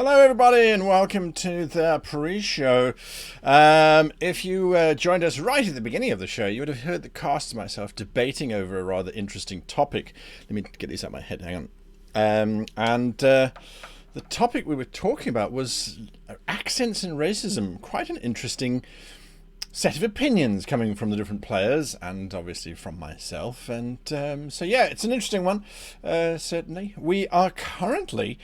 Hello, everybody, and welcome to the pre-show. If you joined us right at the beginning of the show, you would have heard the cast and myself debating over a rather interesting topic. Let me get these out of my head, hang on. The topic we were talking about was accents and racism. Quite an interesting set of opinions coming from the different players and obviously from myself, and so yeah, it's an interesting one. Certainly we are currently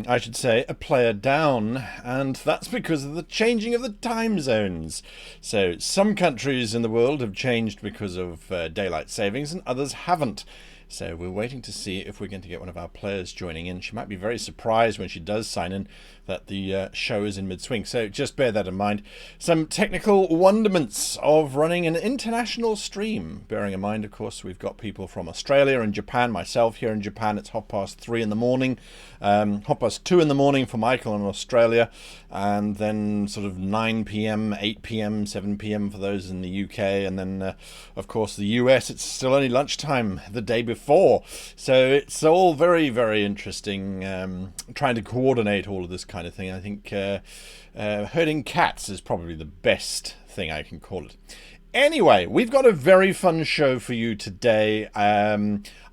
I should say a player down, and that's because of the changing of the time zones. So some countries in the world have changed because of daylight savings and others haven't. So we're waiting to see if we're going to get one of our players joining in. She might be very surprised when she does sign in that the show is in mid-swing. So just bear that in mind. Some technical wonderments of running an international stream. Bearing in mind, of course, we've got people from Australia and Japan. Myself here in Japan, it's 3:30 in the morning. 2:30 in the morning for Michael in Australia. And then sort of 9 p.m, 8 p.m, 7 p.m. for those in the UK. And then, of course, the US, it's still only lunchtime the day before. So it's all very, very interesting trying to coordinate all of this kind of thing. I think herding cats is probably the best thing I can call it. Anyway, we've got a very fun show for you today.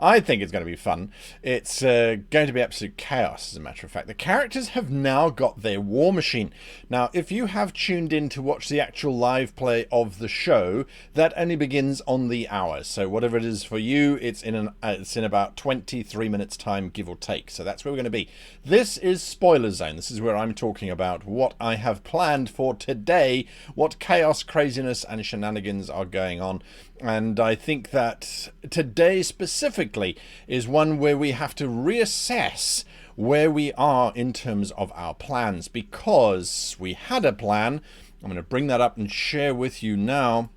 I think it's going to be fun. It's going to be absolute chaos, as a matter of fact. The characters have now got their war machine. Now, if you have tuned in to watch the actual live play of the show, that only begins on the hour. So whatever it is for you, it's in about 23 minutes time, give or take. So that's where we're going to be. This is Spoiler Zone. This is where I'm talking about what I have planned for today, what chaos, craziness, and shenanigans are going on. And I think that today specifically is one where we have to reassess where we are in terms of our plans, because we had a plan. I'm going to bring that up and share with you now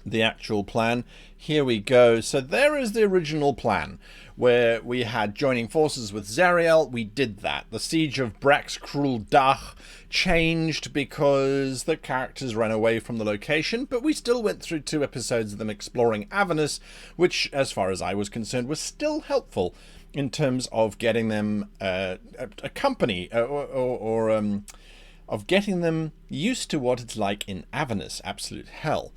the actual plan. Here we go. So there is the original plan, where we had joining forces with Zariel. We did that. The siege of Brax Cruel Dach changed because the characters ran away from the location, but we still went through 2 episodes of them exploring Avernus, which, as far as I was concerned, was still helpful in terms of getting them a company of getting them used to what it's like in Avernus. Absolute hell.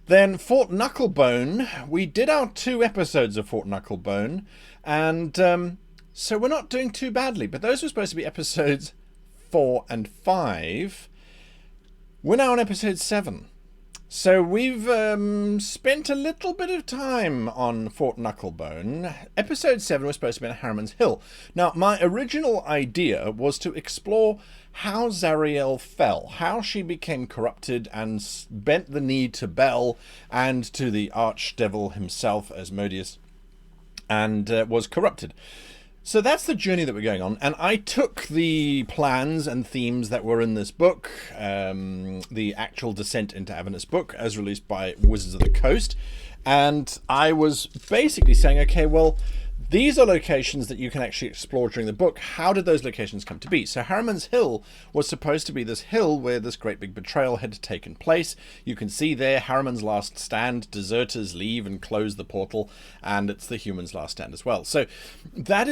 Then Fort Knucklebone, we did our 2 episodes of Fort Knucklebone, and so we're not doing too badly, but those were supposed to be episodes 4 and 5. We're now on episode 7. So we've spent a little bit of time on Fort Knucklebone. Episode 7 was supposed to be on Harriman's Hill. Now, my original idea was to explore how Zariel fell, how she became corrupted and bent the knee to Bel and to the archdevil himself, Asmodeus, and was corrupted. So that's the journey that we're going on, and I took the plans and themes that were in this book, the actual Descent into Avernus book, as released by Wizards of the Coast, and I was basically saying, okay, well, these are locations that you can actually explore during the book. How did those locations come to be? So Harriman's Hill was supposed to be this hill where this great big betrayal had taken place. You can see there Harriman's last stand, deserters leave and close the portal, and it's the humans' last stand as well. So that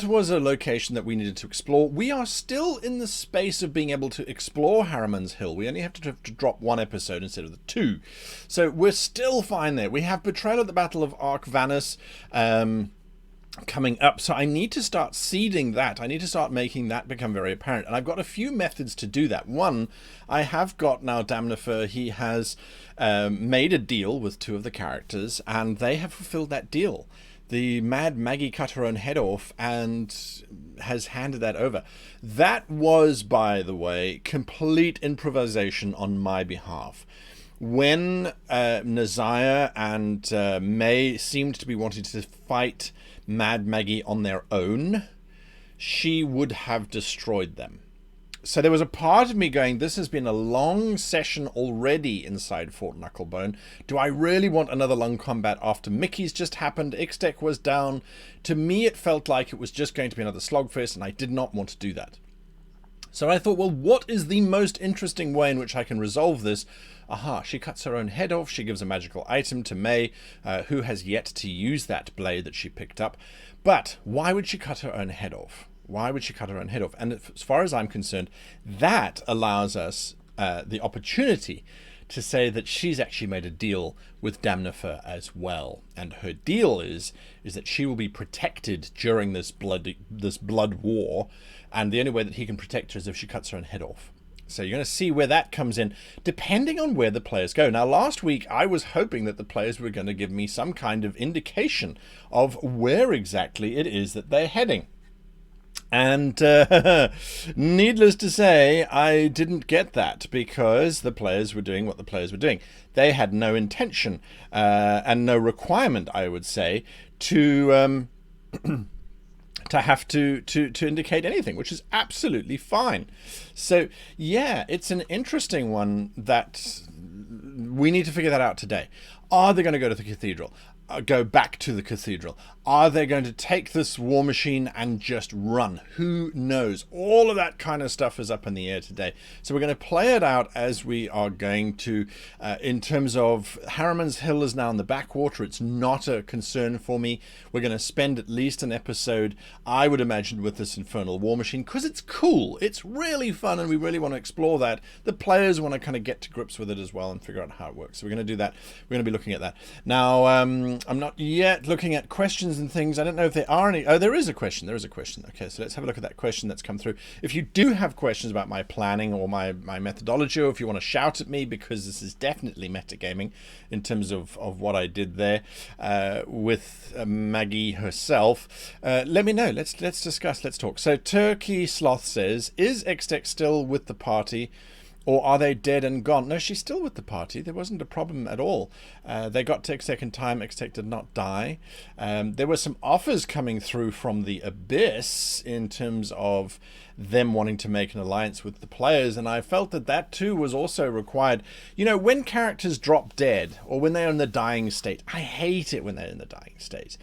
was a location that we needed to explore. We are still in the space of being able to explore Harriman's Hill. We only have to drop 1 episode instead of the 2. So we're still fine there. We have betrayal at the Battle of Avernus, coming up, so I need to start seeding that. I need to start making that become very apparent, and I've got a few methods to do that. One, I have got now Damnifer. He has made a deal with 2 of the characters, and they have fulfilled that deal. The Mad Maggie cut her own head off and has handed that over. That was, by the way, complete improvisation on my behalf. When Naziah and May seemed to be wanting to fight Mad Maggie on their own, she would have destroyed them. So there was a part of me going, this has been a long session already inside Fort Knucklebone. Do I really want another long combat after Mickey's just happened? Ixtec was down. To me, it felt like it was just going to be another slogfest, and I did not want to do that. So I thought, well, what is the most interesting way in which I can resolve this? Aha, she cuts her own head off. She gives a magical item to May, who has yet to use that blade that she picked up. But why would she cut her own head off? Why would she cut her own head off? And as far as I'm concerned, that allows us the opportunity to say that she's actually made a deal with Damnifer as well, and her deal is that she will be protected during this blood war, and the only way that he can protect her is if she cuts her own head off. So you're going to see where that comes in, depending on where the players go. Now, last week, I was hoping that the players were going to give me some kind of indication of where exactly it is that they're heading. And needless to say, I didn't get that, because the players were doing what the players were doing. They had no intention and no requirement, I would say, to have to indicate anything, which is absolutely fine. So yeah, it's an interesting one that we need to figure that out today. Are they going to go to the cathedral? Go back to the cathedral? Are they going to take this war machine and just run? Who knows? All of that kind of stuff is up in the air today. So we're going to play it out as we are going to, in terms of Harriman's Hill is now in the backwater. It's not a concern for me. We're going to spend at least an episode, I would imagine, with this infernal war machine, because it's cool. It's really fun, and we really want to explore that. The players want to kind of get to grips with it as well and figure out how it works. So we're going to do that. We're going to be looking at that. Now, I'm not yet looking at questions and things. I don't know if there are any. Oh, there is a question. There is a question. Okay, so let's have a look at that question that's come through. If you do have questions about my planning or my methodology, or if you want to shout at me, because this is definitely metagaming in terms of what I did there with Maggie herself, let me know. Let's discuss. Let's talk. So Turkey Sloth says, is Extec still with the party? Or are they dead and gone? No, she's still with the party. There wasn't a problem at all. They got to Extec in time. Extec did not die. There were some offers coming through from the Abyss in terms of them wanting to make an alliance with the players, and I felt that too was also required. You know, when characters drop dead, or when they're in the dying state, I hate it when they're in the dying state.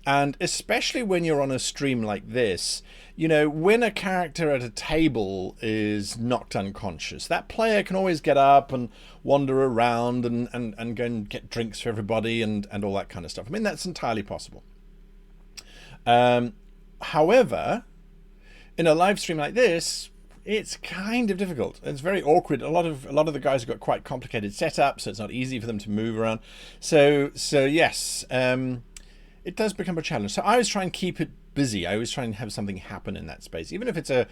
And especially when you're on a stream like this, you know, when a character at a table is knocked unconscious, that player can always get up and wander around and go and get drinks for everybody and all that kind of stuff. I mean, that's entirely possible. However, in a live stream like this, it's kind of difficult. It's very awkward. A lot of the guys have got quite complicated setups, so it's not easy for them to move around. So yes, it does become a challenge. So I always try and keep it busy. I always try and have something happen in that space, even if it's a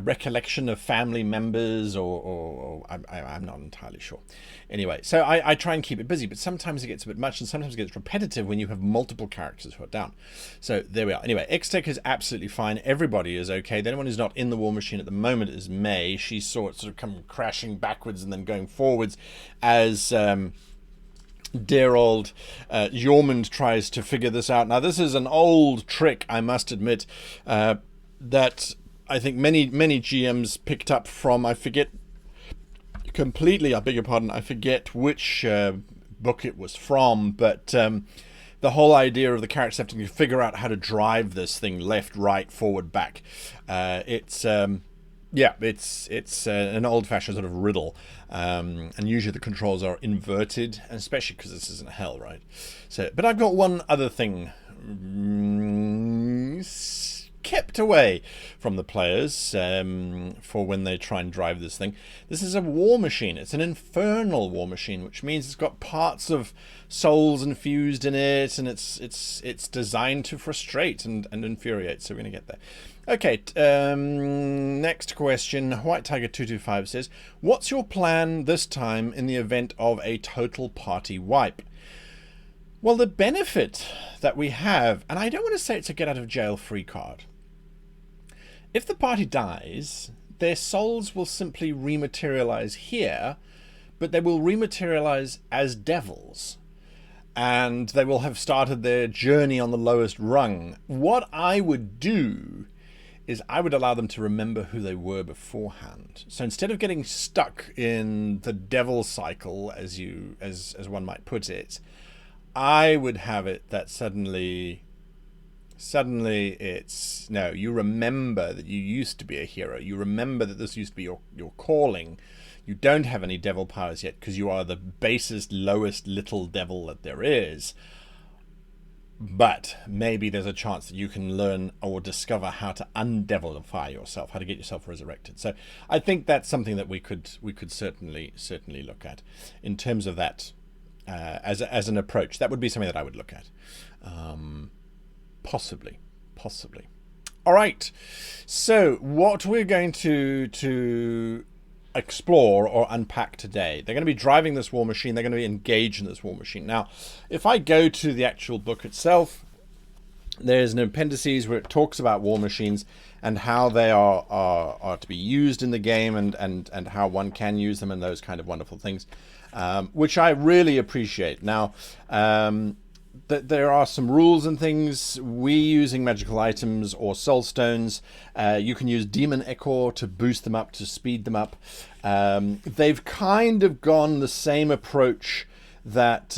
recollection of family members or I'm not entirely sure. Anyway, so I try and keep it busy, but sometimes it gets a bit much, and sometimes it gets repetitive when you have multiple characters who are down. So there we are. Anyway, Extec is absolutely fine. Everybody is okay. The only one who's not in the war machine at the moment is May. She saw it sort of come crashing backwards and then going forwards as dear old Jormund tries to figure this out. Now, this is an old trick, I must admit, that I think many GMs picked up from, I forget completely, I beg your pardon, I forget which book it was from, but the whole idea of the characters having to figure out how to drive this thing left, right, forward, back. It's an old-fashioned sort of riddle, and usually the controls are inverted, and especially because this isn't hell, right? So, but I've got one other thing kept away from the players for when they try and drive this thing. This is a war machine. It's an infernal war machine, which means it's got parts of souls infused in it, and it's designed to frustrate and infuriate. So we're going to get there. Okay, next question. White Tiger 225 says, what's your plan this time in the event of a total party wipe? Well, the benefit that we have, and I don't want to say it's a get out of jail free card. If the party dies, their souls will simply rematerialize here, but they will rematerialize as devils. And they will have started their journey on the lowest rung. What I would do is I would allow them to remember who they were beforehand. So instead of getting stuck in the devil cycle, as one might put it, I would have it that suddenly it's, no, you remember that you used to be a hero. You remember that this used to be your calling. You don't have any devil powers yet because you are the basest, lowest little devil that there is. but maybe there's a chance that you can learn or discover how to undevilify yourself, how to get yourself resurrected. So I think that's something that we could certainly look at in terms of that as an approach. That would be something that I would look at, possibly. All right. So what we're going to explore or unpack today. They're going to be driving this war machine. They're going to be engaged in this war machine. Now, if I go to the actual book itself, there's an appendices where it talks about war machines and how they are to be used in the game and how one can use them and those kind of wonderful things, which I really appreciate. Now, there are some rules and things. We using magical items or soul stones. You can use demon echo to boost them up, to speed them up. They've kind of gone the same approach that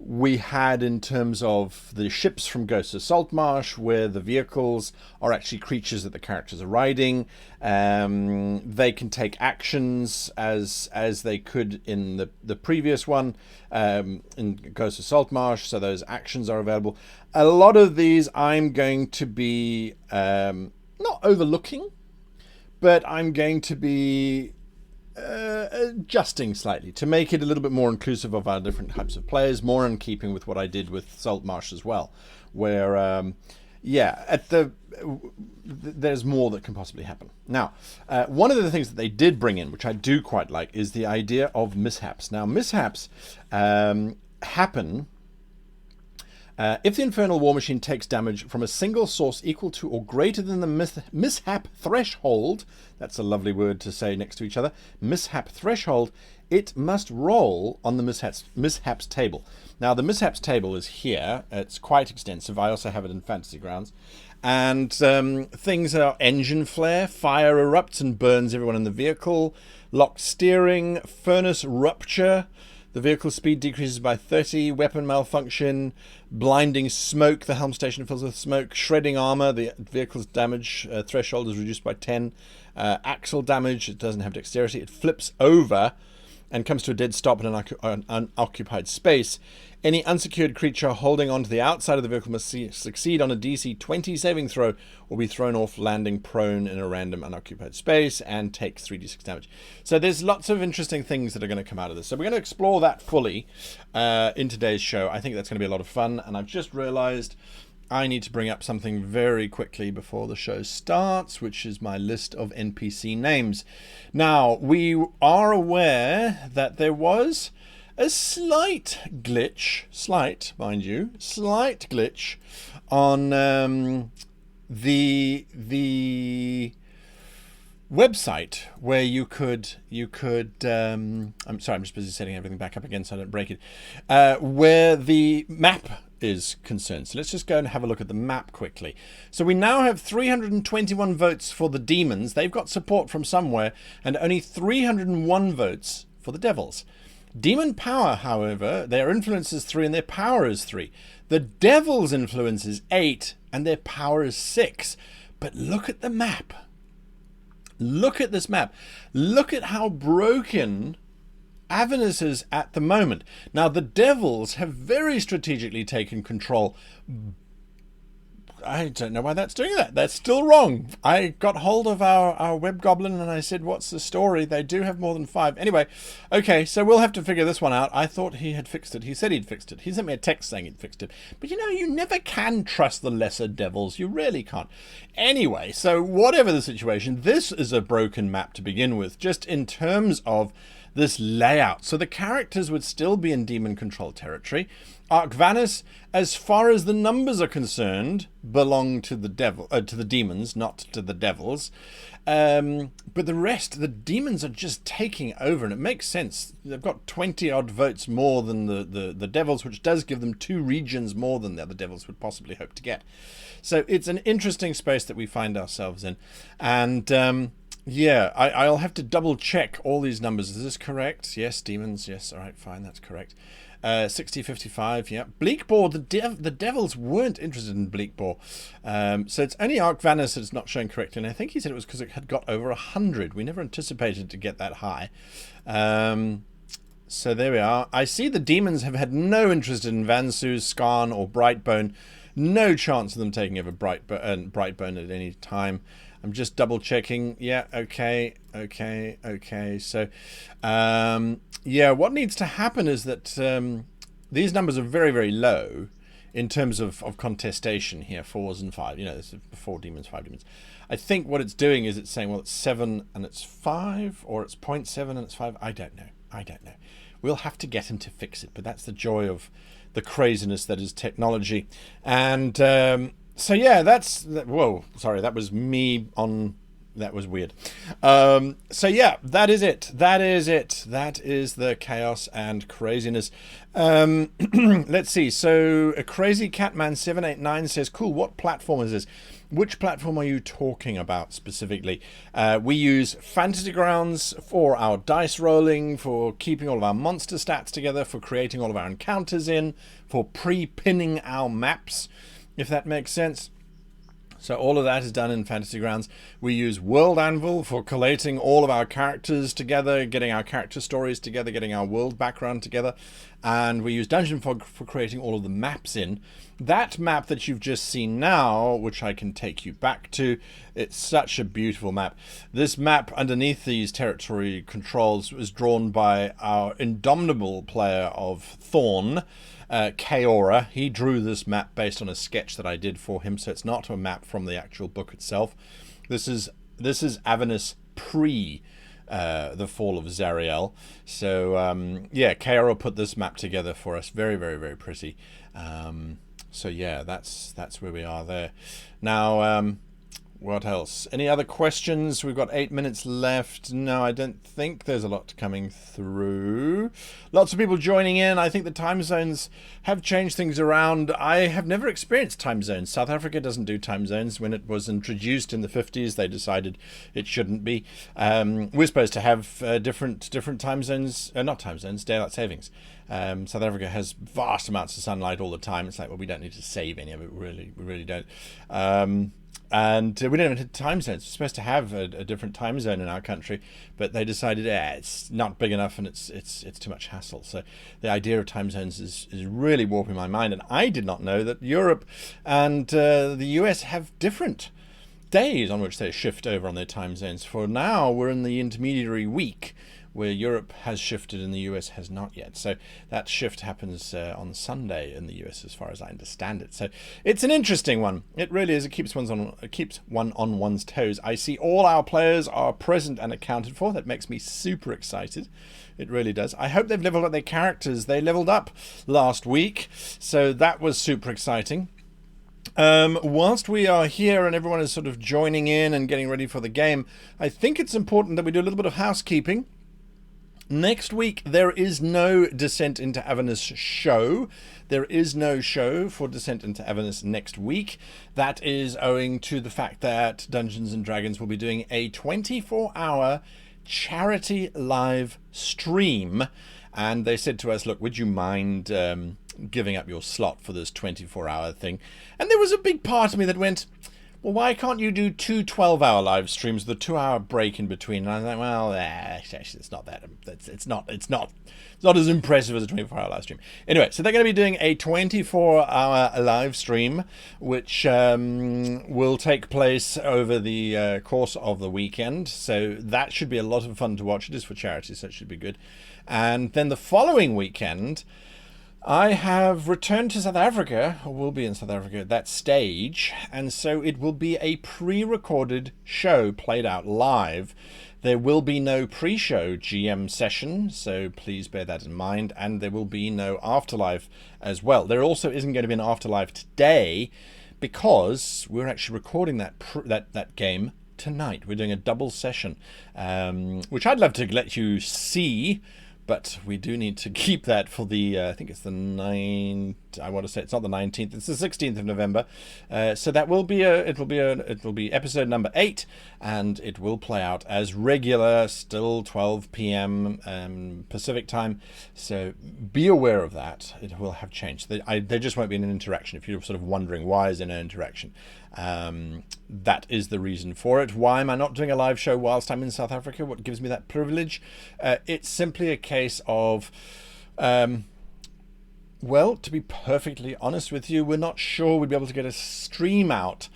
we had in terms of the ships from Ghosts of Saltmarsh, where the vehicles are actually creatures that the characters are riding. They can take actions as they could in the previous one, in Ghosts of Saltmarsh, so those actions are available. A lot of these I'm going to be not overlooking, but I'm going to be adjusting slightly to make it a little bit more inclusive of our different types of players, more in keeping with what I did with Saltmarsh as well, where there's more that can possibly happen. Now, one of the things that they did bring in, which I do quite like, is the idea of mishaps. Now, mishaps happen if the Infernal War Machine takes damage from a single source equal to or greater than the mishap threshold. That's a lovely word to say next to each other. Mishap threshold. It must roll on the mishaps table. Now, the mishaps table is here. It's quite extensive. I also have it in Fantasy Grounds. And things are engine flare, fire erupts and burns everyone in the vehicle, locked steering, furnace rupture, the vehicle speed decreases by 30, weapon malfunction, blinding smoke, the helm station fills with smoke, shredding armor, the vehicle's damage threshold is reduced by 10, axle damage, it doesn't have dexterity, it flips over and comes to a dead stop in an unoccupied space. Any unsecured creature holding onto the outside of the vehicle must succeed on a DC 20 saving throw or be thrown off landing prone in a random unoccupied space and take 3d6 damage. So there's lots of interesting things that are going to come out of this. So we're going to explore that fully in today's show. I think that's going to be a lot of fun. And I've just realized I need to bring up something very quickly before the show starts, which is my list of NPC names. Now, we are aware that there was a slight glitch, slight on the website where you could I'm sorry, I'm just busy setting everything back up again so I don't break it, where the map is concerned. So let's just go and have a look at the map quickly. So we now have 321 votes for the demons. They've got support from somewhere, and only 301 votes for the devils. Demon power, however, their influence is 3 and their power is 3. The devil's influence is 8 and their power is 6. But look at the map. Look at this map. Look at how broken Avernus is at the moment. Now, the devils have very strategically taken control. I don't know why that's doing that. That's still wrong. I got hold of our web goblin and I said, what's the story? They do have more than 5. Anyway, okay, so we'll have to figure this one out. I thought he had fixed it. He said he'd fixed it. He sent me a text saying he'd fixed it. But you know, you never can trust the lesser devils. You really can't. Anyway, so whatever the situation, this is a broken map to begin with, just in terms of this layout. So the characters would still be in demon control territory. Avernus, as far as the numbers are concerned, belong to the to the demons, not to the devils. But the rest, the demons are just taking over, and it makes sense. They've got 20 odd votes more than the devils, which does give them 2 regions more than the other devils would possibly hope to get. So it's an interesting space that we find ourselves in. And yeah, I'll have to double check all these numbers. Is this correct? Yes, demons. Yes, all right, fine, that's correct. 60-55, yeah. Bleakbore, the devils weren't interested in Bleakbore. So it's only Avernus that's not showing correctly, and I think he said it was because it had got over 100. We never anticipated to get that high. So there we are. I see the demons have had no interest in Vansu, Skarn, or Brightbone. No chance of them taking over Brightbone at any time. I'm just double checking. Yeah, okay. So, yeah, what needs to happen is that these numbers are very, very low in terms of contestation here, 4s and 5. You know, this is 4 demons, 5 demons. I think what it's doing is it's saying, well, it's 7 and it's 5, or it's 0.7 and it's 5. I don't know. We'll have to get him to fix it, but that's the joy of the craziness that is technology. And so yeah, whoa, sorry, that was me on. That was weird. So yeah, that is it. That is the chaos and craziness. Let's see. So a crazy Catman 789 says, "Cool. What platform is this? Which platform are you talking about specifically?" We use Fantasy Grounds for our dice rolling, for keeping all of our monster stats together, for creating all of our encounters for pre-pinning our maps, if that makes sense. So all of that is done in Fantasy Grounds. We use World Anvil for collating all of our characters together, getting our character stories together, getting our world background together. And we use Dungeon Fog for creating all of the maps in. That map that you've just seen now, which I can take you back to, it's such a beautiful map. This map underneath these territory controls was drawn by our indomitable player of Thorn, Kaora. He drew this map based on a sketch that I did for him, so it's not a map from the actual book itself. This is Avernus pre the fall of Zariel. So yeah, Kaora put this map together for us. Very, very, very pretty. So yeah, that's where we are there. Now, what else? Any other questions? We've got 8 minutes left. No, I don't think there's a lot coming through. Lots of people joining in. I think the time zones have changed things around. I have never experienced time zones. South Africa doesn't do time zones. When it was introduced in the 50s, they decided it shouldn't be. We're supposed to have different time zones, not time zones, daylight savings. South Africa has vast amounts of sunlight all the time. It's like, well, we don't need to save any of it. We really don't. And we don't have time zones. We're supposed to have a different time zone in our country, but they decided it's not big enough and it's too much hassle. So the idea of time zones is really warping my mind. And I did not know that Europe and the US have different days on which they shift over on their time zones. For now, we're in the intermediary week, where Europe has shifted and the US has not yet. So that shift happens on Sunday in the US, as far as I understand it. So it's an interesting one. It really is. It keeps one on one's toes. I see all our players are present and accounted for. That makes me super excited. It really does. I hope they've leveled up their characters. They leveled up last week, so that was super exciting. Whilst we are here and everyone is sort of joining in and getting ready for the game, I think it's important that we do a little bit of housekeeping. Next week, there is no Descent into Avernus show. There is no show for Descent into Avernus next week. That is owing to the fact that Dungeons & Dragons will be doing a 24-hour charity live stream. And they said to us, look, would you mind giving up your slot for this 24-hour thing? And there was a big part of me that went, well, why can't you do 2 12-hour live streams with a 2-hour break in between? And I was like, well, actually, it's not that. It's not as impressive as a 24-hour live stream. Anyway, so they're going to be doing a 24-hour live stream, which will take place over the course of the weekend. So that should be a lot of fun to watch. It is for charity, so it should be good. And then the following weekend, I have returned to South Africa, or will be in South Africa at that stage, and so it will be a pre-recorded show played out live. There will be no pre-show GM session, so please bear that in mind, and there will be no afterlife as well. There also isn't going to be an afterlife today, because we're actually recording that game tonight. We're doing a double session, which I'd love to let you see. But we do need to keep that for the, I think it's the 19th I want to say it's not the 19th, it's the 16th of November. So that will be it'll be episode number 8, and it will play out as regular, still 12 p.m. Pacific time. So be aware of that. It will have changed. There just won't be an interaction. If you're sort of wondering why is there no interaction, that is the reason for it. Why am I not doing a live show whilst I'm in South Africa? What gives me that privilege? It's simply a case of, well, to be perfectly honest with you, we're not sure we'd be able to get a stream out,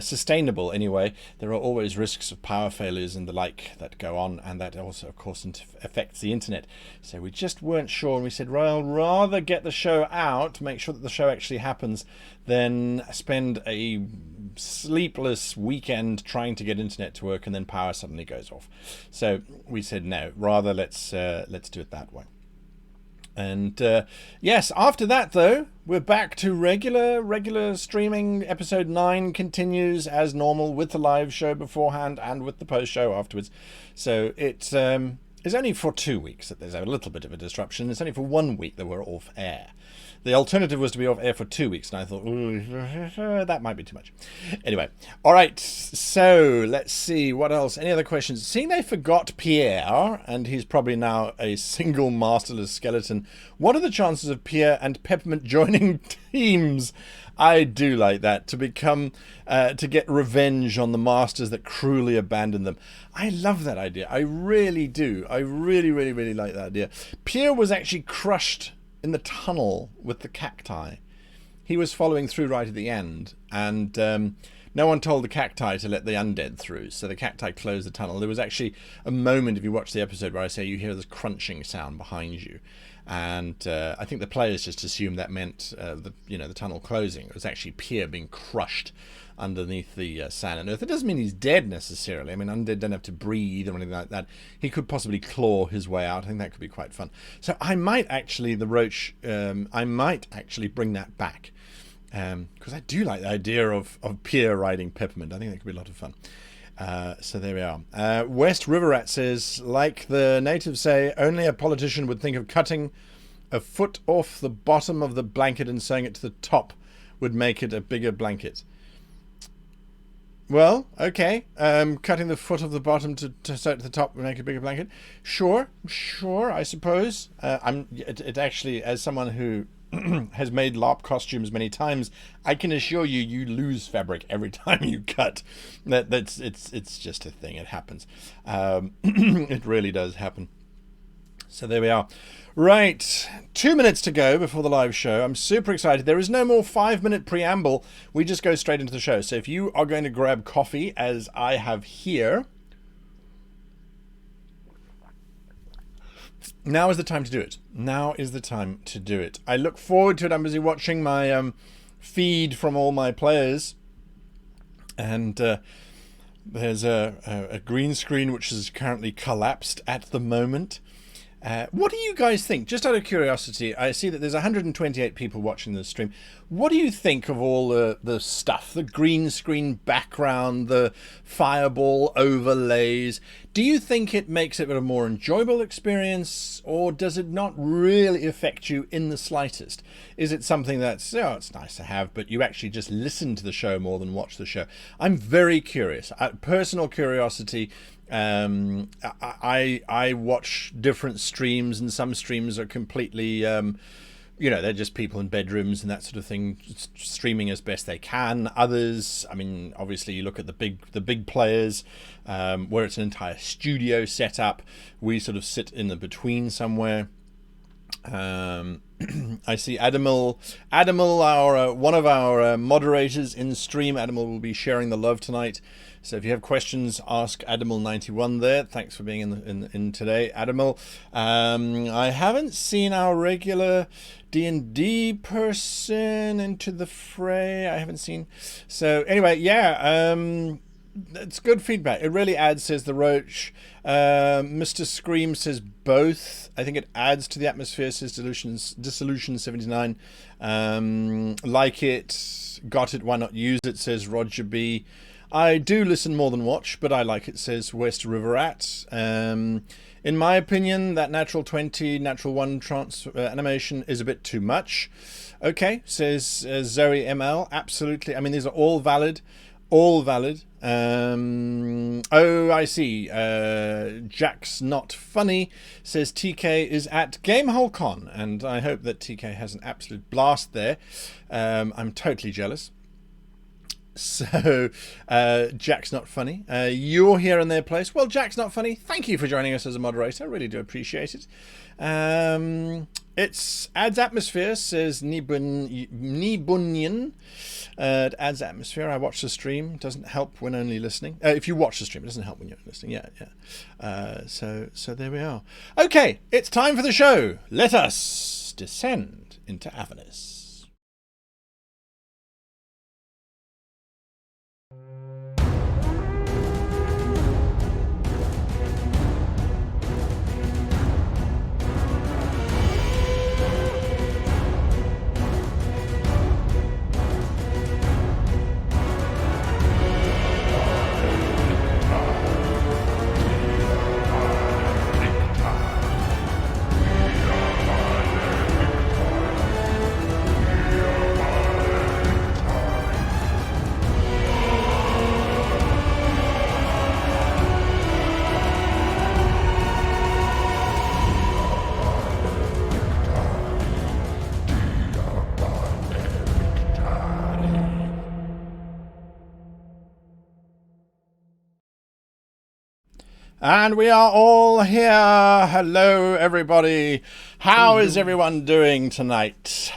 sustainable anyway. There are always risks of power failures and the like that go on, and that also, of course, affects the internet. So we just weren't sure, and we said, well, rather get the show out, make sure that the show actually happens, than spend a sleepless weekend trying to get internet to work and then power suddenly goes off. So we said, no, rather let's do it that way. And yes, after that, though, we're back to regular streaming. Episode 9 continues as normal with the live show beforehand and with the post show afterwards. So it's only for 2 weeks that there's a little bit of a disruption. It's only for 1 week that we're off air. The alternative was to be off air for 2 weeks, and I thought, ooh, that might be too much. Anyway, all right, so let's see, what else? Any other questions? Seeing they forgot Pierre, and he's probably now a single masterless skeleton, what are the chances of Pierre and Peppermint joining teams? I do like that, to get revenge on the masters that cruelly abandoned them. I love that idea. I really do. I really, really, really like that idea. Pierre was actually crushed in the tunnel with the cacti. He was following through right at the end, and no one told the cacti to let the undead through, so the cacti closed the tunnel. There was actually a moment, if you watch the episode, where I say you hear this crunching sound behind you, and I think the players just assumed that meant the tunnel closing. It was actually Pierre being crushed underneath the sand and earth. It doesn't mean he's dead necessarily. I mean, undead don't have to breathe or anything like that. He could possibly claw his way out. I think that could be quite fun. So I might actually, the roach, I might actually bring that back, because I do like the idea of Pierre riding Peppermint. I think that could be a lot of fun. So there we are. West River Rat says, like the natives say, only a politician would think of cutting a foot off the bottom of the blanket and sewing it to the top would make it a bigger blanket. Well, okay. Cutting the foot of the bottom to sew it to the top would make a bigger blanket. Sure, I suppose. It actually, as someone who has made LARP costumes many times, I can assure you, you lose fabric every time you cut. It's just a thing. It happens. It really does happen. So there we are. Right, 2 minutes to go before the live show. I'm super excited. There is no more 5-minute preamble. We just go straight into the show. So if you are going to grab coffee, as I have here, now is the time to do it. Now is the time to do it. I look forward to it. I'm busy watching my feed from all my players, and there's a green screen which is currently collapsed at the moment. What do you guys think? Just out of curiosity, I see that there's 128 people watching this stream. What do you think of all the stuff, the green screen background, the fireball overlays? Do you think it makes it a more enjoyable experience, or does it not really affect you in the slightest? Is it something that's, it's nice to have, but you actually just listen to the show more than watch the show? I'm very curious. Personal curiosity. I watch different streams, and some streams are completely, they're just people in bedrooms and that sort of thing, streaming as best they can. Others, I mean, obviously you look at the big players, where it's an entire studio set up. We sort of sit in the between somewhere. I see Adamil, one of our moderators in stream. Adamil will be sharing the love tonight. So if you have questions, ask Adamil91 there. Thanks for being in today, Adamil. I haven't seen our regular D&D person into the fray. I haven't seen. So anyway, yeah, it's good feedback. It really adds, says the Roach. Mr. Scream says both. I think it adds to the atmosphere, says Dissolution 79. Like it, got it, why not use it, says Roger B. I do listen more than watch, but I like it, says West River Rat. In my opinion, that natural 20, natural 1 animation is a bit too much. Okay, says Zoe ML. Absolutely. I mean, these are all valid. All valid. Oh, I see. Jack's Not Funny says TK is at GameholeCon, and I hope that TK has an absolute blast there. I'm totally jealous. So, Jack's Not Funny. You're here in their place. Well, Jack's Not Funny, thank you for joining us as a moderator. I really do appreciate it. It's Adds Atmosphere, says Nibunyan. It adds atmosphere. I watch the stream. Doesn't help when only listening. If you watch the stream, it doesn't help when you're listening. Yeah. So there we are. Okay, it's time for the show. Let us descend into Avernus. And we are all here. Hello, everybody. How is everyone doing tonight?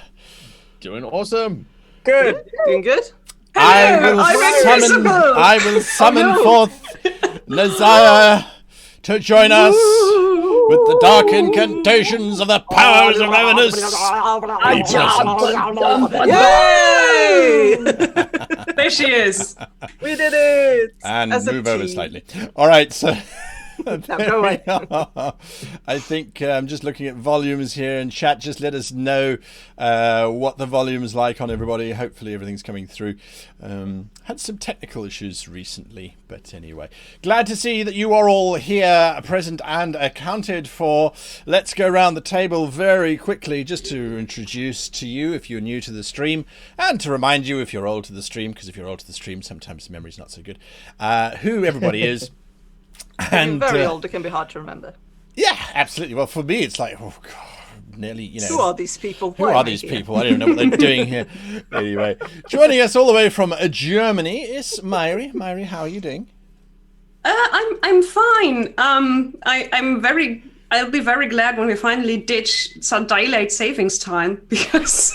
Doing awesome. Good. Doing good? I will summon forth Nazaya to join us with the dark incantations of the powers of Avernus. Yay! There she is. We did it. And move over slightly. All right, so... Go away. I think I'm just looking at volumes here, and chat, just let us know what the volume is like on everybody. Hopefully everything's coming through. Had some technical issues recently, but anyway, glad to see that you are all here, present and accounted for. Let's go around the table very quickly just to introduce to you if you're new to the stream, and to remind you if you're old to the stream, because if you're old to the stream sometimes memory's not so good, who everybody is. And very old, it can be hard to remember. Yeah, absolutely. Well, for me, it's like, oh god, nearly, Who are these people? Who are these people? I don't know what they're doing here. Anyway, joining us all the way from Germany is Myri. Myri, how are you doing? I'm fine. I'll be very glad when we finally ditch some daylight savings time because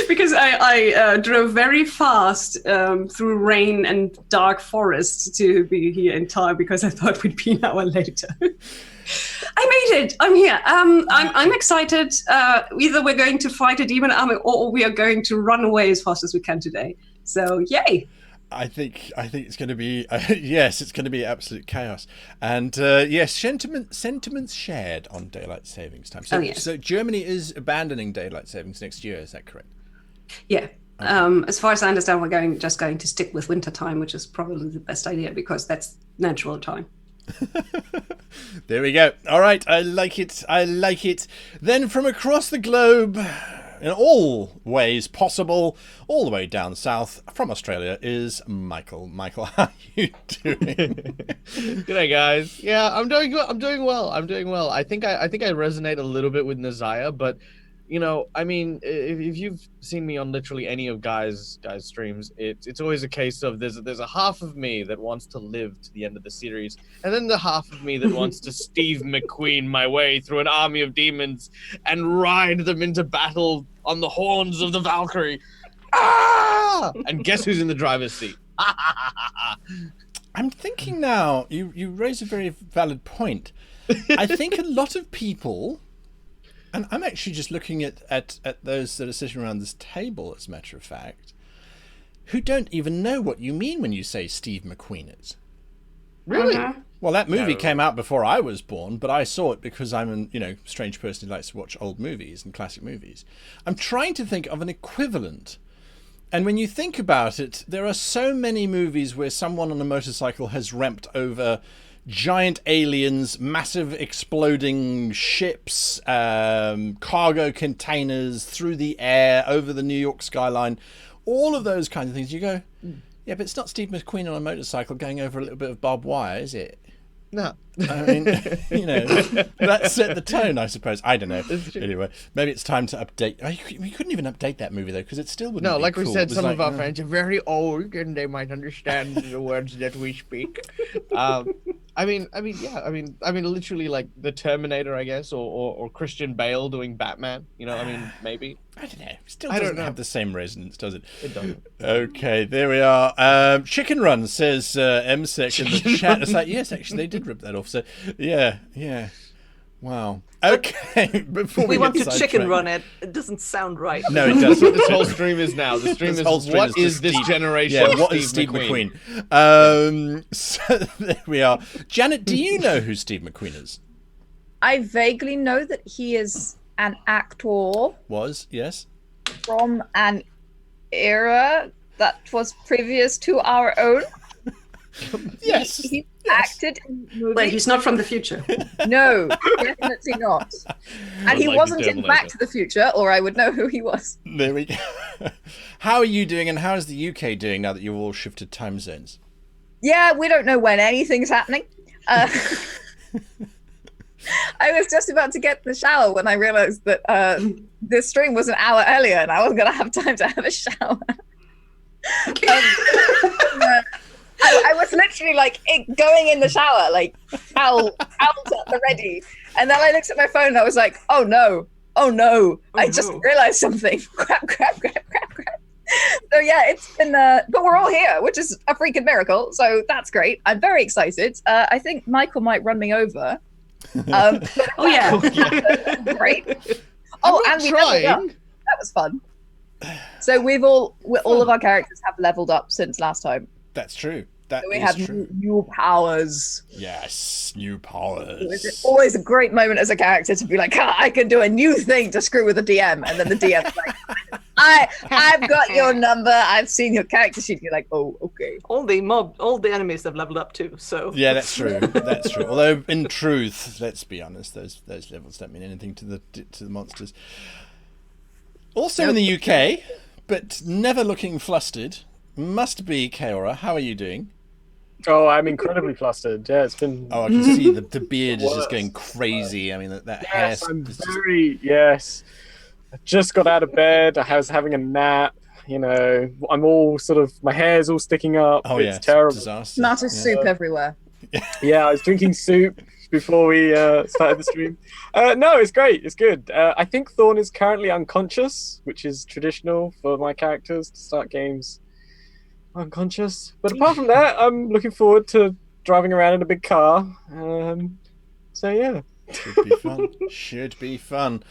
because I drove very fast through rain and dark forests to be here in time because I thought we'd be an hour later. I made it. I'm here. I'm excited. Either we're going to fight a demon army or we are going to run away as fast as we can today. So yay! I think it's going to be yes, it's going to be absolute chaos, and yes, sentiments shared on daylight savings time. So, yes. So Germany is abandoning daylight savings next year. Is that correct? Yeah. Okay. As far as I understand, we're just going to stick with winter time, which is probably the best idea because that's natural time. There we go. All right, I like it. Then from across the globe, in all ways possible, all the way down south from Australia, is Michael. Michael, how are you doing? G'day, guys. Yeah, I'm doing well. I think I resonate a little bit with Nazaya, but you know, I mean, if you've seen me on literally any of guys' streams, it's always a case of there's a half of me that wants to live to the end of the series, and then the half of me that wants to Steve McQueen my way through an army of demons and ride them into battle on the horns of the Valkyrie. Ah! And guess who's in the driver's seat? I'm thinking now, you raise a very valid point. I think a lot of people, and I'm actually just looking at those that are sitting around this table, as a matter of fact, who don't even know what you mean when you say Steve McQueen is. Really? Well, that movie came out before I was born, but I saw it because I'm a strange person who likes to watch old movies and classic movies. I'm trying to think of an equivalent. And when you think about it, there are so many movies where someone on a motorcycle has ramped over giant aliens, massive exploding ships, cargo containers through the air, over the New York skyline, all of those kinds of things. You go, yeah, but it's not Steve McQueen on a motorcycle going over a little bit of barbed wire, is it? No. I mean, that set the tone, I suppose. I don't know. Anyway, maybe it's time to update. We couldn't even update that movie, though, because it still wouldn't be like cool. we said, some of our friends are very old and they might understand the words that we speak. Literally like the Terminator, I guess, or Christian Bale doing Batman. Maybe. I don't know. Still doesn't have the same resonance, does it? It doesn't. Okay, there we are. Chicken Run says MSEC in the chat. It's like, yes, actually, they did rip that off. So, yeah. Wow. Okay, before we want to sidetracked. chicken run it. It doesn't sound right. No, it doesn't. That's what this whole stream is now. The stream is what is this generation? Yeah, what is Steve McQueen? So there we are. Janet, do you know who Steve McQueen is? I vaguely know that he is an actor. Was, yes. From an era that was previous to our own. Yes. He acted in movies. Wait, he's not from the future. No, definitely not. And he wasn't in Back to the Future, or I would know who he was. There we go. How are you doing, and how is the UK doing now that you've all shifted time zones? Yeah, we don't know when anything's happening. I was just about to get in the shower when I realized that this stream was an hour earlier, and I wasn't going to have time to have a shower. I was literally like going in the shower, like out at the ready, and then I looked at my phone and I was like, oh no, I just realized something. Crap. So yeah, it's been, but we're all here, which is a freaking miracle. So that's great. I'm very excited. I think Michael might run me over. Oh yeah, great. Oh, and we leveled up. That was fun. So all of our characters have leveled up since last time. That's true. So we have new powers. Yes, new powers. It's always a great moment as a character to be like, I can do a new thing to screw with the DM, and then the DM's like, I've got your number. I've seen your character sheet. You're like, oh, okay. All the enemies have leveled up too. So yeah, that's true. That's true. Although in truth, let's be honest, those levels don't mean anything to the monsters. Also in the UK, but never looking flustered, must be Kaora. How are you doing? Oh, I'm incredibly flustered. Yeah, it's been. Oh, I can see the beard is just going crazy. I mean, that hair. Yes, I just got out of bed. I was having a nap. I'm all sort of. My hair's all sticking up. Oh, it's terrible. Disaster. Tomato soup everywhere. Yeah, I was drinking soup before we started the stream. No, it's great. It's good. I think Thorn is currently unconscious, which is traditional for my characters to start games unconscious. But apart from that, I'm looking forward to driving around in a big car. So yeah. Should be fun.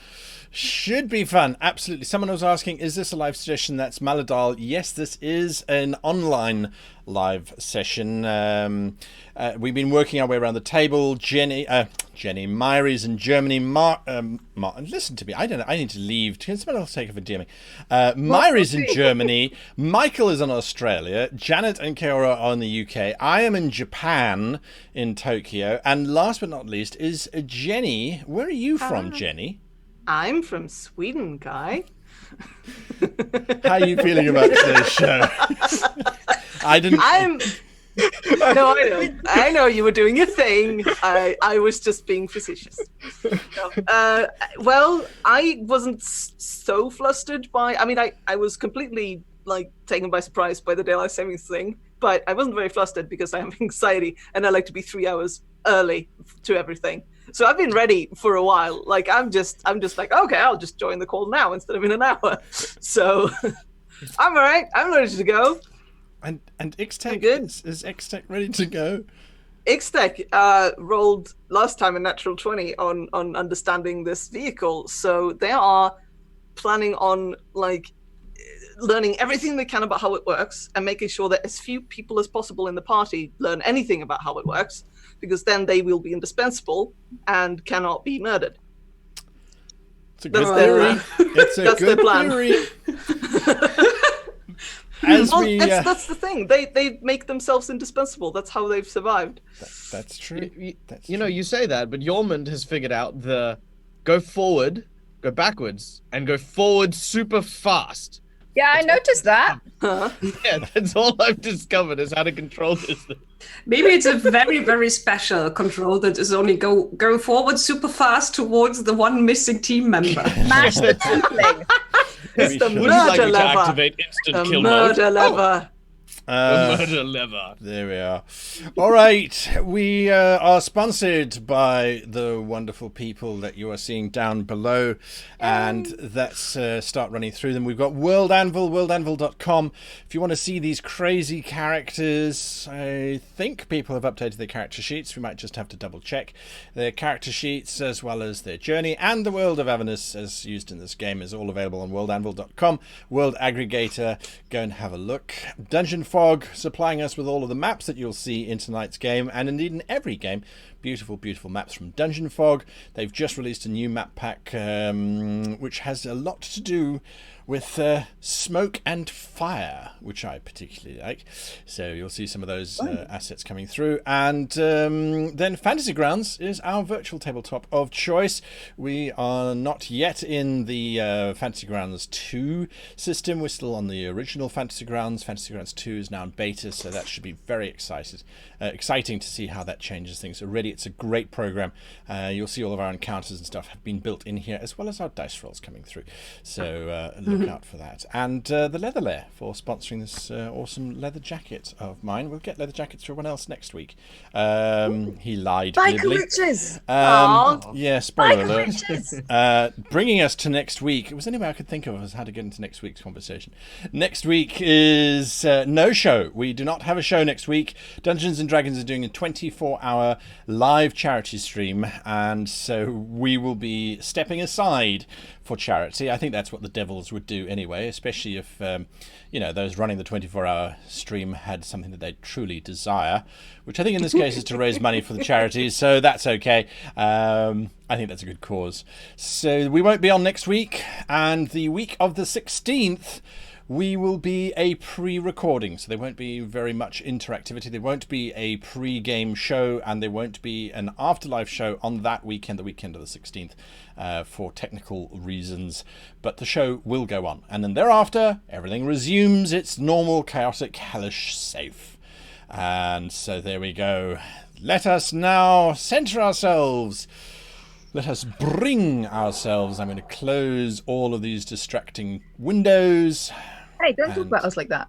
Absolutely. Someone was asking, is this a live session? That's Maladal. Yes, this is an online live session. We've been working our way around the table. Jenny, Myri's in Germany. Listen to me. I don't know. I need to leave. Can someone else take over DMing? Myri's in Germany. Michael is in Australia. Janet and Kaora are in the UK. I am in Japan, in Tokyo. And last but not least is Jenny. Where are you from, Jenny? I'm from Sweden, Guy. How are you feeling about today's show? No, I know you were doing your thing. I was just being facetious. No. Well, I wasn't so flustered by. I mean, I was completely taken by surprise by the daylight savings thing, but I wasn't very flustered because I have anxiety and I like to be 3 hours early to everything. So I've been ready for a while. I'm just like, okay, I'll just join the call now instead of in an hour. So I'm all right. I'm ready to go. And Ixtech, is Ixtech ready to go? Ixtech rolled last time a natural 20 on understanding this vehicle. So they are planning on learning everything they can about how it works and making sure that as few people as possible in the party learn anything about how it works, because then they will be indispensable and cannot be murdered. It's a good theory. It's a good plan. theory. as Well, we, that's the thing. They make themselves indispensable. That's how they've survived. that's true. You know, you say that, but Yormund has figured out the go forward, go backwards, and go forward super fast. Yeah, I noticed that. Huh? Yeah, that's all I've discovered is how to control this thing. Maybe it's a very, very special control that is only go forward super fast towards the one missing team member. Mash the tumbling. It's the Would you Would you like murder me to lever. activate instant The kill mode? murder lever. The murder lever. There we are. All right. We are sponsored by the wonderful people that you are seeing down below. And let's start running through them. We've got World Anvil, worldanvil.com. If you want to see these crazy characters, I think people have updated their character sheets. We might just have to double check. Their character sheets, as well as their journey, and the world of Avernus, as used in this game, is all available on worldanvil.com. World Aggregator, go and have a look. Dungeon Fog, supplying us with all of the maps that you'll see in tonight's game, and indeed in every game. Beautiful, beautiful maps from Dungeon Fog. They've just released a new map pack, which has a lot to do with smoke and fire, which I particularly like. So you'll see some of those assets coming through. And then Fantasy Grounds is our virtual tabletop of choice. We are not yet in the Fantasy Grounds 2 system. We're still on the original Fantasy Grounds. Fantasy Grounds 2 is now in beta, so that should be very exciting to see how that changes things. Already it's a great program. You'll see all of our encounters and stuff have been built in here, as well as our dice rolls coming through. So look out for that. And the Leather Lair for sponsoring this awesome leather jacket of mine. We'll get leather jackets for everyone else next week. He lied. Bike glibly. riches. Yeah, spoiler Bike alert. riches. Bringing us to next week. It was any way I could think of as how to get into next week's conversation. Next week is no show. We do not have a show next week. Dungeons and Dragons are doing a 24-hour live charity stream, and so we will be stepping aside for charity. I think that's what the Devils would do anyway, especially if those running the 24-hour stream had something that they truly desire, which I think in this case is to raise money for the charities, so that's okay. I think that's a good cause. So we won't be on next week, and the week of the 16th we will be a pre-recording, so there won't be very much interactivity. There won't be a pre-game show, and there won't be an afterlife show on that weekend, the weekend of the 16th, for technical reasons. But the show will go on, and then thereafter, everything resumes its normal, chaotic, hellish safe. And so there we go. Let us now center ourselves. Let us bring ourselves. I'm going to close all of these distracting windows. Hey, don't talk about us like that.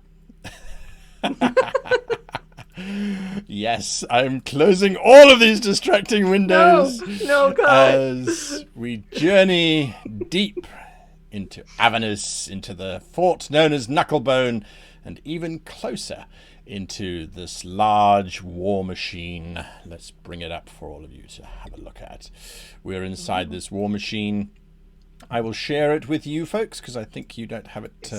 Yes, I'm closing all of these distracting windows. No, guys. As we journey deep into Avernus, into the fort known as Knucklebone, and even closer into this large war machine. Let's bring it up for all of you to have a look at. We're inside this war machine. I will share it with you folks because I think you don't have it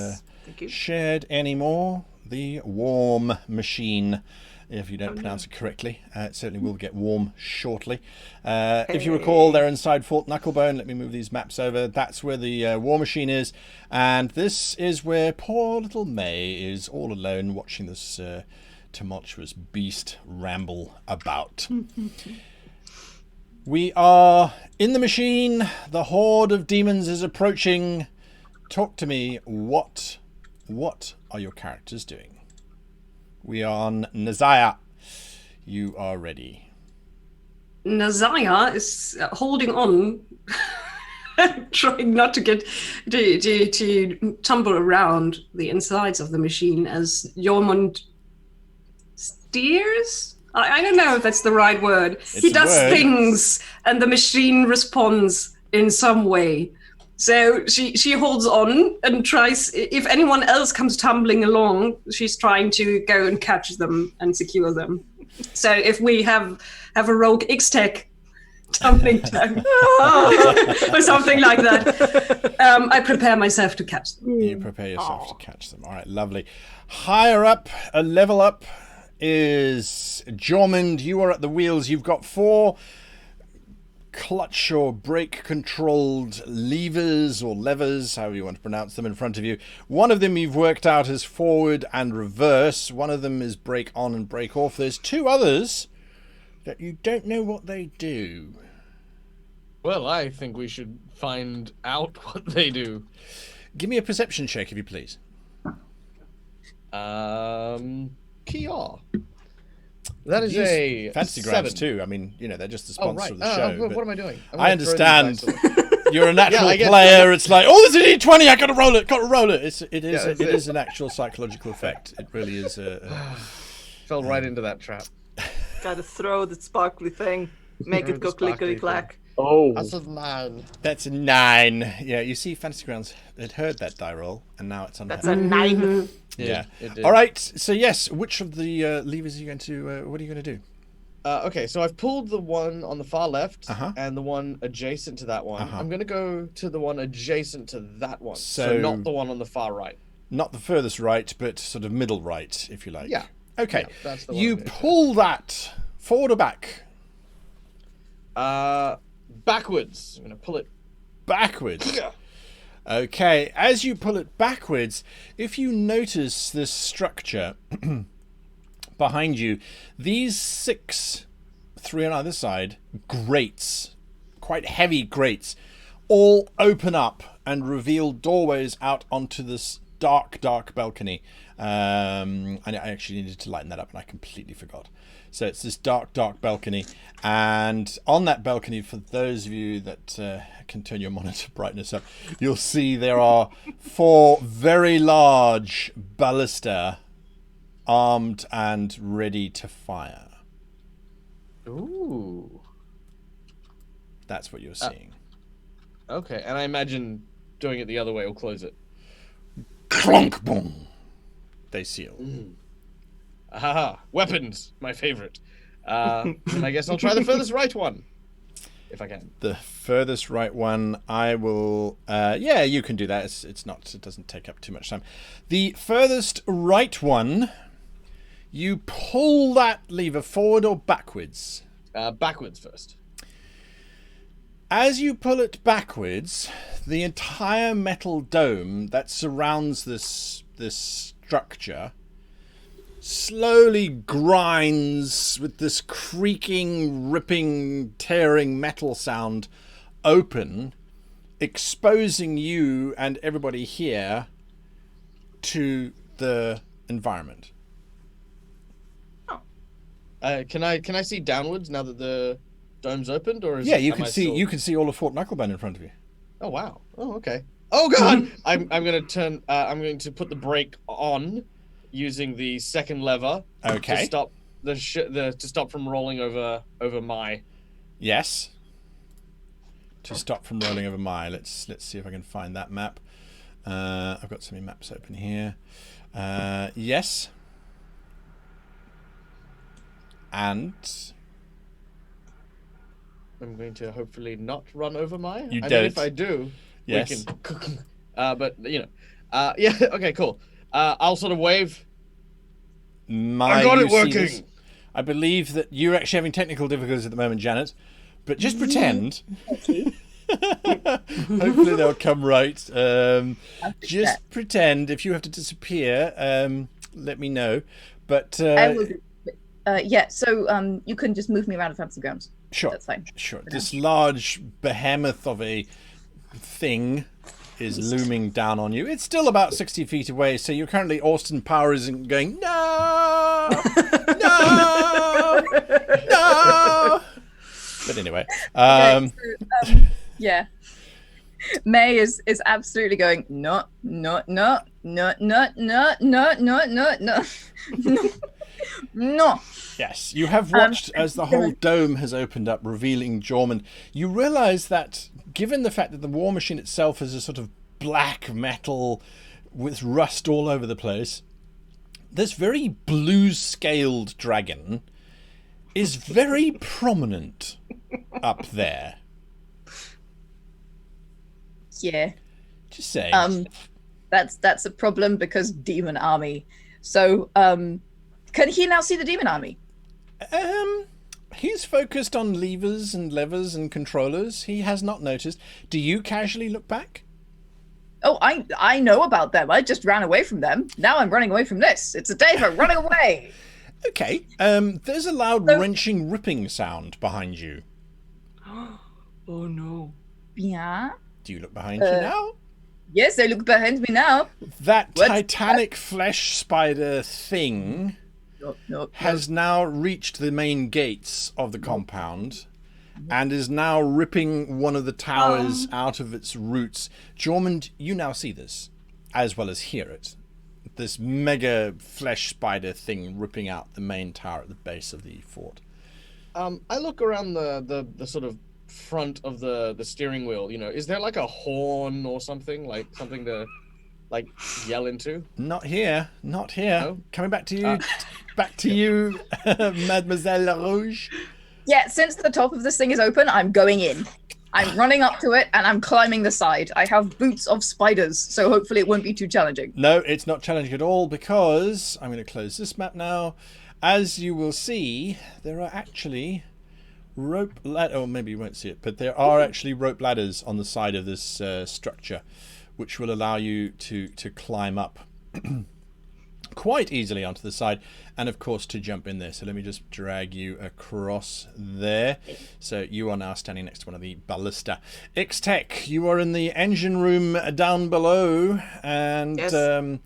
shared anymore. The warm machine, if you don't pronounce it correctly. It certainly will get warm shortly. If you recall, they're inside Fort Knucklebone. Let me move these maps over. That's where the war machine is. And this is where poor little May is all alone watching this tumultuous beast ramble about. We are in the machine. The horde of demons is approaching. Talk to me. What are your characters doing? We are on Nazaya. You are ready. Nazaya is holding on, trying not to get to tumble around the insides of the machine as Yormund steers. I don't know if that's the right word. He does things, and the machine responds in some way. So she holds on and tries. If anyone else comes tumbling along, she's trying to go and catch them and secure them. So if we have a rogue X-Tech tumbling down or something like that, I prepare myself to catch them. You prepare yourself to catch them. All right, lovely. Higher up, a level up, is Jormund. You are at the wheels. You've got 4 clutch or brake controlled levers or levers, however you want to pronounce them, in front of you. One of them you've worked out as forward and reverse. One of them is brake on and brake off. There's two others that you don't know what they do. Well, I think we should find out what they do. Give me a perception check, if you please. Kiar. That is Use a fantasy 7. grounds too. I mean, you know, they're just the sponsor right. of the show. What but am I doing? I understand. You're a Yeah, natural I guess- player. It's like, oh, there's an E20. I gotta roll it. Gotta roll it. It that's is an actual psychological effect. It really is. Fell right into that trap. Gotta throw the sparkly thing, make Throw it the go sparkly clickety clack. Oh, That's a 9. That's a 9. Yeah, you see, Fantasy Grounds had heard that die roll, and now it's on That's her. a 9. Yeah. It did. All right. So yes, which of the levers are you going to? What are you going to do? Okay, so I've pulled the one on the far left Uh-huh. and the one adjacent to that one. Uh-huh. I'm going to go to the one adjacent to that one. So- So not the one on the far right. Not the furthest right, but sort of middle right, if you like. Yeah. Okay. Yeah, that's the one You I'm gonna pull that forward or back? Backwards. I'm going to pull it. Backwards. Okay, as you pull it backwards, if you notice this structure behind you, these 6, 3 on either side, grates, quite heavy grates, all open up and reveal doorways out onto this dark, dark balcony. And I actually needed to lighten that up and I completely forgot. So it's this dark, dark balcony, and on that balcony, for those of you that can turn your monitor brightness up, you'll see there are 4 very large ballista, armed and ready to fire. Ooh. That's what you're seeing. Okay, and I imagine doing it the other way will close it. Clonk, boom. They seal. Aha, weapons, my favorite. And I guess I'll try the furthest right one, if I can. The furthest right one, I will. Yeah, you can do that. It's not. It doesn't take up too much time. The furthest right one, you pull that lever forward or backwards. Backwards first. As you pull it backwards, the entire metal dome that surrounds this structure slowly grinds with this creaking, ripping, tearing metal sound open, exposing you and everybody here to the environment. Can I see downwards now that the dome's opened, or is Yeah, it, you am can I see still... you can see all of Fort Knucklebone in front of you. Oh wow. Oh okay. Oh god. I'm gonna turn. I'm going to put the brake on, using the second lever. Okay. To stop to stop from rolling over my. Yes. To stop from rolling over my. Let's see if I can find that map. I've got so many maps open here. Yes. And I'm going to hopefully not run over my. You I don't. mean, if I do, Yes. we can. But you know. Yeah. Okay. Cool. I'll sort of wave. I got it you see working. this? I believe that you're actually having technical difficulties at the moment, Janet. But just pretend. Hopefully they'll come right. Just pretend. If you have to disappear, let me know. But I will. Yeah. So you can just move me around the fancy grounds. sure, That's fine. sure. This large behemoth of a thing is looming down on you. It's still about 60 feet away, so you're currently Austin Powers and going, no, no, no. But anyway, Yeah. May is absolutely going no. yes, you have watched as the whole dome has opened up, revealing Jorman. You realize that, given the fact that the war machine itself is a sort of black metal with rust all over the place, this very blue-scaled dragon is very prominent up there. Yeah. Just saying. That's a problem because demon army. So can he now see the demon army? He's focused on levers and controllers. He has not noticed. Do you casually look back? Oh, I know about them. I just ran away from them. Now I'm running away from this. It's a day for running away. Okay. There's a loud wrenching, ripping sound behind you. Oh no. Yeah. Do you look behind you now? Yes, I look behind me now. That What's titanic flesh spider thing No. has now reached the main gates of the compound and is now ripping one of the towers out of its roots. Jormund, you now see this, as well as hear it. This mega flesh spider thing ripping out the main tower at the base of the fort. I look around the sort of front of the steering wheel. You know, is there like a horn or something, like something to like yell into? Not here. No? Coming back to you, Mademoiselle LaRouge. Yeah, since the top of this thing is open, I'm going in. I'm running up to it and I'm climbing the side. I have boots of spiders, so hopefully it won't be too challenging. No, it's not challenging at all because I'm going to close this map now. As you will see, there are actually rope ladders. Oh, maybe you won't see it, but there are actually rope ladders on the side of this structure, which will allow you to climb up quite easily onto the side, and of course to jump in there. So let me just drag you across there. So you are now standing next to one of the ballista. Ixtech, you are in the engine room down below, and Yes.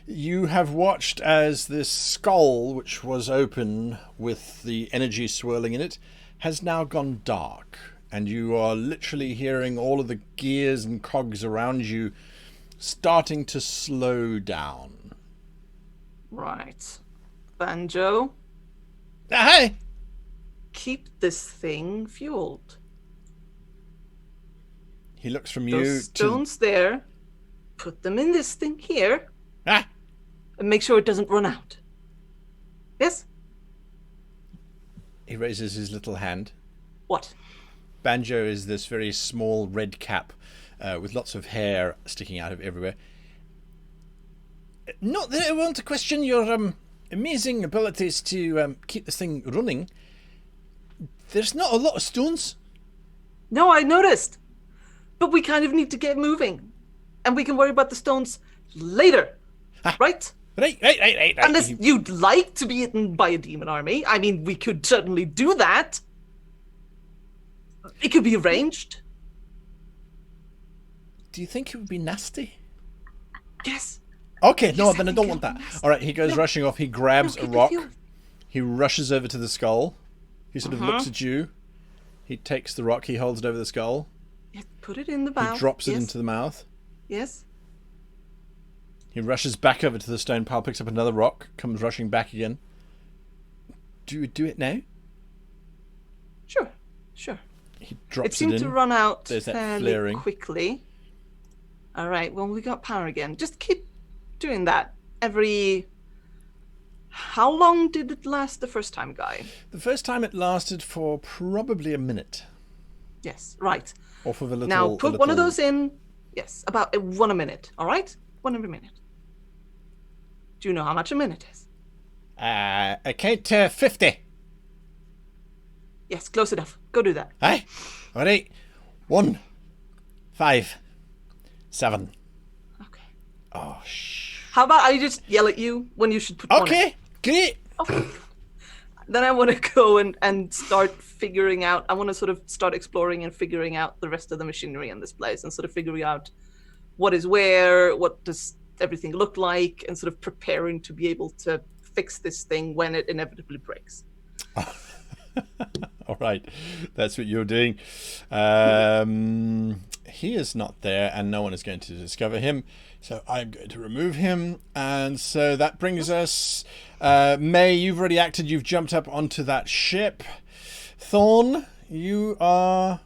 You have watched as this skull, which was open with the energy swirling in it, has now gone dark, and you are literally hearing all of the gears and cogs around you starting to slow down. Right. Banjo, Hey! keep this thing fueled. He looks from you Those stones there, put them in this thing here, Ah! and make sure it doesn't run out. Yes? He raises his little hand. What? Banjo is this very small red cap with lots of hair sticking out of everywhere. Not that I want to question your amazing abilities to keep this thing running. There's not a lot of stones. No, I noticed. But we kind of need to get moving. And we can worry about the stones later. Right? Right. Unless you'd like to be eaten by a demon army. I mean, we could certainly do that. It could be arranged. Do you think it would be nasty? Yes. Okay, no, Yes, then I I don't think want it'll that. be nasty. All right, he goes rushing off. He grabs No, a keep it rock. fueled. He rushes over to the skull. He sort of looks at you. He takes the rock. He holds it over the skull. Yeah, put it in the mouth. He drops it Yes. into the mouth. Yes. He rushes back over to the stone pile, picks up another rock, comes rushing back again. Do you do it now? Sure. He It drops it seemed in. to run out There's that fairly flaring. quickly. All right, well, we got power again. Just keep doing that every... How long did it last the first time, Guy? The first time it lasted for probably a minute. Yes, right. Off of a little. Now put one of those in. Yes, about one a minute. All right, one every minute. Do you know how much a minute is? I count to 50. Yes, close enough. Go do that. Aye. All right. 1, 5, 7. Okay. Oh, shh. How about I just yell at you when you should put one in? Okay, great. Okay. Then I want to go and start figuring out. I want to sort of start exploring and figuring out the rest of the machinery in this place, and sort of figuring out what is where, what does everything look like, and sort of preparing to be able to fix this thing when it inevitably breaks. All right, that's what you're doing. He is not there, and no one is going to discover him. So I'm going to remove him, and so that brings us. May, you've already acted. You've jumped up onto that ship. Thorn, you are.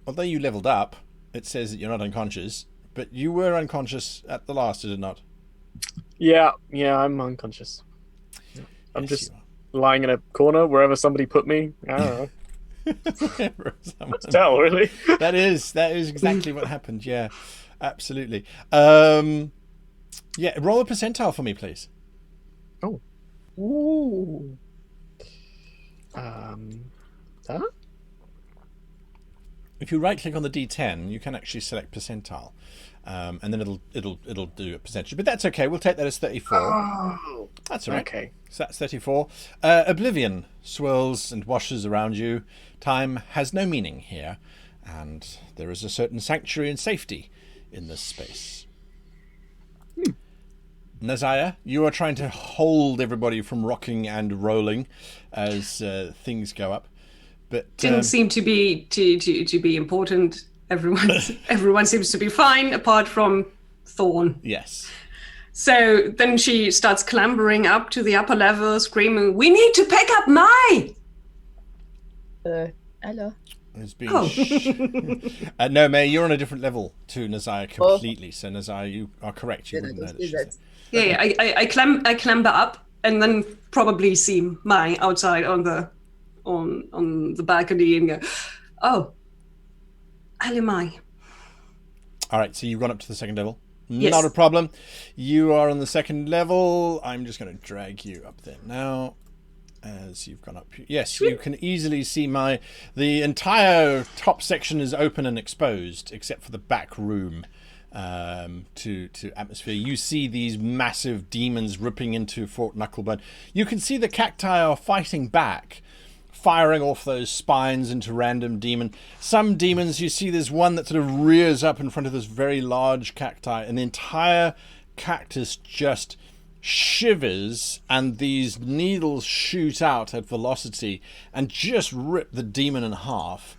Although you leveled up, it says that you're not unconscious, but you were unconscious at the last, is it not? Yeah, I'm unconscious. I'm Yes, just you are. lying in a corner wherever somebody put me. I don't know. Someone- Tell, really. that is exactly what happened. Yeah, absolutely. Yeah, roll a percentile for me, please. Ooh. Huh? If you right click on the D10, you can actually select percentile, and then it'll do a percentage. But that's okay. We'll take that as 34. Oh, That's all right. okay. So that's 34. Oblivion swirls and washes around you. Time has no meaning here, and there is a certain sanctuary and safety in this space. Nazaya, you are trying to hold everybody from rocking and rolling as things go up. But Didn't seem to be to be important. Everyone seems to be fine apart from Thorn. yes. So then she starts clambering up to the upper level, screaming, "We need to pick up Mai!" Hello. It's being Oh. no, May, you're on a different level to Nazaya completely. So Nazaya, you are correct. You wouldn't know that she's there. Yeah, I clamber up and then probably see Mai outside on the balcony and go, "Oh, hello, Mai." All right, so you've gone up to the second level. Yes. Not a problem. You are on the second level. I'm just going to drag you up there now. As you've gone up, yes, you can easily see the entire top section is open and exposed, except for the back room to atmosphere. You see these massive demons ripping into Fort Knucklebone. You can see the cacti are fighting back, firing off those spines into random demon. Some demons, you see there's one that sort of rears up in front of this very large cacti, and the entire cactus just shivers, and these needles shoot out at velocity and just rip the demon in half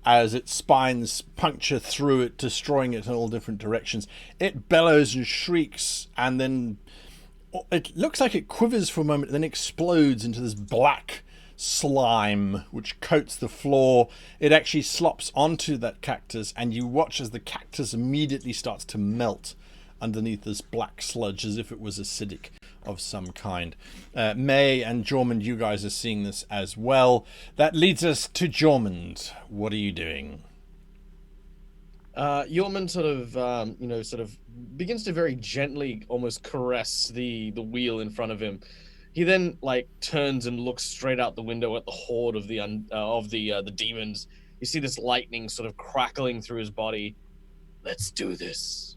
as its spines puncture through it, destroying it in all different directions. It bellows and shrieks, and then it looks like it quivers for a moment, then explodes into this black slime which coats the floor. It actually slops onto that cactus, and you watch as the cactus immediately starts to melt underneath this black sludge as if it was acidic of some kind. May and Jormund, you guys are seeing this as well. That leads us to Jormund. What are you doing? Jormund sort of begins to very gently almost caress the wheel in front of him. He then turns and looks straight out the window at the horde of the demons. You see this lightning sort of crackling through his body. Let's do this.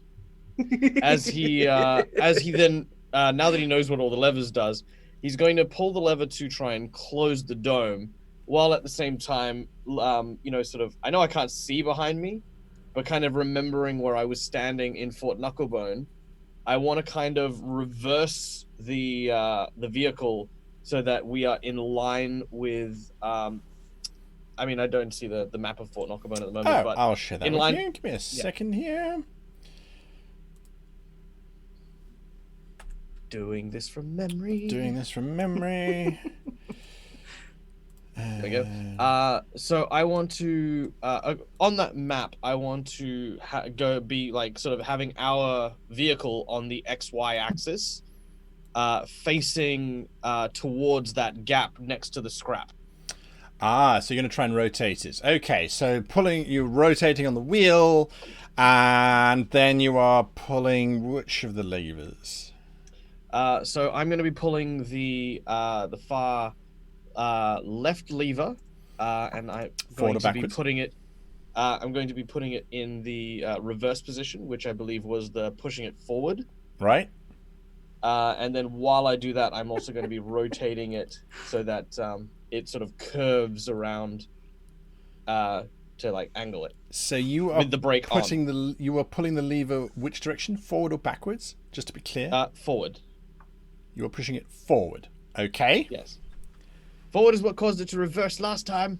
As he then now that he knows what all the levers does, he's going to pull the lever to try and close the dome, while at the same time, I know I can't see behind me, but kind of remembering where I was standing in Fort Knucklebone, I want to kind of reverse the vehicle so that we are in line with. I don't see the map of Fort Knucklebone at the moment, but I'll share that in with line. you. Give me a second here. Doing this from memory. There we go. So I want to on that map. I want to having our vehicle on the XY axis, facing towards that gap next to the scrap. So you're going to try and rotate it. Okay, so you're rotating on the wheel, and then you are pulling which of the levers? So I'm going to be pulling the far left lever, and I'm going to be putting it. I'm going to be putting it in the reverse position, which I believe was the pushing it forward. Right. And then while I do that, I'm also going to be rotating it so that it sort of curves around to angle it. So you are with the brake on. You are pulling the lever which direction? Forward or backwards? Just to be clear. Forward. You are pushing it forward. Okay. Yes. Forward is what caused it to reverse last time.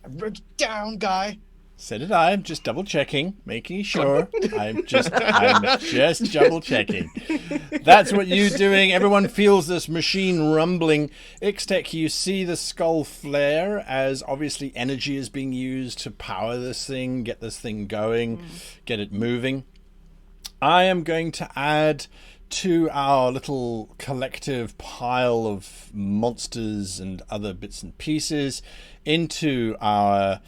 I wrote it down, guy. So did I. I'm just double checking, making sure. I'm just double checking. That's what you're doing. Everyone feels this machine rumbling. Ixtec, you see the skull flare as obviously energy is being used to power this thing, get this thing going, get it moving. I am going to add to our little collective pile of monsters and other bits and pieces into our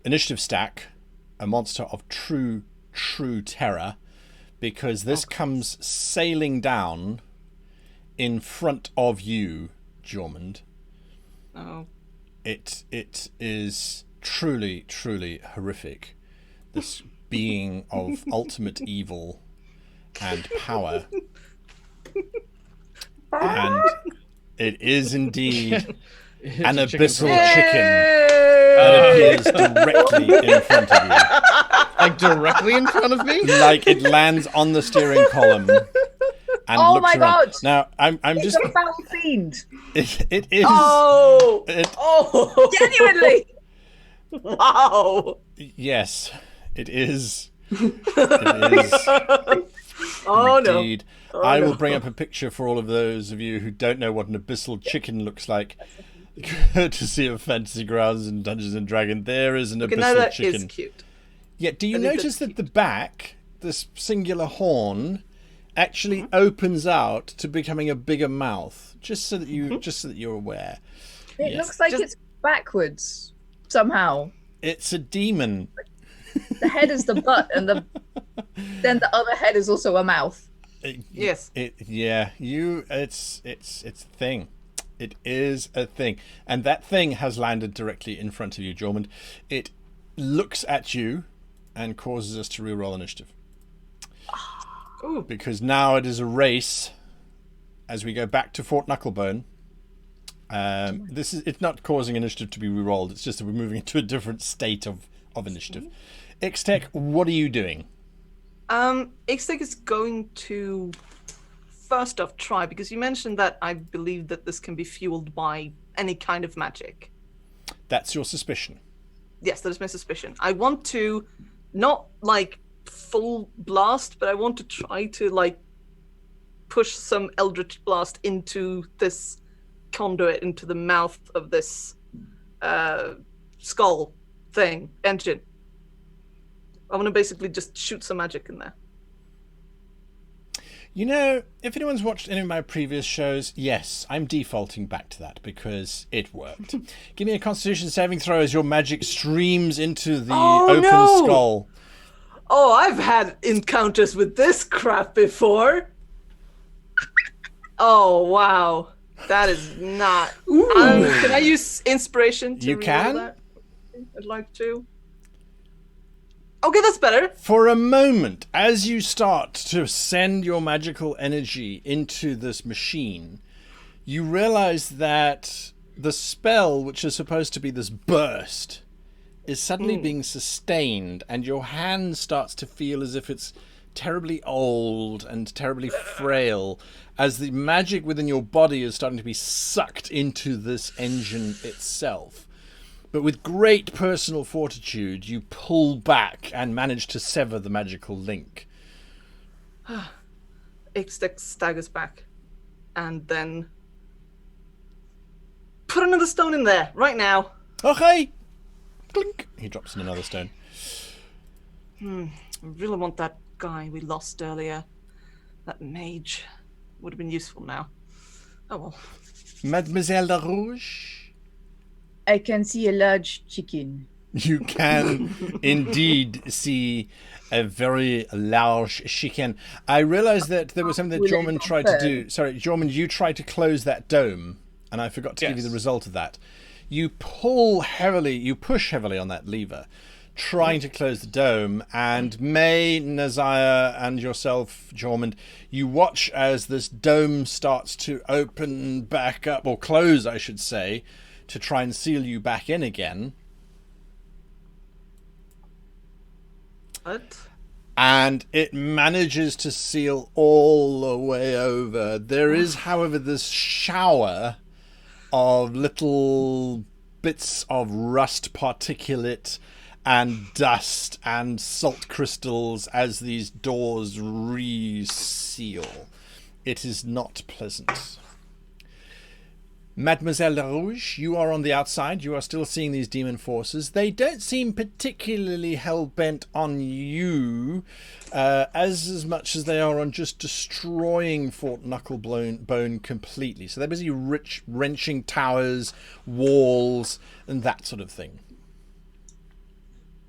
initiative stack a monster of true terror, because this comes sailing down in front of you Jormund. Oh. It is truly, truly horrific. This being of ultimate evil and power. And it is indeed an abyssal chicken that appears directly in front of you. Like directly in front of me? Like it lands on the steering column and Oh looks my around. God. Now, I'm It's just... a foul fiend. It is... Oh! It, Oh! Genuinely. Wow! yes, it is. It is. Oh Indeed. no! I will bring up a picture for all of those of you who don't know what an abyssal chicken looks like. Courtesy of Fantasy Grounds and Dungeons and Dragons, there is an Okay, now abyssal that chicken. is cute. Yeah, do you I think notice that's that cute. the back, this singular horn, actually opens out to becoming a bigger mouth? Just so that you're aware. It Yes. looks like it's backwards somehow. It's a demon. The head is the butt, and then the other head is also a mouth. Yes. It's a thing. It is a thing. And that thing has landed directly in front of you, Jormund. It looks at you and causes us to reroll initiative. Ooh. Because now it is a race as we go back to Fort Knucklebone. It's not causing initiative to be rerolled, it's just that we're moving into a different state of initiative. Ixtec, what are you doing? Ixtec is going to first off try, because you mentioned that I believe that this can be fueled by any kind of magic. That's your suspicion. Yes, that is my suspicion. I want to not like full blast, but I want to try to like push some eldritch blast into this conduit, into the mouth of this skull thing, engine. I want to basically just shoot some magic in there. You know, if anyone's watched any of my previous shows, yes, I'm defaulting back to that because it worked. Give me a Constitution saving throw as your magic streams into the open skull. Oh, I've had encounters with this crap before. Oh, wow. That is not... can I use inspiration to You reroll can? that? I'd like to. Okay, that's better. For a moment, as you start to send your magical energy into this machine, you realize that the spell, which is supposed to be this burst, is suddenly being sustained, and your hand starts to feel as if it's terribly old and terribly frail, as the magic within your body is starting to be sucked into this engine itself. But with great personal fortitude, you pull back and manage to sever the magical link. Ixtec staggers back and then put another stone in there right now. Okay. Clink. He drops in another stone. I really want that guy we lost earlier. That mage would have been useful now. Oh well. Mademoiselle La Rouge? I can see a large chicken. You can indeed see a very large chicken. I realized that there was something that Jormund tried to do. Sorry, Jormund, you tried to close that dome, and I forgot to give you the result of that. You push heavily on that lever, trying to close the dome, and May, Nazaya, and yourself, Jormund, you watch as this dome starts to open back up, or close, I should say, to try and seal you back in again. What? And it manages to seal all the way over. There is, however, this shower of little bits of rust particulate and dust and salt crystals as these doors reseal. It is not pleasant. Mademoiselle La Rouge, you are on the outside. You are still seeing these demon forces. They don't seem particularly hell-bent on you as much as they are on just destroying Fort Knucklebone completely. So they're busy wrenching towers, walls, and that sort of thing.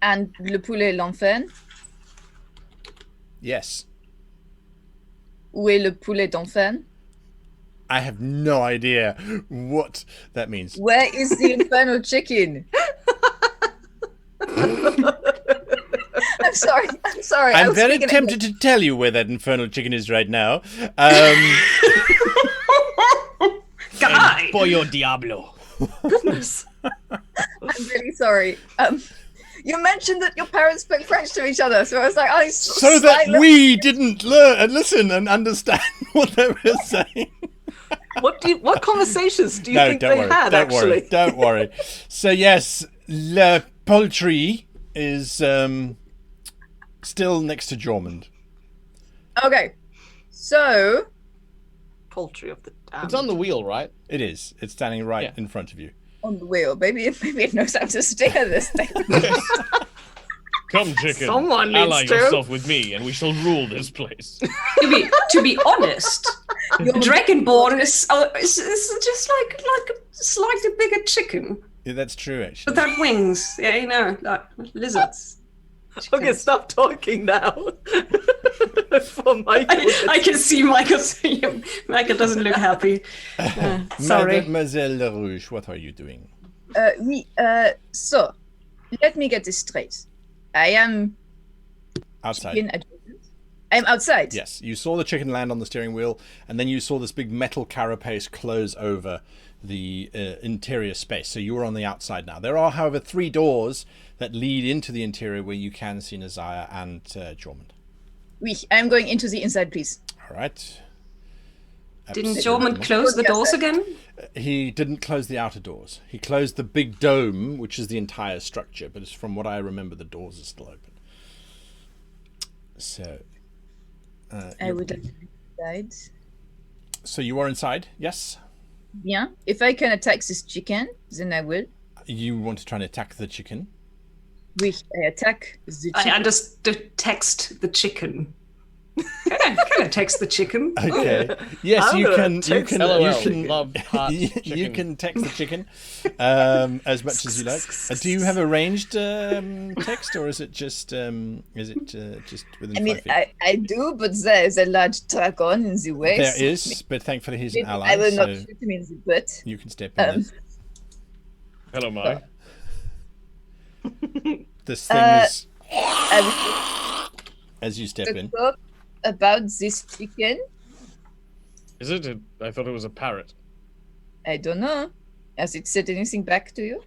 And le poulet l'enfer? Yes. Où est le poulet d'enfer? I have no idea what that means. Where is the infernal chicken? I'm sorry. I I'm was very speaking tempted to tell you where that infernal chicken is right now. Guy! Pollo Diablo. Goodness. I'm really sorry. You mentioned that your parents spoke French to each other, so I was like, So that we didn't learn and listen and understand what they were saying. What conversations do you think they had, actually? Don't worry. So yes, Le Poultry is still next to Jormund. Okay, so Poultry of the damned. It's on the wheel, right? It is. It's standing right in front of you. on the wheel, maybe it knows how to steer this thing. Come, chicken. Someone needs ally to. yourself with me, and we shall rule this place. To be honest, your dragonborn is just like a slightly bigger chicken Yeah, that's true, actually. without wings. Yeah, you know, like lizards. Okay, stop talking now. For Michael. I can see Michael. Michael doesn't look happy. Sorry. Mademoiselle LaRouche, what are you doing? So, let me get this straight. I am Outside. I'm outside. Yes, you saw the chicken land on the steering wheel, and then you saw this big metal carapace close over the interior space. So you were on the outside now. There are, however, 3 doors that lead into the interior where you can see Nazaya and Jormund. Oui, I'm going into the inside, please. All right. Didn't Jormund close the doors again? He didn't close the outer doors. He closed the big dome, which is the entire structure, but from what I remember, the doors are still open. So... I would have died. So you are inside, yes? Bien. If I can attack this chicken, then I will. You want to try and attack the chicken? Oui, I attack the chicken. I understood text the chicken. Can I text the chicken? Okay. Yes, I'm you gonna can. You text can. LOL, You can. love heart You chicken. can text the chicken as much as you like. Do you have a ranged text, or is it just within 5 feet? I do, but there is a large dragon in the way. There so is, but thankfully he's an ally, I will not so shoot him in the butt. you can step in. Hello, Mike. This thing is I as you step will in. talk about this chicken. Is it? I thought it was a parrot. I don't know. Has it said anything back to you?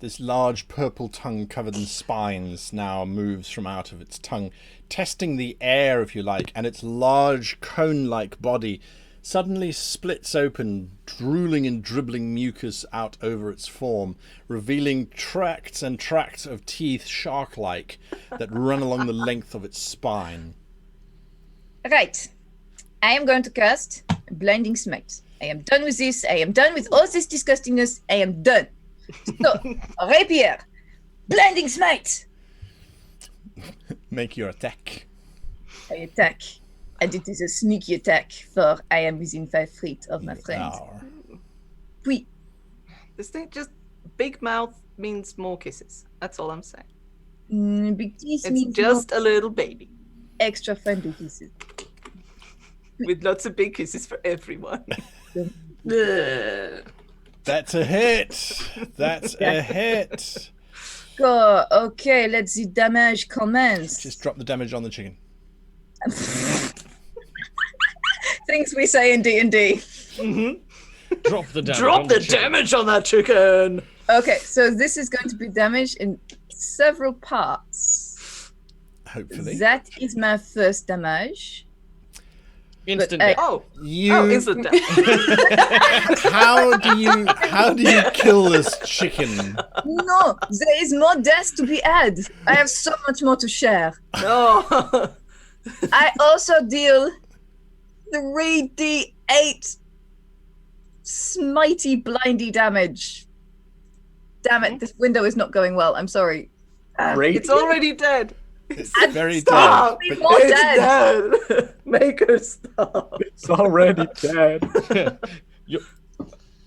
This large purple tongue covered in spines now moves from out of its tongue, testing the air, if you like, and its large cone-like body suddenly splits open, drooling and dribbling mucus out over its form, revealing tracts and tracts of teeth, shark-like, that run along the length of its spine. Right. I am going to cast Blinding Smite. I am done with this. I am done with all this disgustingness. I am done. So, Rapier, Blinding Smite. Make your attack. I attack. And it is a sneaky attack, for I am within 5 feet of my friend. Hour. Oui. This thing just big mouth means more kisses. That's all I'm saying. Big teeth It's means just more a little baby extra friendly kisses. with lots of big kisses for everyone. That's a hit. That's a hit. Go. Okay, let the damage commence. Just drop the damage on the chicken. Things we say in D&D. Drop the damage. Drop on the chicken. damage on that chicken. Okay, so this is going to be damage in several parts. Hopefully. That is my first damage. Instant But, death. Oh, You. instant death. How do you kill this chicken? No, there is more death to be had. I have so much more to share. No. I also deal 3d8 smitey blindy damage. Damn it, this window is not going well. I'm sorry. Great. It's already dead. It's very Stop. dead. More It's dead. dead. Make her stop. It's already dead.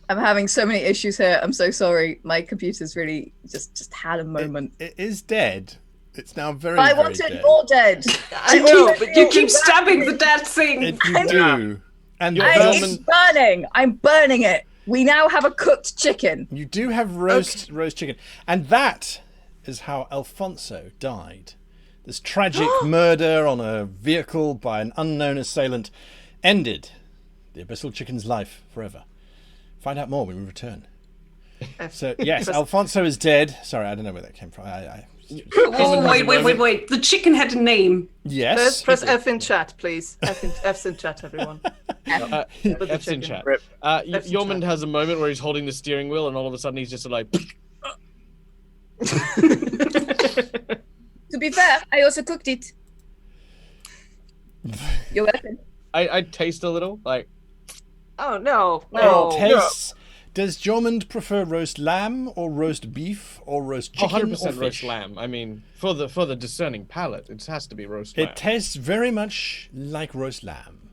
I'm having so many issues here. I'm so sorry. My computer's really just had a moment. It is dead. It's now very, I very want it dead. more dead. I know, but You keep stabbing the dead thing. You do. And It's burning. I'm burning it. We now have a cooked chicken. you do have roast chicken. And that is how Alfonso died. This tragic murder on a vehicle by an unknown assailant ended the Abyssal Chicken's life forever. Find out more when we return. So, yes, Alfonso is dead. Sorry, I don't know where that came from. Oh, wait. The chicken had a name. Yes. Press F in chat, please. F's in chat, everyone. F's in chat. Yormund has a moment where he's holding the steering wheel and all of a sudden he's just like... To be fair, I also cooked it. You're welcome. I taste a little, like... Oh, no. Tastes. Does Jormund prefer roast lamb or roast beef or roast chicken 100% or fish? roast lamb. I mean, for the discerning palate, it has to be roast lamb. It tastes very much like roast lamb.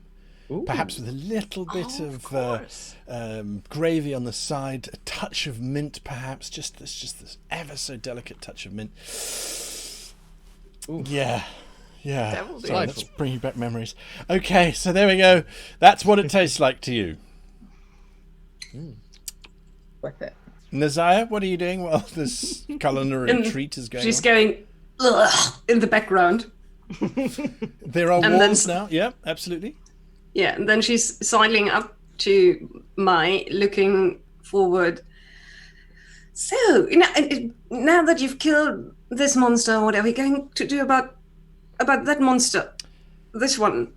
Ooh. Perhaps with a little bit of gravy on the side, a touch of mint, perhaps just this ever so delicate touch of mint. Ooh. Yeah. Sorry, that's delightful. bringing back memories. Okay, so there we go. That's what it tastes like to you. With it. Nazaya, what are you doing while this culinary treat is going She's on? going ugh in the background. There are and walls then- now. Yeah, absolutely. Yeah, and then she's sidling up to Mai, looking forward. So, now that you've killed this monster, what are we going to do about that monster? This one,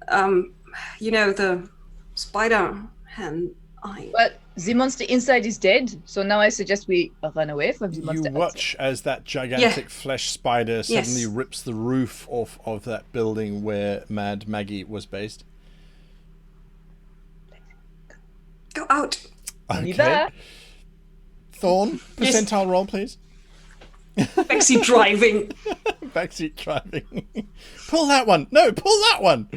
the spider hand eye. But the monster inside is dead, so now I suggest we run away from the monster. You watch as that gigantic flesh spider suddenly Yes. rips the roof off of that building where Mad Maggie was based. Go out. Okay. There. Thorn, Yes. percentile roll, please. Backseat driving. Backseat driving. Pull that one. No, pull that one.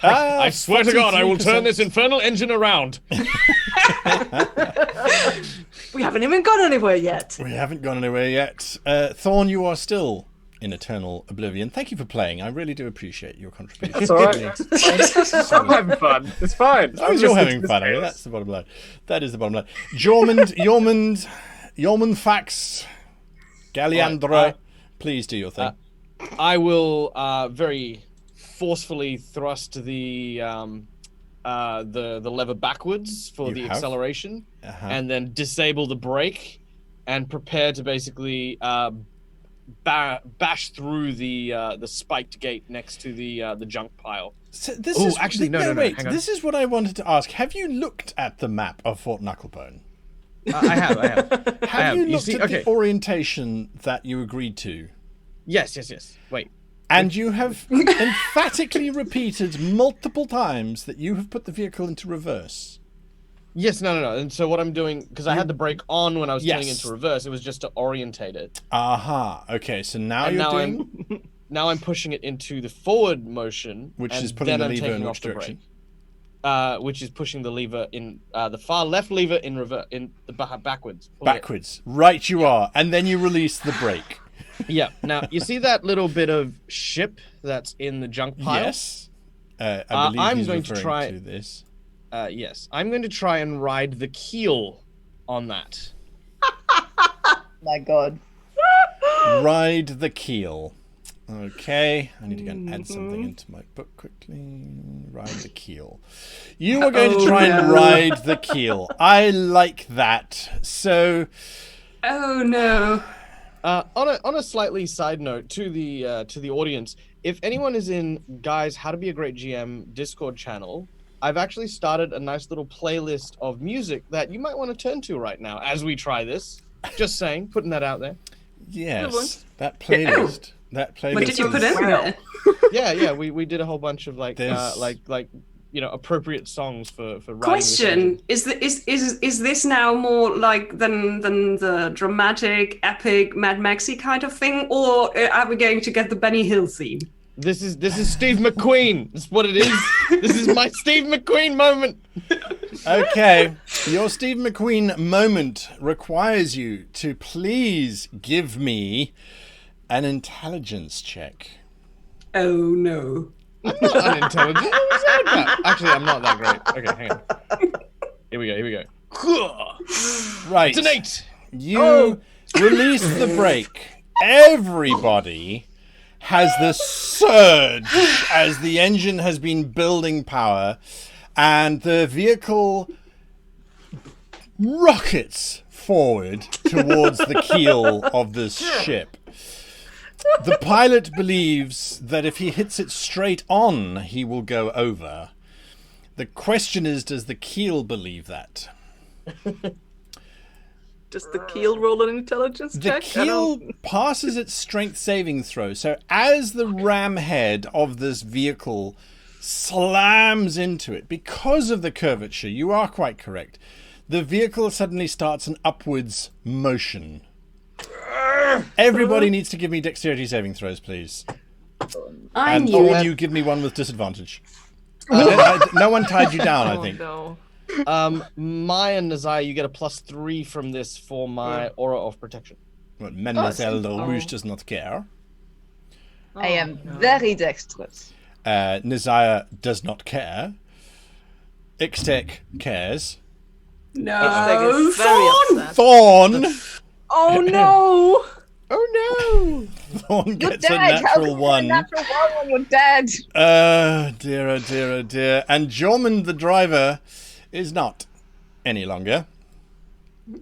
I swear to God, I will 43%. turn this infernal engine around. We haven't even gone anywhere yet. We haven't gone anywhere yet. Thorn, you are still in eternal oblivion. Thank you for playing. I really do appreciate your contribution. It's all right. I'm having fun. It's fine. As long as you're having fun, I mean, that's the bottom line. That is the bottom line. Jormund Fax, Galliandra, Right, please do your thing. I will very forcefully thrust the lever backwards for You the have? acceleration, Uh-huh. and then disable the brake, and prepare to basically bash through the spiked gate next to the junk pile. So this Ooh, is, actually, no, wait. hang on. This is what I wanted to ask. Have you looked at the map of Fort Knucklebone? I have. Have you You looked see- at okay. the orientation that you agreed to? Yes. Wait. And you have emphatically repeated multiple times that you have put the vehicle into reverse. Yes, no. And so what I'm doing, because I had the brake on when I was turning Yes. into reverse, it was just to orientate it. Aha. Okay, so now And you're now doing... Now I'm pushing it into the forward motion, Which and is putting then the I'm lever taking in off which the direction? brake. Which is pushing the lever in the far left lever in reverse in the backwards. Pulling it. Backwards. Right you are. And then you release the brake. Yeah. Now you see that little bit of ship that's in the junk pile. Yes. I believe I'm he's going to referring try- to this. Yes. I'm going to try and ride the keel on that. My God. Ride the keel. Okay, I need to go and add something into my book quickly. Ride the keel. You are going to try and ride the keel. I like that. So, Oh no. On a slightly side note to the audience, if anyone is in Guys How to Be a Great GM Discord channel, I've actually started a nice little playlist of music that you might want to turn to right now as we try this. Just saying, putting that out there. yes, that playlist. That playlist. What did you put is- in there? Yeah, we did a whole bunch of There's- appropriate songs for riding this Question: engine. Is this now more like than the dramatic, epic Mad Maxy kind of thing, or are we going to get the Benny Hill theme? This is Steve McQueen. That's what it is. This is my Steve McQueen moment. Okay, your Steve McQueen moment requires you to please give me an intelligence check. Oh no. not unintelligent. What was that about? Actually, I'm not that great. Okay, hang on. Here we go. Right. It's an 8. You release the brake. Everybody has this surge as the engine has been building power, and the vehicle rockets forward towards the keel of this ship. The pilot believes that if he hits it straight on, he will go over. The question is, does the keel believe that? Does the keel roll an intelligence The check? keel passes its strength saving throw. So as the ram head of this vehicle slams into it, because of the curvature, you are quite correct, the vehicle suddenly starts an upwards motion. Everybody needs to give me dexterity saving throws, please. I And knew Thorn, it. you give me one with disadvantage. No one tied you down, I Oh, think. no. Maya and Nazaya, you get a +3 from this for my aura of protection. But Mademoiselle de Rouge does not care. I am very dexterous. Nazaya does not care. Ixtec cares. No, Is very Thorn! upset. Thorn! Oh no! Oh Thorn You're gets a dead. How can natural you get a one. natural one when you're dead? Dear, oh dear, oh dear. And Jormund, the driver, is not any longer.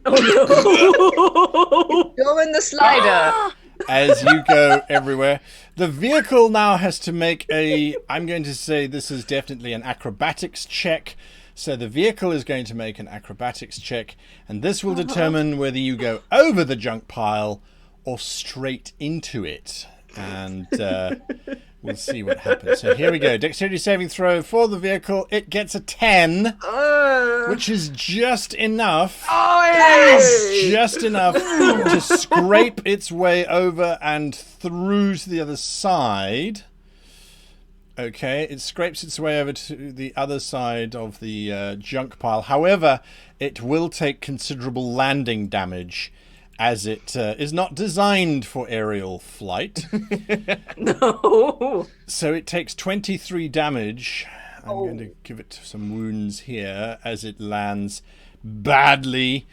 Oh You're in the slider. As you go everywhere. The vehicle now has to make I'm going to say this is definitely an acrobatics check. So the vehicle is going to make an acrobatics check, and this will determine whether you go over the junk pile or straight into it. And we'll see what happens. So here we go. Dexterity saving throw for the vehicle. It gets a 10, no! which is just enough. Yes! Just enough to scrape its way over and through to the other side. Okay, it scrapes its way over to the other side of the junk pile. However, it will take considerable landing damage as it is not designed for aerial flight. No! So it takes 23 damage. I'm going to give it some wounds here as it lands badly.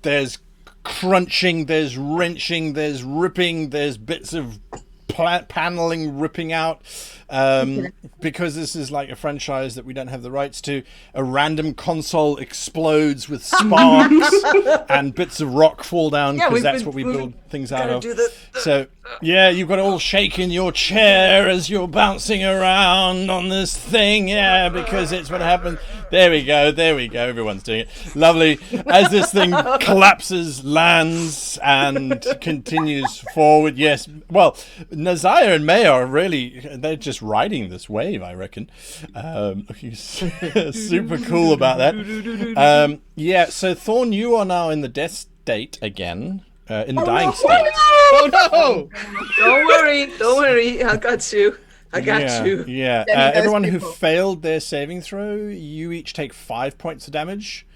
There's crunching, there's wrenching, there's ripping, there's bits of paneling ripping out. Because this is like a franchise that we don't have the rights to, a random console explodes with sparks and bits of rock fall down because that's what we build things out of. So, yeah, you've got it all shaking your chair as you're bouncing around on this thing. Yeah, because it's what happens. There we go. Everyone's doing it. Lovely. As this thing collapses, lands, and continues forward. Yes. Well, Nazaya and May are they're just riding this wave, I reckon. Looking super cool about that. Yeah, so Thorn, you are now in the death state again. In the dying state. Oh no! Don't worry. I got you. Yeah. Then Everyone who people. failed their saving throw, you each take 5 points of damage.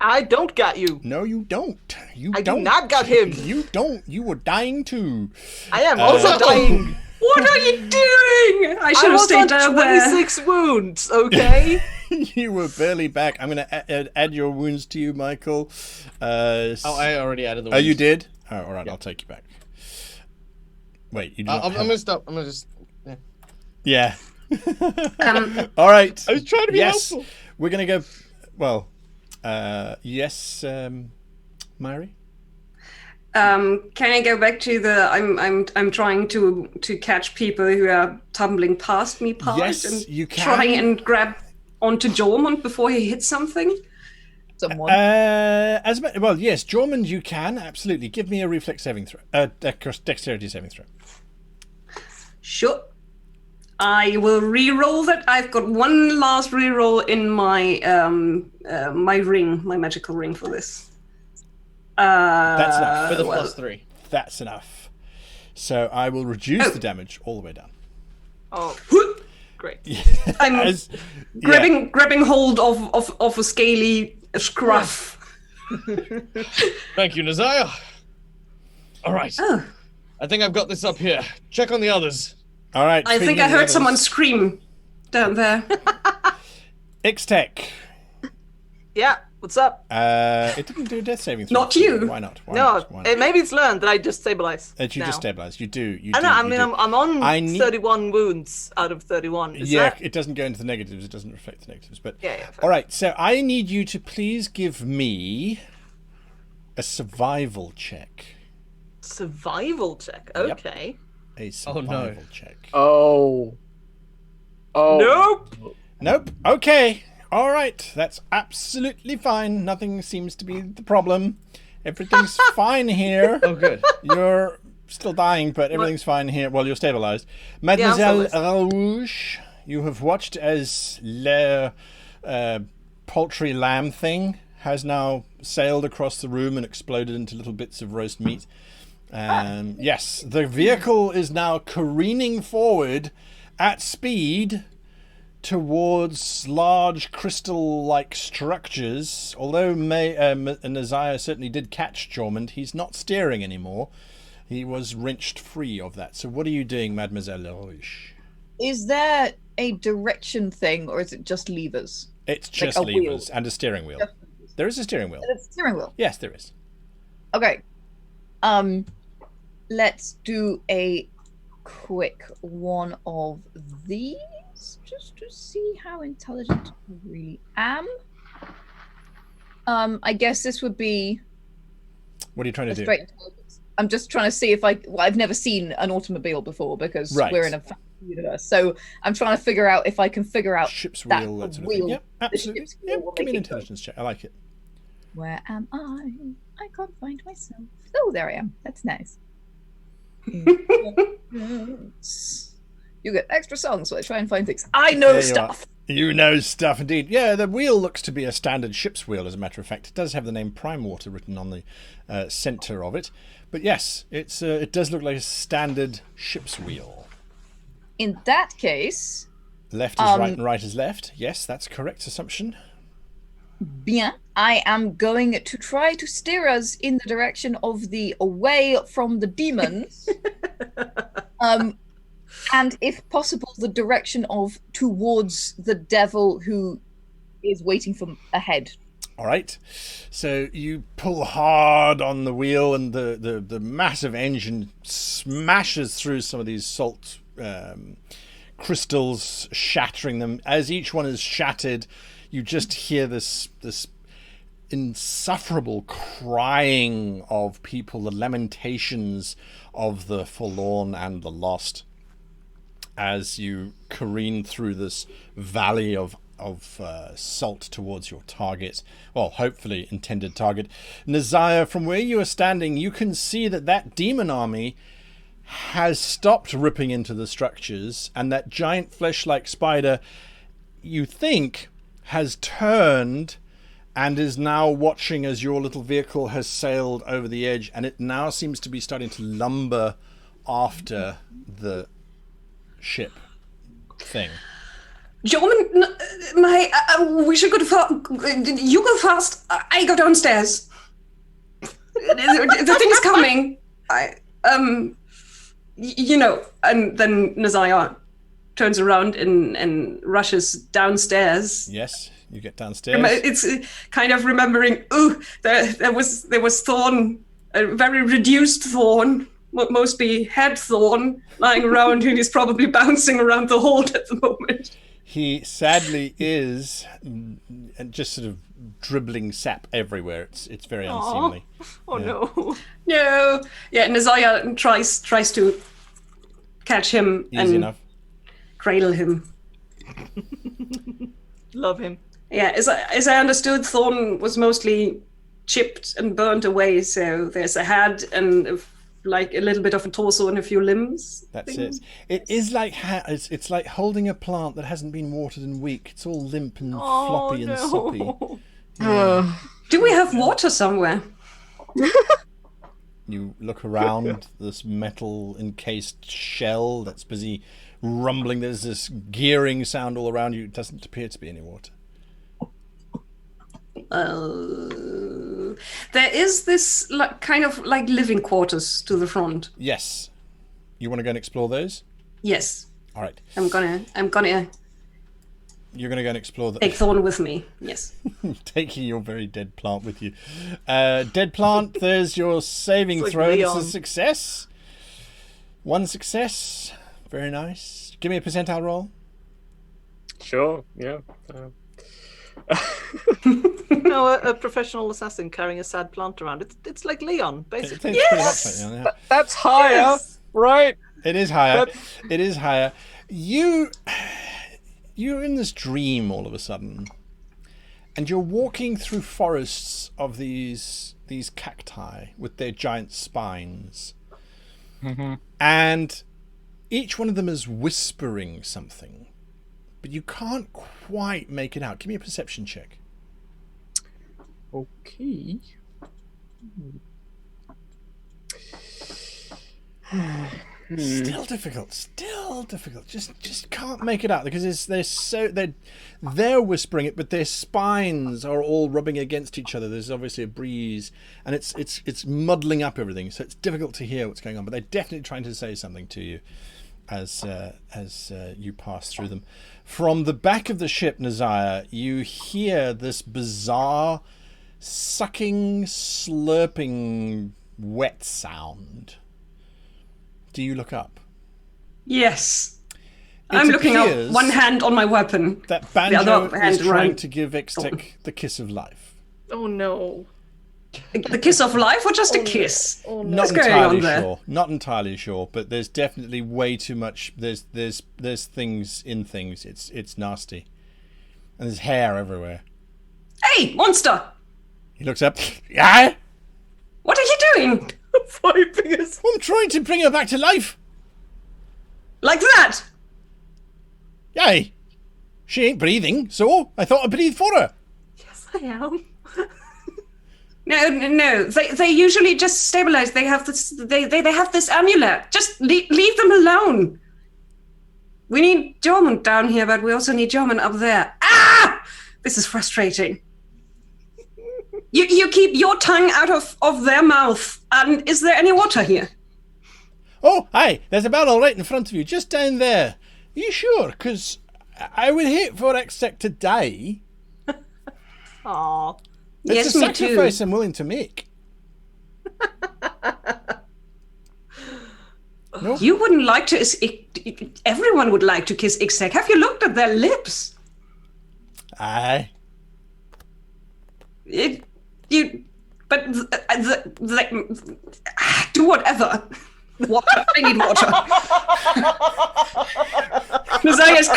I don't got you. No, you don't. I do not got him. You don't. You were dying too. I am also dying. What are you doing? I should I have was stayed on down there. 26 wounds, okay? You were barely back. I'm going to add your wounds to you, Michael. I already added the Oh, wounds. you did? Oh, all right. Yeah. I'll take you back. Wait, you did I'm gonna stop. I'm gonna just. Yeah. Um, All right. I was trying to be Yes. helpful. We're going to go... Well, yes, Mary? Can I go back to the I'm trying to catch people who are tumbling past me part Yes, and you can. try and grab onto Jormund before he hits something? Someone. Well, yes, Jormund, you can, absolutely. Give me a reflex saving throw. Dexterity saving throw. Sure. I will re-roll that. I've got one last re-roll in my my ring, my magical ring for this. That's enough. With a well, +3. That's enough. So I will reduce the damage all the way down. Oh, great. I'm As- grabbing hold of a scaly scruff. Thank you, Nazaya. All right. Oh, I think I've got this up here. Check on the others. All right. I think speaking I of the heard others, someone scream down there. Ixtec. Yeah, what's up? It didn't do a death saving throw. Not you. Why not? Why No, not? Why not? maybe it's learned that I just stabilize. That you now. just stabilize. You do. You I do. know. I you mean, do. I'm on I need- 31 wounds out of 31. Is Yeah, that? it doesn't go into the negatives. It doesn't reflect the negatives. But Yeah, fair. all right. So I need you to please give me a survival check. Survival check. Yep. Okay. A Oh, no. survival check. Oh. Nope. Nope. Okay. All right. That's absolutely fine. Nothing seems to be the problem. Everything's fine here. Oh, good. You're still dying, but everything's fine here. Well, you're stabilized. Mademoiselle Rouge, you have watched as the poultry lamb thing has now sailed across the room and exploded into little bits of roast meat. Yes, the vehicle is now careening forward at speed towards large crystal-like structures. Although Naziah certainly did catch Jormund, he's not steering anymore. He was wrenched free of that. So what are you doing, Mademoiselle Rouge? Is there a direction thing, or is it just levers? It's Like just a wheel. levers and a steering wheel. There is a steering wheel. It's a steering wheel. Yes, there is. Okay. Let's do a quick one of these just to see how intelligent I really am. I guess this would be What are you trying to a do? straight intelligence. I'm just trying to see if I've never seen an automobile before because Right. we're in a fantasy universe. So I'm trying to figure out if I can figure out Ship's that wheel, that sort of wheel, thing. Yep, absolutely. ship's wheel Yep, will give me make an it go. intelligence check. I like it. Where am I? I can't find myself. Oh, there I am. That's nice. You get extra songs while I try and find things. I know There you stuff. You know stuff indeed. Yeah, the wheel looks to be a standard ship's wheel, as a matter of fact. It does have the name Prime Water written on the centre of it. But yes, it does look like a standard ship's wheel. In that case, Left is right and right is left. Yes, that's a correct assumption. bien, I am going to try to steer us in the direction of the away from the demons. And if possible, the direction of towards the devil who is waiting for ahead. All right. So you pull hard on the wheel, and the massive engine smashes through some of these salt crystals, shattering them. As each one is shattered, you just hear this insufferable crying of people, the lamentations of the forlorn and the lost, as you careen through this valley of salt towards your target. Well, hopefully intended target. Naziah, from where you are standing, you can see that demon army has stopped ripping into the structures, and that giant flesh-like spider, you think, has turned and is now watching as your little vehicle has sailed over the edge, and it now seems to be starting to lumber after the ship thing. Jorman, we should go to you go fast. I go downstairs. The thing's coming. And then Naziah turns around and rushes downstairs. Yes, you get downstairs. It's kind of remembering. There was Thorn, a very reduced Thorn, mostly head Thorn, lying around, and he's probably bouncing around the hold at the moment. He sadly is, and just sort of dribbling sap everywhere. It's very unseemly. Oh no. No. Yeah, Naziah tries to catch him Easy and enough. cradle him. Love him. Yeah, as I understood, Thorn was mostly chipped and burnt away, so there's a head and like a little bit of a torso and a few limbs. That's it. It is like it's like holding a plant that hasn't been watered in a week. It's all limp and floppy and soppy. Do we have water somewhere? You look around this metal encased shell that's busy rumbling. There's this gearing sound all around you. It doesn't appear to be any water. There is this kind of like living quarters to the front. Yes. You want to go and explore those? Yes. All right. I'm gonna You're going to go and explore take Thorn with me. Yes. taking your very dead plant with you. Dead plant, there's your saving It's like throw. It's a Leon. success. One success. Very nice. Give me a percentile roll. Sure. Yeah. No, a professional assassin carrying a sad plant around. It's like Leon, basically. It's pretty much like Leon, yeah. That's higher, right? It is higher. It is higher. You're in this dream all of a sudden, and you're walking through forests of these cacti with their giant spines, and each one of them is whispering something, but you can't quite make it out. Give me a perception check. Okay. Still difficult. Just can't make it out because they're whispering it, but their spines are all rubbing against each other. There's obviously a breeze, and it's muddling up everything, so it's difficult to hear what's going on. But they're definitely trying to say something to you as you pass through them. From the back of the ship, Nazaya, you hear this bizarre sucking, slurping, wet sound. Do you look up? Yes. I'm looking up, one hand on my weapon. That the Banjo other hand is trying around. to give Ixtec the kiss of life. Oh no. The kiss of life or just a kiss? Oh no. Not What's going entirely on there? sure. Not entirely sure, but there's definitely way too much. There's things in things. It's nasty, and there's hair everywhere. Hey, monster! He looks up. Yeah, What are you doing? Vibing us. I'm trying to bring her back to life. Like that? Yay! She ain't breathing, so I thought I'd breathe for her. Yes, I am. No. They usually just stabilize. They have this. They have this amulet. Just leave them alone. We need Jormund down here, but we also need Jormund up there. Ah! This is frustrating. You keep your tongue out of their mouth. And is there any water here? Oh, hi, there's a barrel right in front of you, just down there. Are you sure? Because I would hate for Ixtec to die. Aw. It's Yes, a me too. sacrifice I'm willing to make. No? You wouldn't like to. Everyone would like to kiss Ixtec. Have you looked at their lips? Aye. Do whatever. Water. I need water. Nazaya is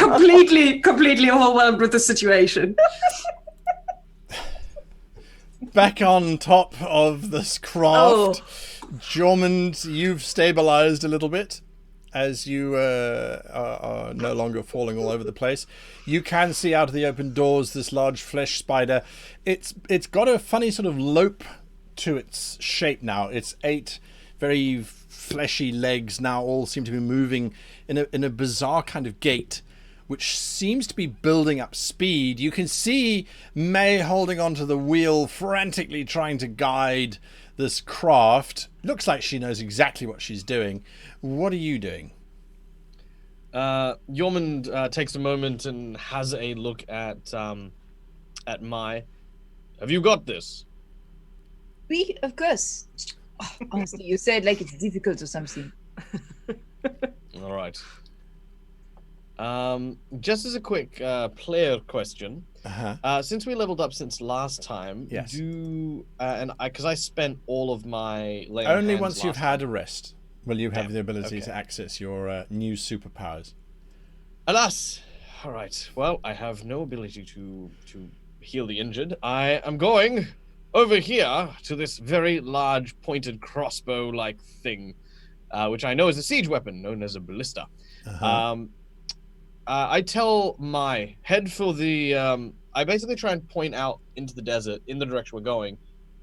completely overwhelmed with the situation. Back on top of this craft, Jormund, you've stabilized a little bit as you are no longer falling all over the place. You can see out of the open doors this large flesh spider. It's got a funny sort of lope to its shape now. Its 8 very fleshy legs now all seem to be moving in a bizarre kind of gait, which seems to be building up speed. You can see May holding onto the wheel, frantically trying to guide this craft. Looks like she knows exactly what she's doing. What are you doing? Jormund takes a moment and has a look at Mai. Have you got this? We, of course. Oh, honestly, you said like it's difficult or something. All right. Just as a quick player question, since we leveled up since last time, Yes. because I spent all of my lay on Only hands once you've last had time. a rest will you have Damn, the ability okay. to access your new superpowers. Alas! All right. Well, I have no ability to heal the injured. I am going over here to this very large pointed crossbow-like thing, which I know is a siege weapon known as a ballista. I tell Mai, head for the... I basically try and point out into the desert, in the direction we're going,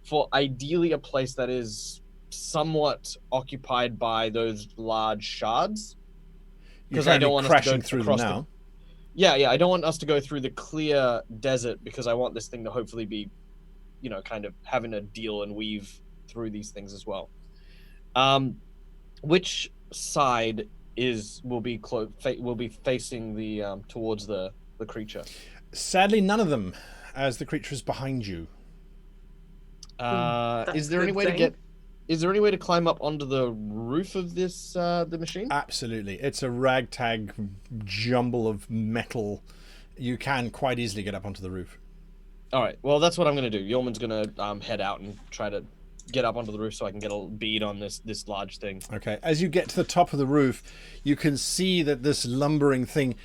for ideally a place that is somewhat occupied by those large shards. You're Because I don't currently want us to crashing go through them across now. Yeah, I don't want us to go through the clear desert because I want this thing to hopefully be, kind of having to deal and weave through these things as well. Which side will be facing the towards the creature? Sadly, none of them, as the creature is behind you. Is there any way to get? Is there any way to climb up onto the roof of this the machine? Absolutely. It's a ragtag jumble of metal. You can quite easily get up onto the roof. All right. Well, that's what I'm going to do. Yeoman's going to head out and try to get up onto the roof so I can get a bead on this large thing. Okay. As you get to the top of the roof, you can see that this lumbering thing,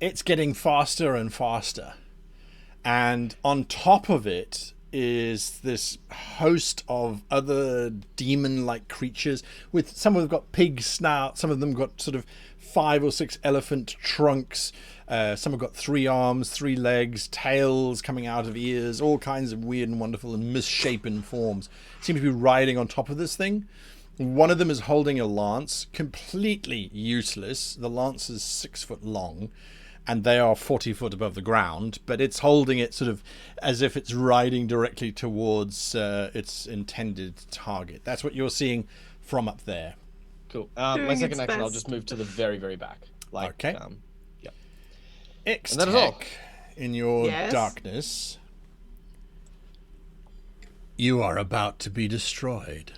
it's getting faster and faster. And on top of it is this host of other demon-like creatures. With some of them got pig snouts, some of them got sort of 5 or 6 elephant trunks. Some have got 3 arms, 3 legs, tails coming out of ears, all kinds of weird and wonderful and misshapen forms. Seem to be riding on top of this thing. One of them is holding a lance, completely useless. The lance is 6 foot long, and they are 40 foot above the ground, but it's holding it sort of as if it's riding directly towards its intended target. That's what you're seeing from up there. Cool. My second action, I'll just move to the very, very back. Okay. Yep. X-Tech, in your darkness, you are about to be destroyed.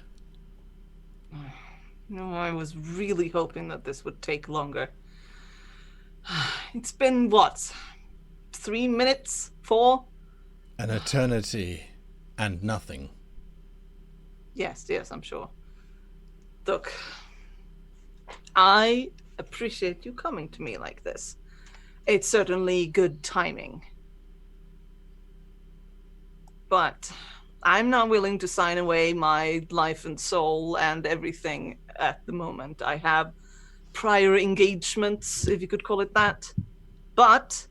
No, I was really hoping that this would take longer. It's been, what, 3 minutes? 4? An eternity and nothing. Yes, I'm sure. Look, I appreciate you coming to me like this. It's certainly good timing. But I'm not willing to sign away my life and soul and everything at the moment. I have prior engagements, if you could call it that. But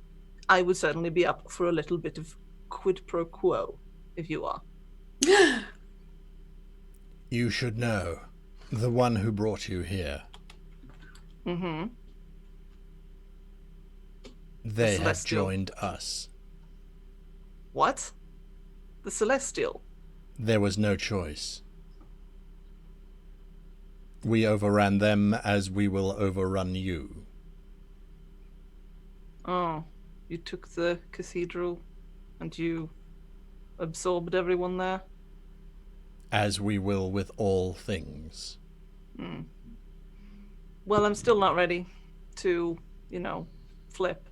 I would certainly be up for a little bit of quid pro quo, if you are. You should know. The one who brought you here. Mm-hmm. They have joined us. What? The Celestial? There was no choice. We overran them as we will overrun you. Oh, you took the cathedral and you absorbed everyone there? As we will with all things. Well, I'm still not ready to, flip.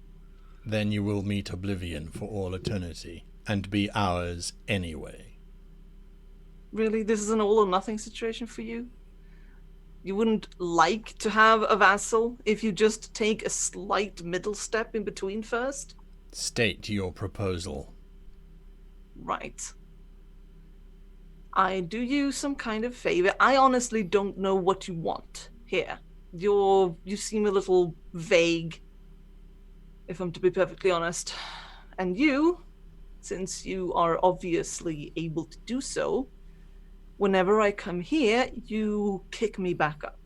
Then you will meet oblivion for all eternity, and be ours anyway. Really? This is an all or nothing situation for you? You wouldn't like to have a vassal if you just take a slight middle step in between first? State your proposal. Right. I do you some kind of favor. I honestly don't know what you want here. You seem a little vague, if I'm to be perfectly honest. And you, since you are obviously able to do so, whenever I come here, you kick me back up.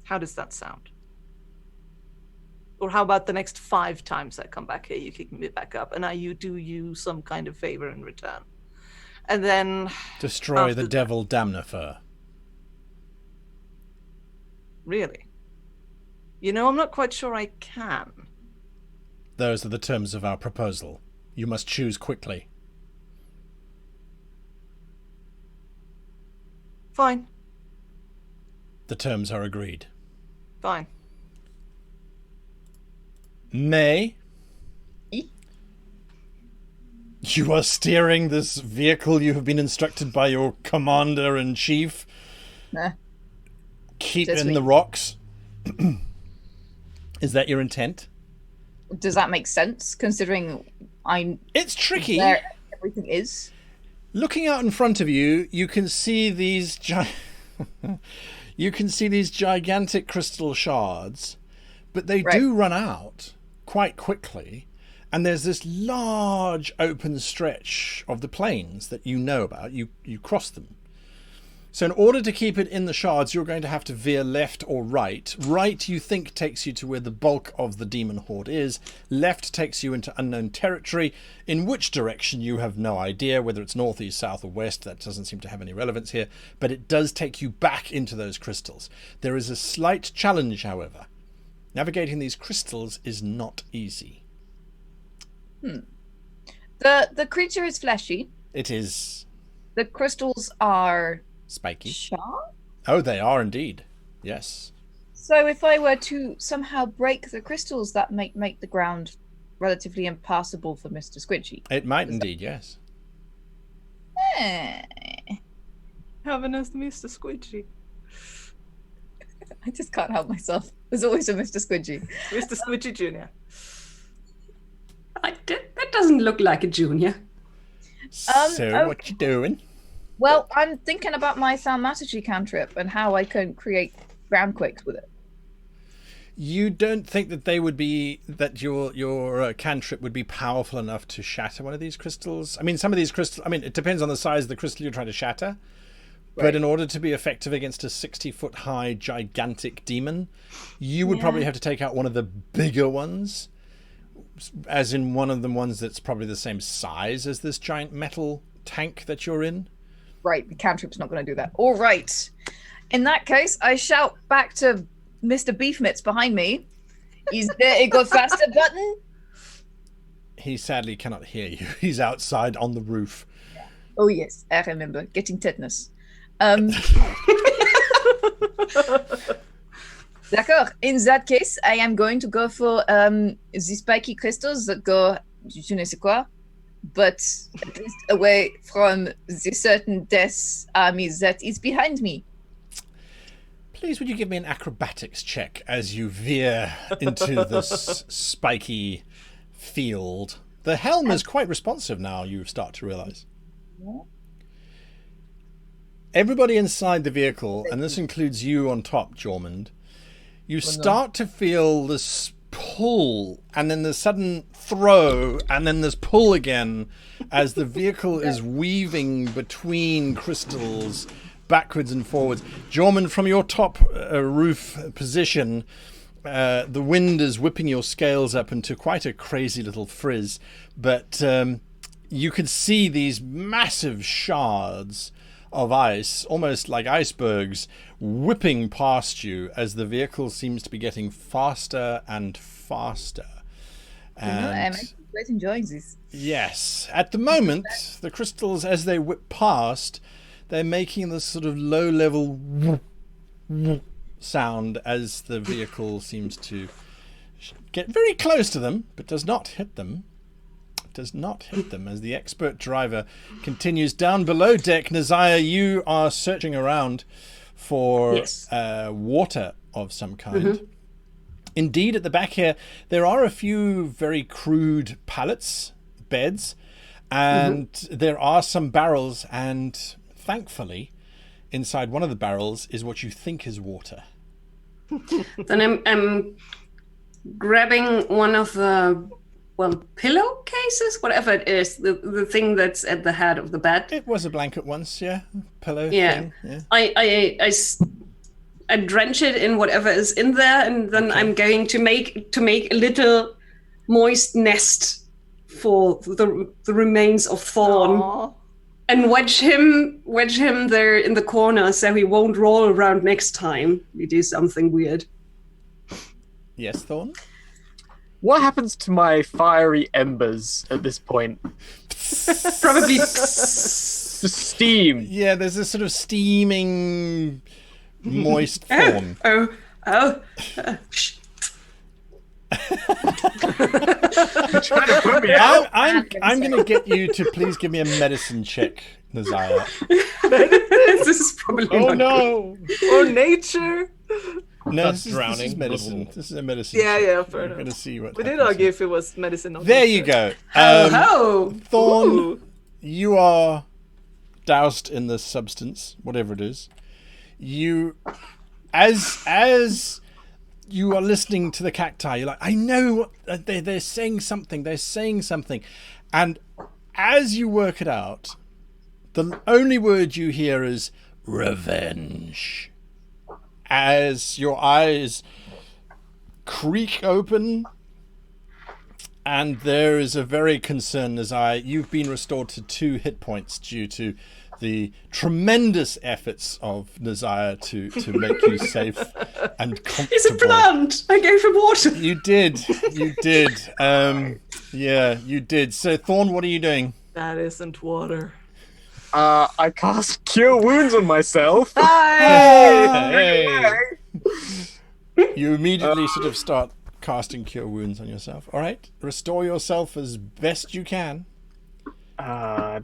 How does that sound? Or how about the next 5 times I come back here, you kick me back up, and I do you some kind of favor in return. And then... Destroy the devil Damnifer. Really? I'm not quite sure I can. Those are the terms of our proposal. You must choose quickly. Fine. The terms are agreed. Fine. May? You are steering this vehicle you have been instructed by your commander-in-chief. Nah. Keep Just in me. the rocks. Is that your intent? Does that make sense, considering It's tricky. where everything is? Looking out in front of you, you can see these gigantic crystal shards, but they do run out quite quickly. And there's this large open stretch of the plains that you know about. You cross them. So in order to keep it in the shards, you're going to have to veer left or right. Right, you think, takes you to where the bulk of the demon horde is. Left takes you into unknown territory. In which direction, you have no idea, whether it's north, east, south, or west. That doesn't seem to have any relevance here. But it does take you back into those crystals. There is a slight challenge, however. Navigating these crystals is not easy. The creature is fleshy. It is The crystals are spiky. sharp. Oh, they are indeed. Yes. So if I were to somehow break the crystals, that might make the ground relatively impassable for Mr. Squidgy. It might indeed, yes. Eh, Avernus, Mr. Squidgy. I just can't help myself. There's always a Mr. Squidgy. Mr. Squidgy Jr. That doesn't look like a junior. So what you doing? Well, I'm thinking about my thaumaturgy cantrip and how I can create ground quakes with it. You don't think that they would be your cantrip would be powerful enough to shatter one of these crystals? I mean, some of these crystals. I mean, it depends on the size of the crystal you're trying to shatter. But in order to be effective against a 60-foot high gigantic demon, you would probably have to take out one of the bigger ones, as in one of the ones that's probably the same size as this giant metal tank that you're in. Right, the cantrip's not going to do that. All right. In that case, I shout back to Mr. Beef Mitts behind me. Is there a go faster button? He sadly cannot hear you. He's outside on the roof. Oh yes, I remember getting tetanus. D'accord. In that case, I am going to go for the spiky crystals that go je ne sais quoi, but at least away from the certain death army that is behind me. Please, would you give me an acrobatics check as you veer into this spiky field? The helm is quite responsive now, you start to realise. Yeah. Everybody inside the vehicle, and this includes you on top, Jormund, you start to feel this pull, and then the sudden throw, and then this pull again, as the vehicle is weaving between crystals, backwards and forwards. Jormund, from your top roof position, the wind is whipping your scales up into quite a crazy little frizz, but you could see these massive shards of ice, almost like icebergs, whipping past you as the vehicle seems to be getting faster and faster. And I'm actually quite enjoying this. yes, at the moment, the crystals, as they whip past, they're making this sort of low-level whoop, whoop sound as the vehicle seems to get very close to them, but does not hit them. Does not hit them as the expert driver continues down below deck. Nazaya, you are searching around for water of some kind. Indeed, at the back here, there are a few very crude pallets, beds, and there are some barrels, and thankfully, inside one of the barrels is what you think is water. Then I'm grabbing one of the pillowcases, whatever it is, the thing that's at the head of the bed. It was a blanket once, yeah, pillow. Yeah, thing, yeah. I drench it in whatever is in there, and then I'm going to make a little moist nest for the remains of Thorn. Aww. And wedge him there in the corner so he won't roll around next time we do something weird. Yes, Thorn? What happens to my fiery embers at this point? Probably The steam. Yeah, there's this sort of steaming, moist form. Shh. Trying to put me out. I'm going to get you to please give me a medicine check, Nazaya. This is probably not no! Or nature. No, That's this drowning. is medicine. This is a medicine Yeah, check. yeah, fair We're enough. going to see what We did happens argue here. if it was medicine or There nature. you go. Thorn, Ooh. You are doused in this substance, whatever it is. You, as you are listening to the cacti, you're like, I know what they're saying something. They're saying something, and as you work it out, the only word you hear is revenge. As your eyes creak open, and there is a very concerned Nazai. You've been restored to 2 hit points due to the tremendous efforts of Nazai to make you safe and comfortable. He's a plant. I gave him water. You did. Yeah, you did. So, Thorn, what are you doing? That isn't water. I cast Cure Wounds on myself. Hey. You immediately sort of start casting Cure Wounds on yourself. All right, restore yourself as best you can. Can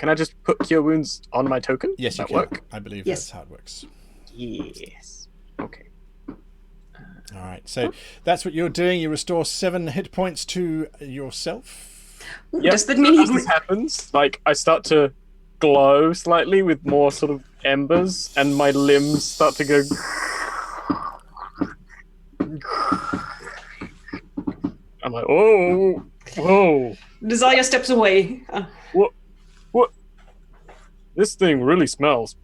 I just put Cure Wounds on my token? Yes, you Does can. that work? I believe Yes. that's how it works. Yes. Okay. All right, so that's what you're doing. You restore 7 hit points to yourself. Yep. Does that mean As this happens, like I start to glow slightly with more sort of embers, and my limbs start to go. I'm like, oh, whoa, Desire steps away. what? This thing really smells.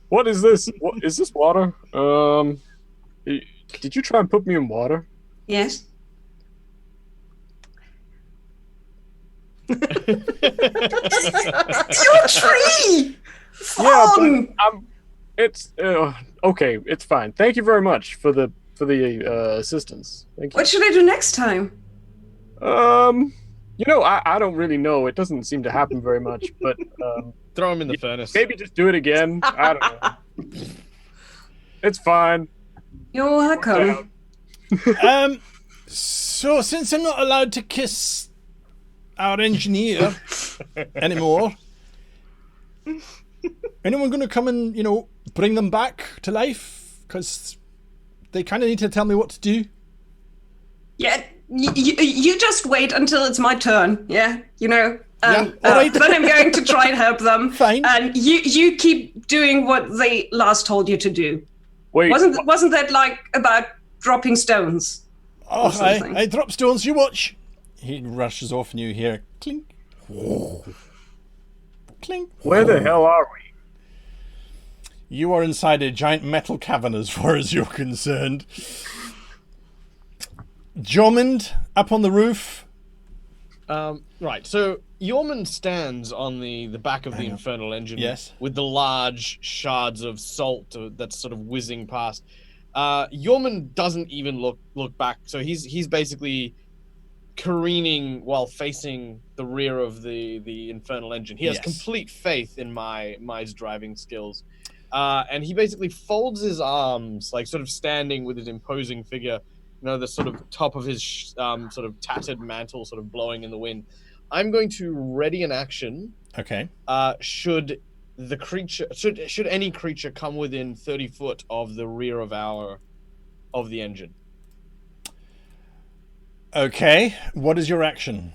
What is this? What is this water? Did you try and put me in water? Yes. Your tree. Yeah, Fun! but it's okay. It's fine. Thank you very much for the assistance. Thank you. What should I do next time? I don't really know. It doesn't seem to happen very much, but Throw him in the furnace. maybe just do it again. I don't know. It's fine. You're welcome. So since I'm not allowed to kiss our engineer anymore, anyone going to come and bring them back to life? Because they kind of need to tell me what to do. Yeah, you just wait until it's my turn. Yeah, all right. But I'm going to try and help them. Fine. And you keep doing what they last told you to do. Wait. Wasn't that like about dropping stones? Oh, something. I drop stones. You watch. He rushes off, and you hear clink, clink. Where the hell are we? You are inside a giant metal cavern, as far as you're concerned. Jormund up on the roof. Right, so Yormund stands on the back of the infernal engine, Yes. with the large shards of salt that's sort of whizzing past. Yormund doesn't even look back, so he's basically careening while facing the rear of the infernal engine. He has Yes. complete faith in my driving skills, and he basically folds his arms, like sort of standing with his imposing figure. The sort of top of his sort of tattered mantle sort of blowing in the wind. I'm going to ready an action. Okay. Should any creature come within 30 foot of the rear of the engine. Okay. What is your action?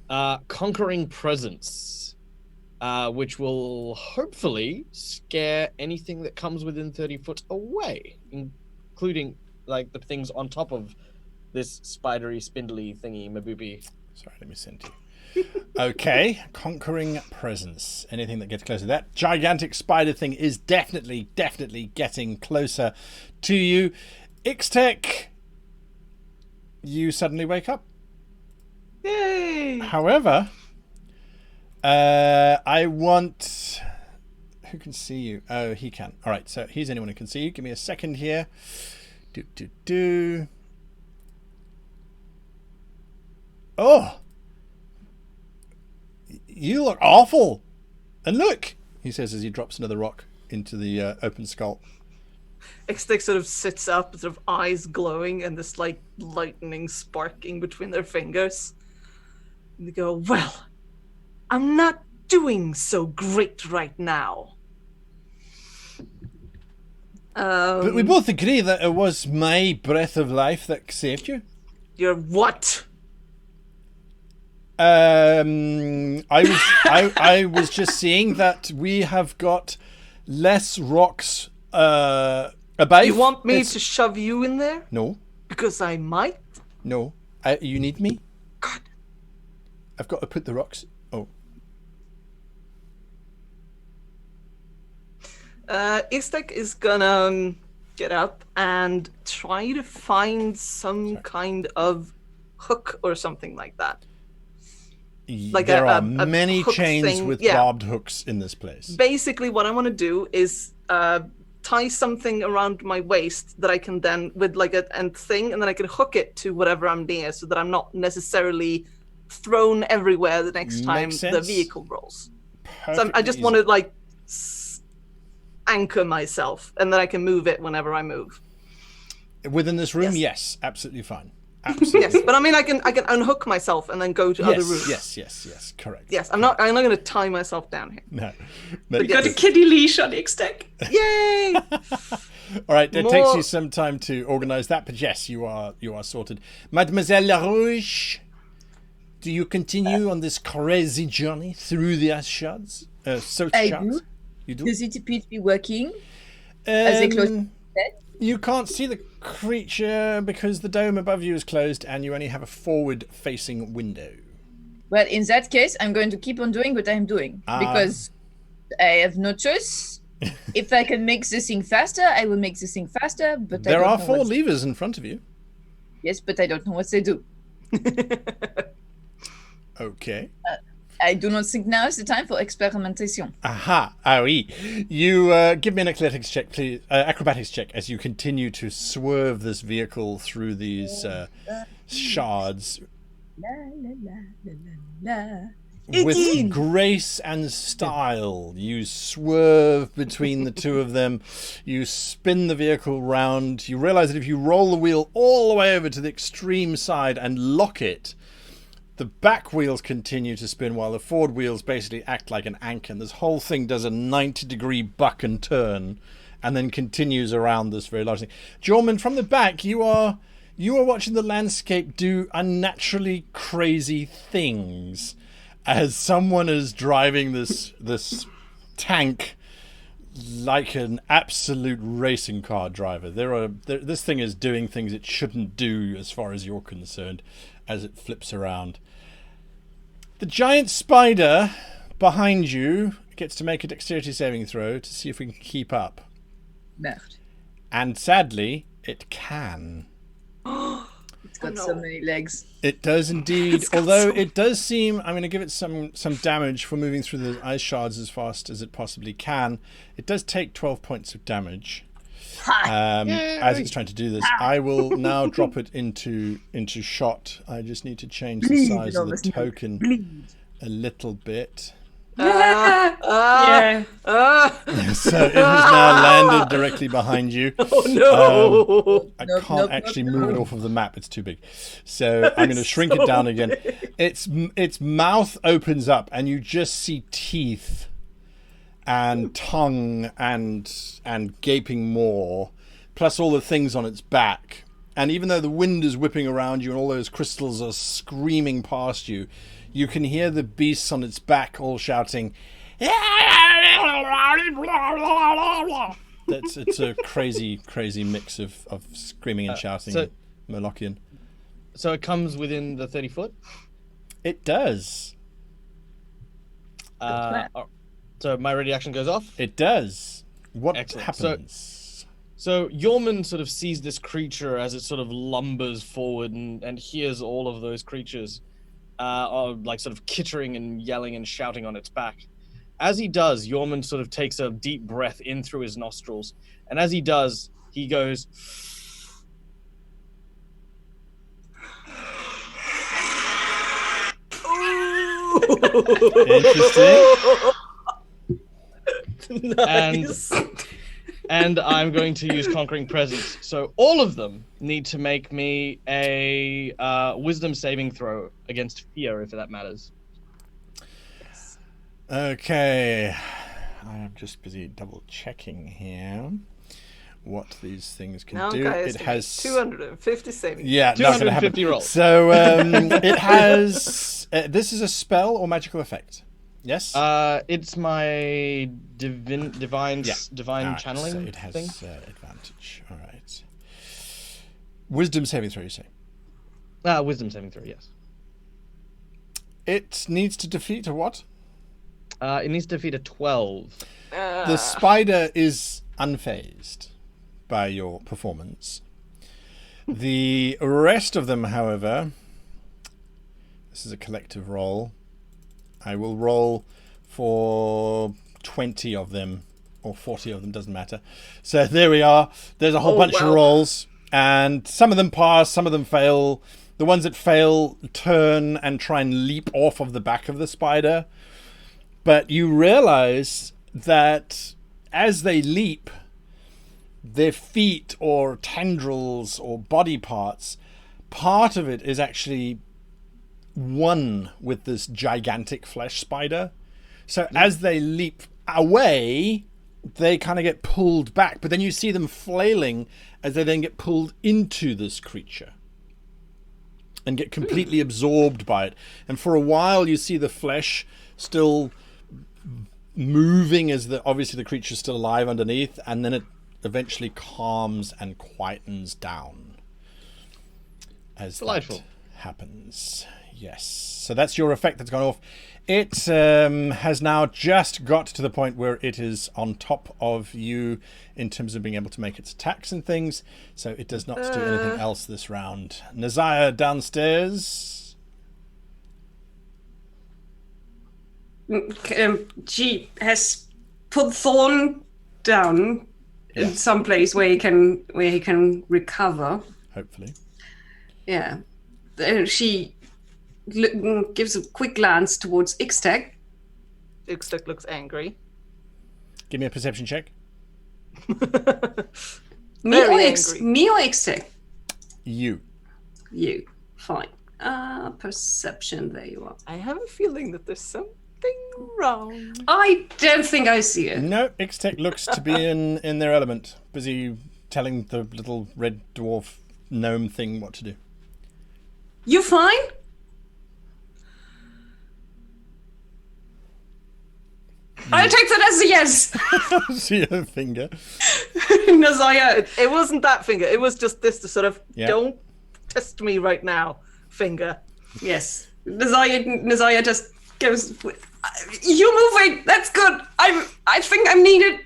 Conquering Presence, which will hopefully scare anything that comes within 30 foot away, including like the things on top of this spidery, spindly thingy, Mabubi. Sorry, let me send you. Okay, Conquering Presence. Anything that gets closer. That gigantic spider thing is definitely getting closer to you. Ixtec, you suddenly wake up. Yay! However, I want... Who can see you? Oh, he can. All right, so he's anyone who can see you. Give me a second here. Oh! You look awful! And look! He says as he drops another rock into the open skull. Ixtec sort of sits up, sort of eyes glowing, and this like lightning sparking between their fingers. And they go, well, I'm not doing so great right now. But we both agree that it was my breath of life that saved you. You're what? I was just saying that we have got less rocks about. You want me to shove you in there? No, Because I might? no. You need me? God. I've got to put the rocks. Oh. Istek is gonna get up and try to find some kind of hook or something like that. Like there are a many hook chains thing, with yeah. barbed hooks in this place. Basically, what I want to do is tie something around my waist that I can then, with like a thing, and then I can hook it to whatever I'm near, so that I'm not necessarily thrown everywhere the next time Makes the sense. vehicle rolls. So I Perfectly just easy. want to like anchor myself, and then I can move it whenever I move. Within this room, Yes. yes, absolutely fine. Absolutely. Yes, but I mean, I can unhook myself and then go to other rooms. Yes, correct. Yes, I'm not going to tie myself down here. No. But Got a yes. kitty leash on Ixtec. Yay! All right, it takes More- you some time to organize that, but yes, you are sorted. Mademoiselle LaRouche, do you continue on this crazy journey through the ice shards? Salt I shards? do. You do? Does it appear to be working? As they close the bed? You can't see the creature because the dome above you is closed and you only have a forward-facing window. Well, in that case, I'm going to keep on doing what I'm doing because I have no choice. If I can make this thing faster, I will make this thing faster. But There I are don't know 4 what- levers in front of you. Yes, but I don't know what they do. Okay. I do not think now is the time for experimentation. Aha! Ah oui. You give me an athletics check, please. Acrobatics check as you continue to swerve this vehicle through these shards La, la, la, la, la, la. with 18. grace and style. You swerve between the two of them. You spin the vehicle round. You realize that if you roll the wheel all the way over to the extreme side and lock it, the back wheels continue to spin while the forward wheels basically act like an anchor. And this whole thing does a 90-degree buck and turn and then continues around this very large thing. Jorman, from the back, you are watching the landscape do unnaturally crazy things as someone is driving this tank like an absolute racing car driver. This thing is doing things it shouldn't do as far as you're concerned as it flips around. The giant spider behind you gets to make a dexterity saving throw to see if we can keep up. Merde. And sadly, it can. It's got so many legs. It does indeed, although it does seem, I'm going to give it some damage for moving through the ice shards as fast as it possibly can. It does take 12 points of damage as it's trying to do this. I will now drop it into shot. I just need to change the size of the token a little bit. Yeah. So it has now landed directly behind you. Oh no! I Nope, can't nope, actually nope, move it nope. off of the map. It's too big. So I'm going to shrink it down again. Its mouth opens up and you just see teeth and tongue and gaping maw, plus all the things on its back. And even though the wind is whipping around you and all those crystals are screaming past you, you can hear the beasts on its back all shouting. It's a crazy mix of screaming and shouting. so- Molochian. So it comes within the 30 foot. It does. So my ready action goes off. It does. What Excellent. happens? So Yorman sort of sees this creature as it sort of lumbers forward and hears all of those creatures are like sort of kittering and yelling and shouting on its back. As he does, Yorman sort of takes a deep breath in through his nostrils. And as he does, he goes... Interesting. Nice. And I'm going to use Conquering Presence. So all of them need to make me a wisdom saving throw against fear, if that matters. Okay. I'm just busy double checking here what these things can Now, do. guys, It has 250 saving. Yeah, not gonna happen. 250 rolls. So it has. This is a spell or magical effect. Yes. It's my divine Yeah. divine All right, channeling so it has thing. advantage. All right. Wisdom saving throw. You say Wisdom saving throw, yes. it needs to defeat a what? It needs to defeat a 12. The spider is unfazed by your performance. The rest of them, however, this is a collective roll. I will roll for 20 of them, or 40 of them, doesn't matter. So there we are. There's a whole bunch of rolls, and some of them pass, some of them fail. The ones that fail turn and try and leap off of the back of the spider. But you realize that as they leap, their feet or tendrils or body parts, part of it is actually one with this gigantic flesh spider. So as they leap away, they kind of get pulled back, but then you see them flailing as they then get pulled into this creature and get completely absorbed by it. And for a while you see the flesh still moving as obviously the creature's still alive underneath, and then it eventually calms and quietens down as Delightful. that happens. Yes. So that's your effect that's gone off. It has now just got to the point where it is on top of you in terms of being able to make its attacks and things. So it does not do anything else this round. Nazaya downstairs. She has put Thorn down in some place where he can recover. Hopefully. Yeah. She gives a quick glance towards Ixtec. Ixtec looks angry. Give me a perception check. Me or Very angry. Ixtec? You. You. Fine. Perception. There you are. I have a feeling that there's something wrong. I don't think I see it. No, Ixtec looks to be in their element. Busy telling the little red dwarf gnome thing what to do. You fine? I'll take that as a yes. See her finger. Nazaya. It wasn't that finger. It was just this sort of Yeah. don't test me right now finger. Yes. Nazaya just goes, you moving, that's good. I think I'm needed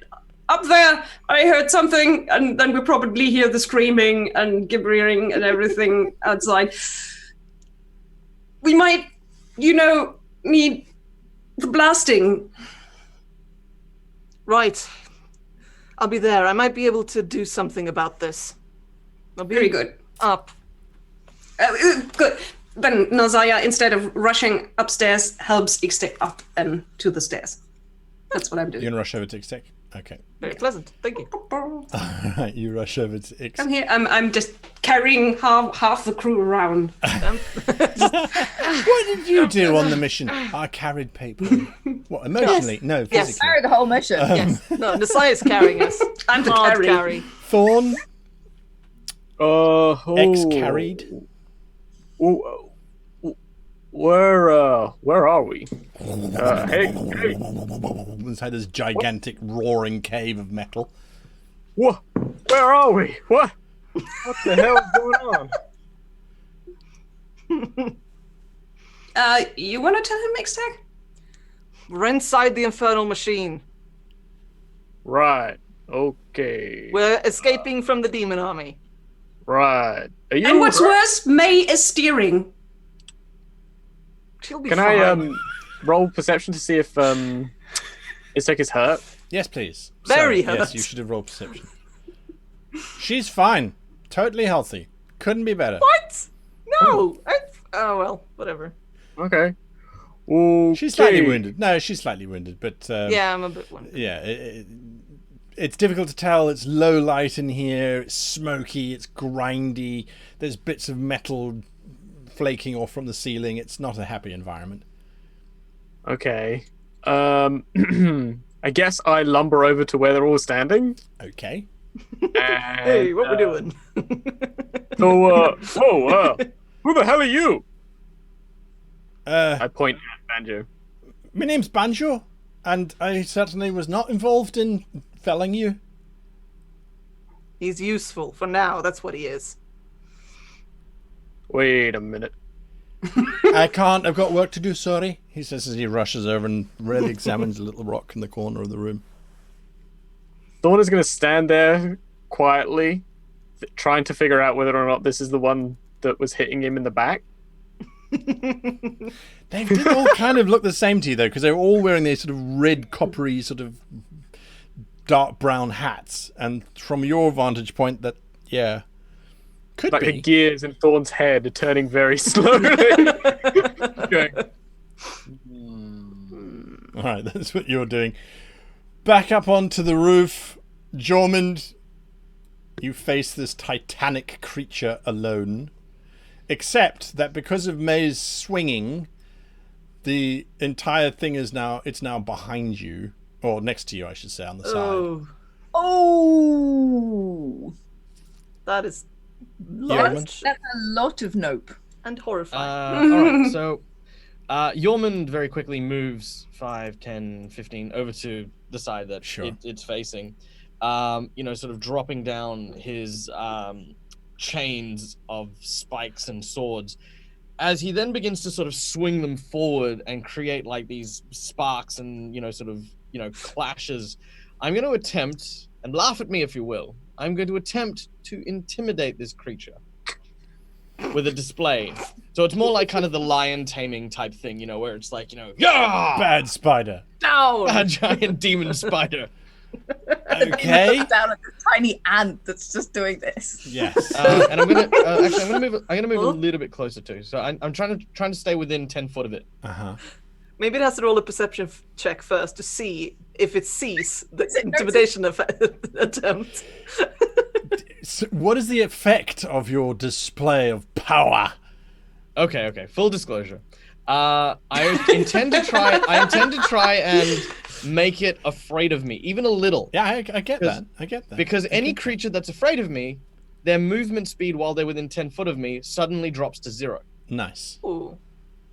up there. I heard something, and then we probably hear the screaming and gibbering and everything outside. We might, need the blasting. Right. I'll be there. I might be able to do something about this. I'll be Very good. up. Good. Then Nazaya, instead of rushing upstairs, helps Ixtec up and to the stairs. That's what I'm doing. You're gonna rush over to Ixtec? Okay. Very pleasant. Thank you. Alright, you rush over to Ixtec. I'm here. I'm just carrying half the crew around. What did you do on the mission? I carried paper. What, emotionally? No, physically. Yes. Carry the whole mission. Yes. No, Nasaya's carrying us. I'm the Hard carry. Thorn, X-carried. Where are we? Hey. inside this gigantic roaring cave of metal. What? Where are we? What the hell is going on? You want to tell him, Ixtec? We're inside the infernal machine. Right. Okay. We're escaping from the demon army. Right. Are you? And what's worse, May is steering. She'll be Can fine. I roll perception to see if Ixtec is hurt? Yes, please. Very Sorry, yes, hurt. you should have rolled perception. She's fine. Totally healthy. Couldn't be better. What? No. Oh well, whatever. Okay. She's slightly wounded. No, she's slightly wounded, but Yeah, I'm a bit wondering. yeah, it's difficult to tell. It's low light in here. It's smoky. It's grindy. There's bits of metal flaking off from the ceiling. It's not a happy environment. Okay. I guess I lumber over to where they're all standing. Okay. And, Hey, what we doing? So, who the hell are you? Uh, I point at Banjo. my name's Banjo, and I certainly was not involved in felling you. He's useful for now. That's what he is. Wait a minute. I can't. I've got work to do. Sorry. he says as he rushes over and really examines a little rock in the corner of the room. Thorn is going to stand there quietly, trying to figure out whether or not this is the one that was hitting him in the back. They did all kind of look the same to you, though, because they were all wearing these sort of red, coppery, sort of dark brown hats. And from your vantage point, that, yeah, could Like be. the gears in Thorn's head are turning very slowly. Going, All right, that's what you're doing. Back up onto the roof, Jormund. You face this titanic creature alone. Except that because of May's swinging, the entire thing is now behind you, or next to you, I should say, on the side. Oh, that is large That's a lot of nope. and horrifying. All right, so Yormund very quickly moves 5, 10, 15 over to the side that Sure. it's facing. Sort of dropping down his chains of spikes and swords. As he then begins to sort of swing them forward and create like these sparks and clashes, I'm going to attempt, and laugh at me if you will, I'm going to attempt to intimidate this creature with a display. So it's more like kind of the lion taming type thing, where it's like, yeah, Bad spider. Down. a giant demon spider. Okay. Down at the tiny ant that's just doing this. Yes. And I'm gonna move a little bit closer too. So I'm trying to stay within 10 foot of it. Uh-huh. Maybe it has to roll a perception check first to see if it sees the intimidation attempt. So what is the effect of your display of power? Okay. Full disclosure. I intend to try and make it afraid of me, even a little. Yeah, I get that. I get that. Because any creature that's afraid of me, their movement speed while they're within 10 foot of me suddenly drops to 0. Nice. Ooh.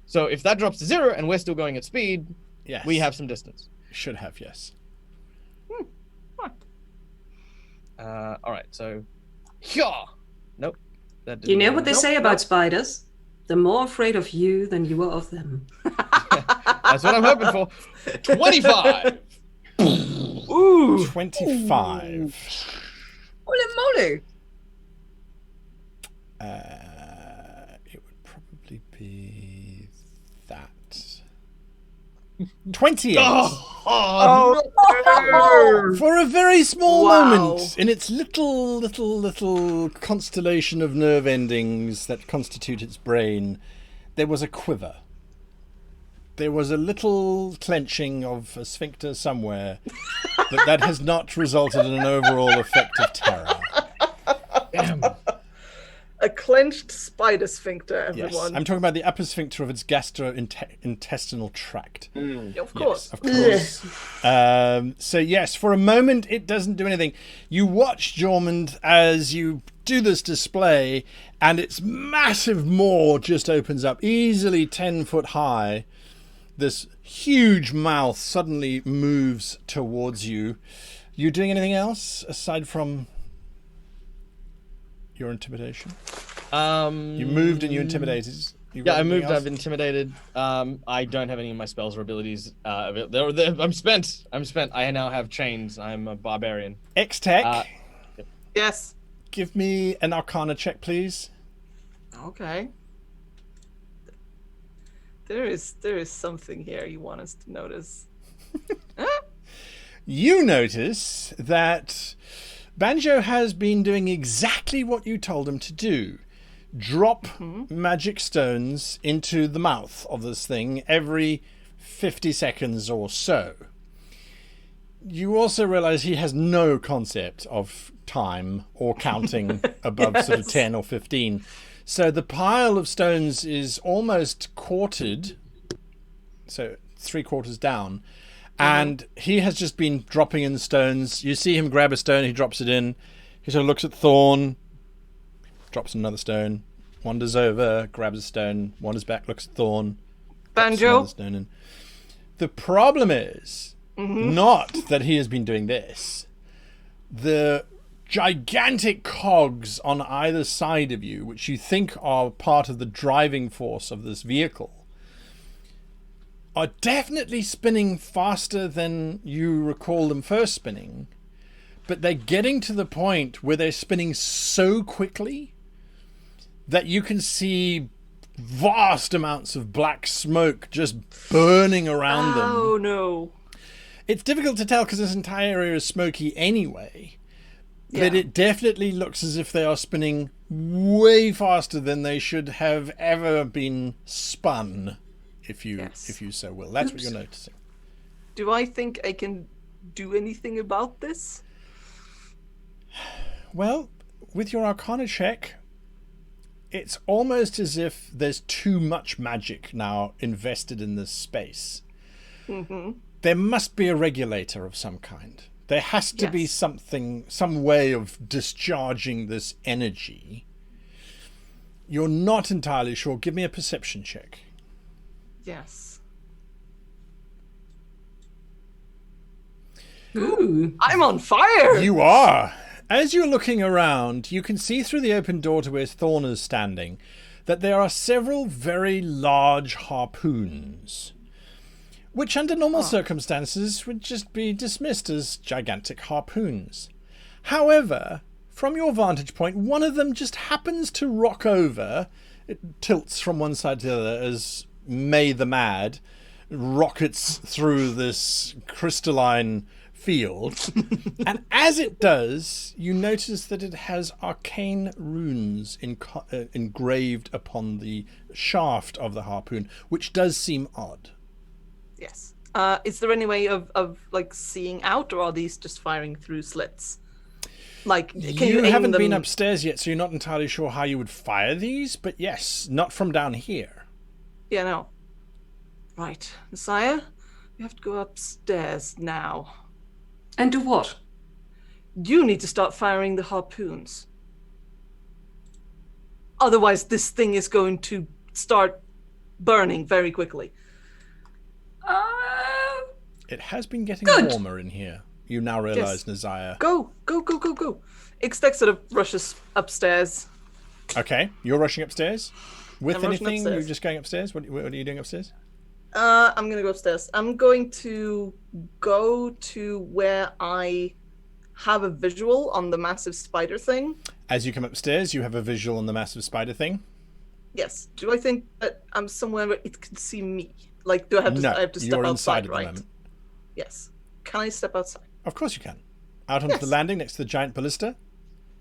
So if that drops to 0 and we're still going at speed, Yes. we have some distance. Should have, yes. All right, so, yeah. Nope. That You know didn't- what they Nope, say nope. about spiders? They're more afraid of you than you are of them. That's what I'm hoping for. 25. Ooh. 25. Holy moly. It would probably be that. 28. Oh, For a very small Wow. moment, in its little constellation of nerve endings that constitute its brain, there was a quiver. There was a little clenching of a sphincter somewhere, but that has not resulted in an overall effect of terror. damn. A clenched spider sphincter, Yes, everyone. I'm talking about the upper sphincter of its gastrointestinal tract. Of course. Yes, of course. So yes, for a moment it doesn't do anything. You watch Jormund as you do this display, and its massive maw just opens up, easily 10 foot high. This huge mouth suddenly moves towards you. You doing anything else aside from your intimidation? You moved and you intimidated. You got Yeah, I anything moved. else? I've intimidated. I don't have any of my spells or abilities. I'm spent. I now have chains. I'm a barbarian. X-Tech, Yes. give me an Arcana check, please. Okay. There is something here you want us to notice. You notice that Banjo has been doing exactly what you told him to do. Drop magic stones into the mouth of this thing every 50 seconds or so. You also realize he has no concept of time or counting above sort of 10 or 15. So the pile of stones is almost quartered, so 3/4 down, and he has just been dropping in stones. You see him grab a stone, he drops it in. He sort of looks at Thorn, drops another stone, wanders over, grabs a stone, wanders back, looks at Thorn, drops Banjo. another stone in. The problem is not that he has been doing this. The gigantic cogs on either side of you, which you think are part of the driving force of this vehicle, are definitely spinning faster than you recall them first spinning, but they're getting to the point where they're spinning so quickly that you can see vast amounts of black smoke just burning around them. Oh no. It's difficult to tell because this entire area is smoky anyway, but Yeah. it definitely looks as if they are spinning way faster than they should have ever been spun, if you so will. That's what you're noticing. Do I think I can do anything about this? Well, with your Arcana check, it's almost as if there's too much magic now invested in this space. Mm-hmm. There must be a regulator of some kind. There has to be something, some way of discharging this energy. You're not entirely sure. Give me a perception check. Yes. Ooh. I'm on fire! You are. As you're looking around, you can see through the open door to where Thorn is standing that there are several very large harpoons, which under normal circumstances would just be dismissed as gigantic harpoons. However, from your vantage point, one of them just happens to rock over. It tilts from one side to the other as May the Mad rockets through this crystalline field. And as it does, you notice that it has arcane runes engraved upon the shaft of the harpoon, which does seem odd. Yes. Is there any way of like seeing out, or are these just firing through slits? Like, can you aim haven't them? been upstairs yet, so you're not entirely sure how you would fire these, but yes, not from down here. Yeah, no. Right, Messiah, we have to go upstairs now. And do what? You need to start firing the harpoons. Otherwise, this thing is going to start burning very quickly. It has been getting Good. warmer in here. You now realize, Nazaya. Go, go, go, go, go. Ixtec sort of rushes upstairs. Okay, you're rushing upstairs? With I'm rushing anything? upstairs. You're just going upstairs? What are you doing upstairs? I'm gonna go upstairs. I'm going to go to where I have a visual on the massive spider thing. As you come upstairs, you have a visual on the massive spider thing. Yes. Do I think that I'm somewhere where it can see me? Like, do I have to? No, I have to step you're outside, inside at right? the moment. Yes. Can I step outside? Of course you can. Out onto the Yes. landing next to the giant ballista?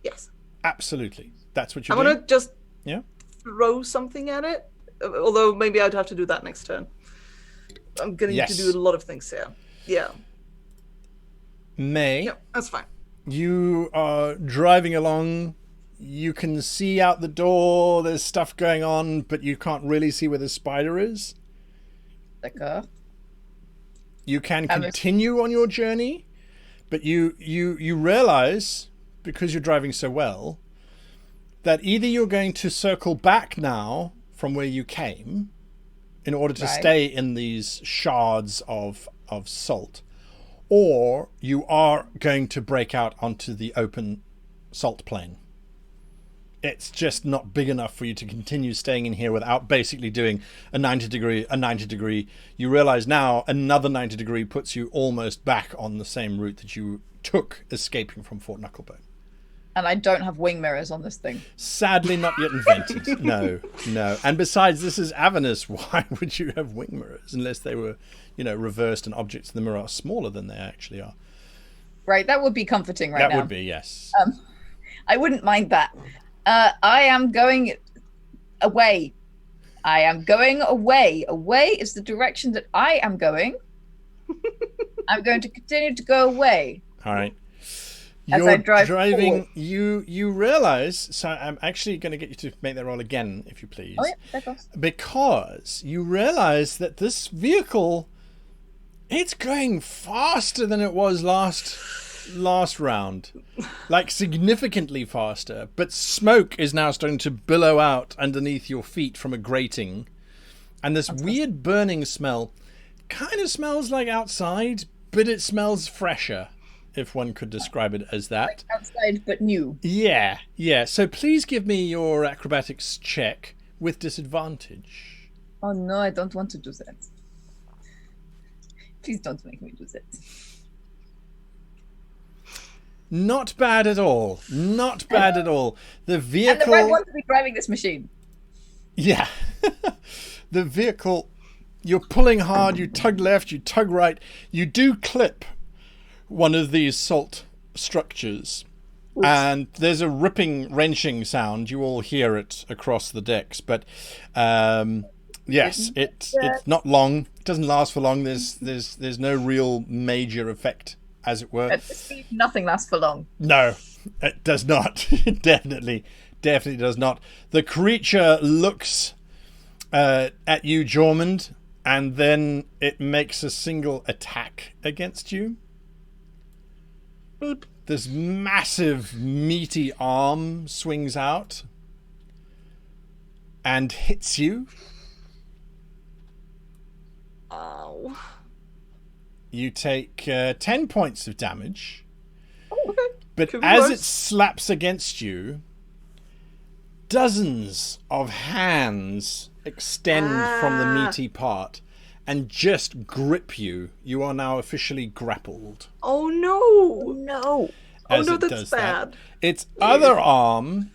Yes. Absolutely. That's what I you're want doing? to just Yeah? throw something at it. Although maybe I'd have to do that next turn. I'm gonna need to do a lot of things here. Yeah. May, Yeah, that's fine. you are driving along. You can see out the door. There's stuff going on, but you can't really see where the spider is. D'accord. You can That makes- continue on your journey, but you realize, because you're driving so well, that either you're going to circle back now from where you came in order to Right. stay in these shards of salt, or you are going to break out onto the open salt plain. It's just not big enough for you to continue staying in here without basically doing a 90 degree. You realize now another 90 degree puts you almost back on the same route that you took escaping from Fort Knucklebone. And I don't have wing mirrors on this thing. Sadly not yet invented. No. And besides, this is Avernus. Why would you have wing mirrors unless they were, reversed and objects in the mirror are smaller than they actually are? Right, that would be comforting right That now. would be, yes. I wouldn't mind that. I am going away. I am going away. Away is the direction that I am going. I'm going to continue to go away. All right. As You're I drive driving. forward. You realize. So I'm actually going to get you to make that roll again, if you please, Oh yeah, that goes. because you realize that this vehicle, it's going faster than it was last round, like significantly faster. But smoke is now starting to billow out underneath your feet from a grating, and this weird burning smell kind of smells like outside, but it smells fresher, if one could describe it as that. Outside, but new. Yeah. So please give me your acrobatics check with disadvantage. Oh no, I don't want to do that. Please don't make me do this. Not bad at all. Not bad at all. The And the vehicle. right one to be driving this machine. Yeah. The vehicle, you're pulling hard, you tug left, you tug right. You do clip one of these salt structures. And there's a ripping, wrenching sound. You all hear it across the decks. But yes, it's not long. It doesn't last for long. There's no real major effect, as it were. At this speed, nothing lasts for long. No, it does not. It definitely does not. The creature looks at you, Jormund, and then it makes a single attack against you. Beep. This massive, meaty arm swings out and hits you. Ow. You take 10 points of damage. Okay. But Could be as worse. it slaps against you, dozens of hands extend from the meaty part and just grip you. You are now officially grappled. Oh no! No. Oh as no, it that's does that. bad. Its other arm,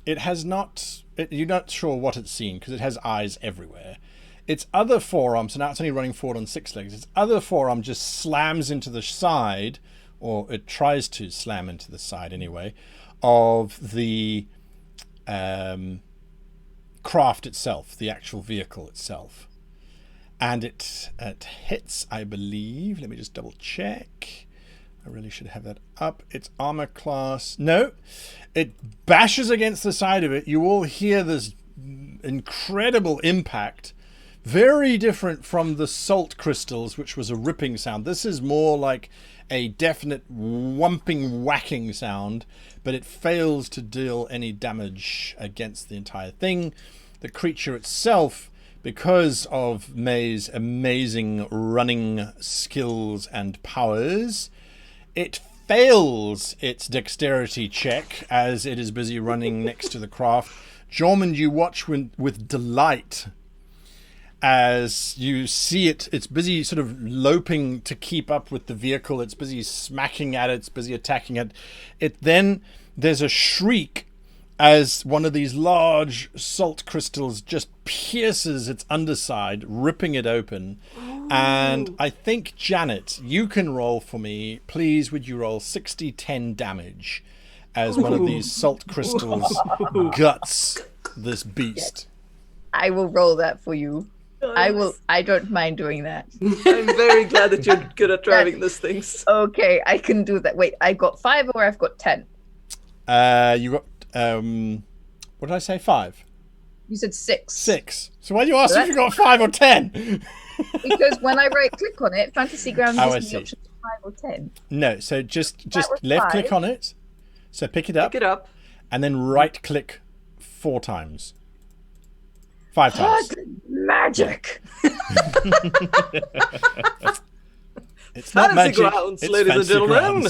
it has not... you're not sure what it's seen because it has eyes everywhere. Its other forearm, so now it's only running forward on 6 legs, its other forearm just slams into the side, or it tries to slam into the side anyway, of the craft itself, the actual vehicle itself. And it hits, I believe, let me just double check. I really should have that up. Its armor class, no. It bashes against the side of it. You all hear this incredible impact. Very different from the salt crystals, which was a ripping sound. This is more like a definite whumping, whacking sound, but it fails to deal any damage against the entire thing. The creature itself, because of May's amazing running skills and powers, it fails its dexterity check as it is busy running next to the craft. Jormund, you watch with delight as you see it's busy sort of loping to keep up with the vehicle. It's busy smacking at it. It's busy attacking it. Then there's a shriek as one of these large salt crystals just pierces its underside, ripping it open. Ooh. And I think, Janet, you can roll for me. Please, would you roll 60-10 damage as one of these salt crystals guts this beast? I will roll that for you. I don't mind doing that. I'm very glad that you're good at driving these things. Okay, I can do that. Wait, I got 5 or I've got 10? You got what did I say? 5? You said 6. 6. So why do you ask if you got 5 or 10? Because when I right click on it, Fantasy Ground I gives me see. the option of 5 or 10. No, so just was left 5. click on it. So pick it up. Pick it up. And then right click 4 times. 5 times. Magic. It's not magic. Grounds, it's ladies and gentlemen.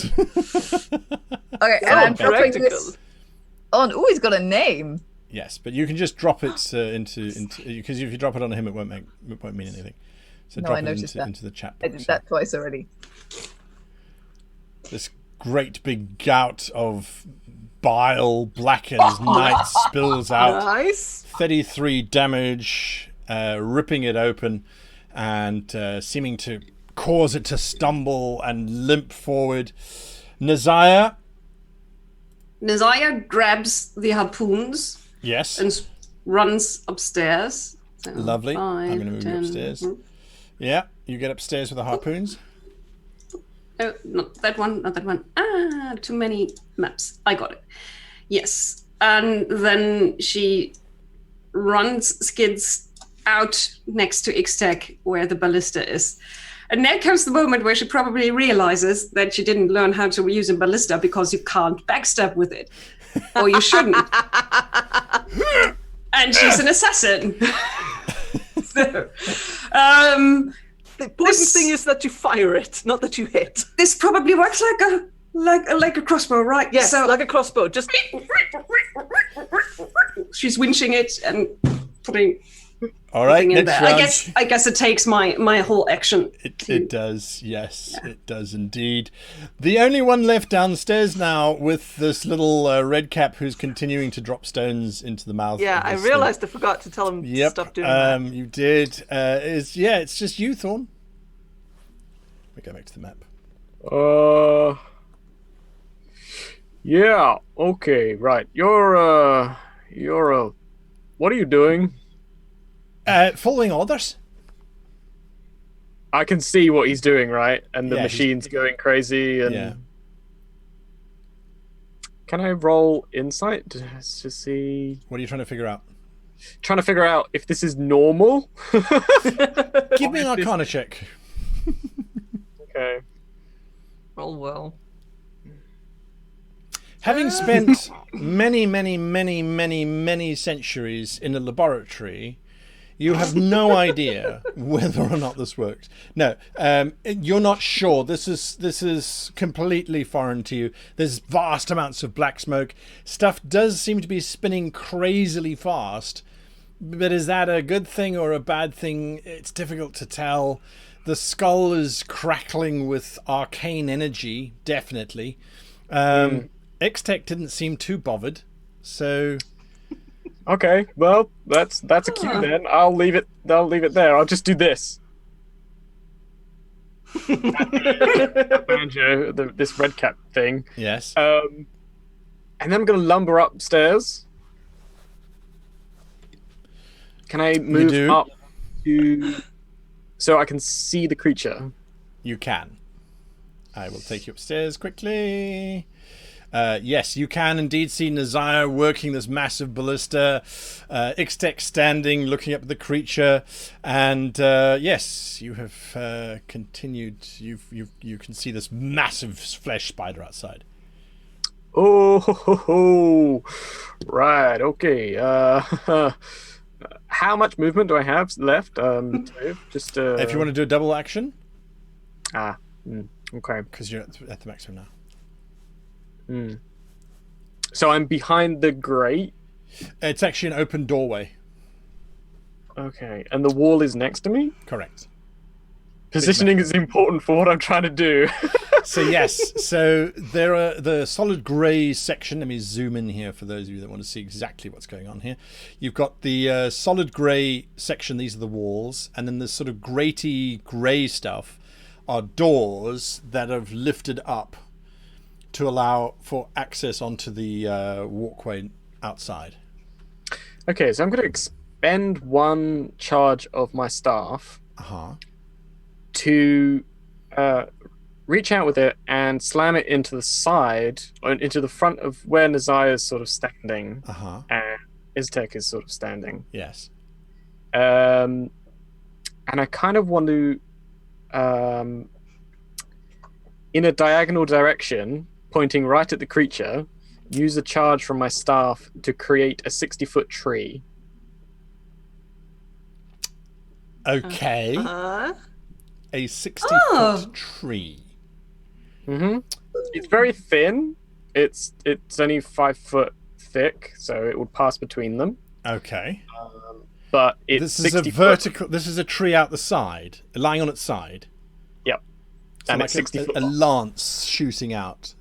Okay, and I'm dropping practical. this on. Oh, he's got a name. Yes, but you can just drop it into because if you drop it on him, it won't mean anything. So No, drop I it noticed that. into the chat I box. did that twice already. This great big gout of bile blackens, night spills out. Nice. 33 damage, ripping it open and seeming to cause it to stumble and limp forward. Nazaya. Nazaya grabs the harpoons Yes. and runs upstairs. So Lovely. I'm 5, going to move 10. you upstairs. Yeah, you get upstairs with the harpoons. Oh, not that one, not that one. Ah, too many maps. I got it. Yes. And then she skids out next to Ixtec where the ballista is. And there comes the moment where she probably realizes that she didn't learn how to use a ballista because you can't backstab with it. Or you shouldn't. And she's an assassin. So, the important thing is that you fire it, not that you hit. this probably works like a crossbow, right? Yes, So like a crossbow. Just she's winching it and putting All right, Nothing in next there. round. I guess it takes my whole action. It does, yes, it does indeed. The only one left downstairs now with this little red cap who's continuing to drop stones into the mouth. Yeah, of I this realised I forgot to tell him thing. to stop doing that. You did. It's just you, Thorn. We go back to the map. Yeah. Okay. Right. You're what are you doing? Following orders. I can see what he's doing, right? And the Yeah, machine's going crazy. And Yeah. can I roll insight to see? What are you trying to figure out? Trying to figure out if this is normal. Give me an Arcana check. Okay. Roll well. Having spent many centuries in a laboratory, you have no idea whether or not this works. No, you're not sure. This is completely foreign to you. There's vast amounts of black smoke. Stuff does seem to be spinning crazily fast, but is that a good thing or a bad thing? It's difficult to tell. The skull is crackling with arcane energy, definitely. X-Tech didn't seem too bothered, so... Okay, well, that's a cue then. I'll leave it there. I'll just do this. Banjo, this red cap thing. Yes. And then I'm gonna lumber upstairs. Can I move up to so I can see the creature? You can. I will take you upstairs quickly. Yes, you can indeed see Nazaya working this massive ballista, Ixtec standing, looking up at the creature, and yes, you have continued. You can see this massive flesh spider outside. Oh, right. Okay. How much movement do I have left? Just If you want to do a double action, okay. because you're at the maximum now. So I'm behind the grate. It's actually an open doorway. Okay, and the wall is next to me? Correct. Positioning is important for what I'm trying to do. So yes, so there are the solid grey section. Let me zoom in here for those of you that want to see exactly what's going on here. You've got the solid grey section, these are the walls, and then the sort of graty grey stuff are doors that have lifted up to allow for access onto the walkway outside. Okay, so I'm going to expend one charge of my staff to reach out with it and slam it into the side, or into the front of where Nazaya is sort of standing, and Iztek is sort of standing. Yes. And I kind of want to, in a diagonal direction, pointing right at the creature, use a charge from my staff to create a 60-foot tree. Okay. A 60-foot tree. It's very thin. It's only 5 foot thick, so it would pass between them. Okay. But it's this is 60 a vertical. This is a tree out the side, lying on its side. Yep. So And like it's 60 a foot. lance shooting out.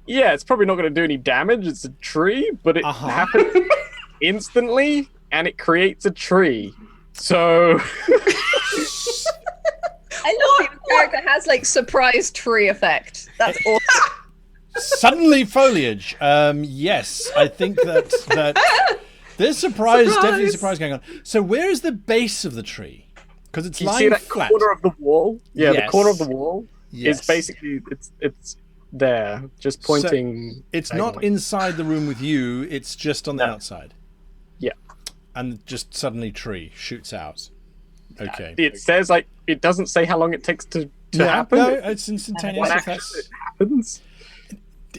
Yeah, it's probably not going to do any damage. It's a tree, but it happens instantly, and it creates a tree. So I love your character has like surprise tree effect. That's awesome. Suddenly foliage. Yes, I think that there's definitely surprise going on. So where is the base of the tree? Because it's you lying see that flat. corner of the wall? Yeah, Yes. the corner of the wall Yes. is basically it's there, just pointing. So it's not diagonally. inside the room with you. It's just on the outside. Yeah. And just suddenly tree shoots out. Okay. It says like it doesn't say how long it takes to happen. No, it's instantaneous. When If actually that's... it happens.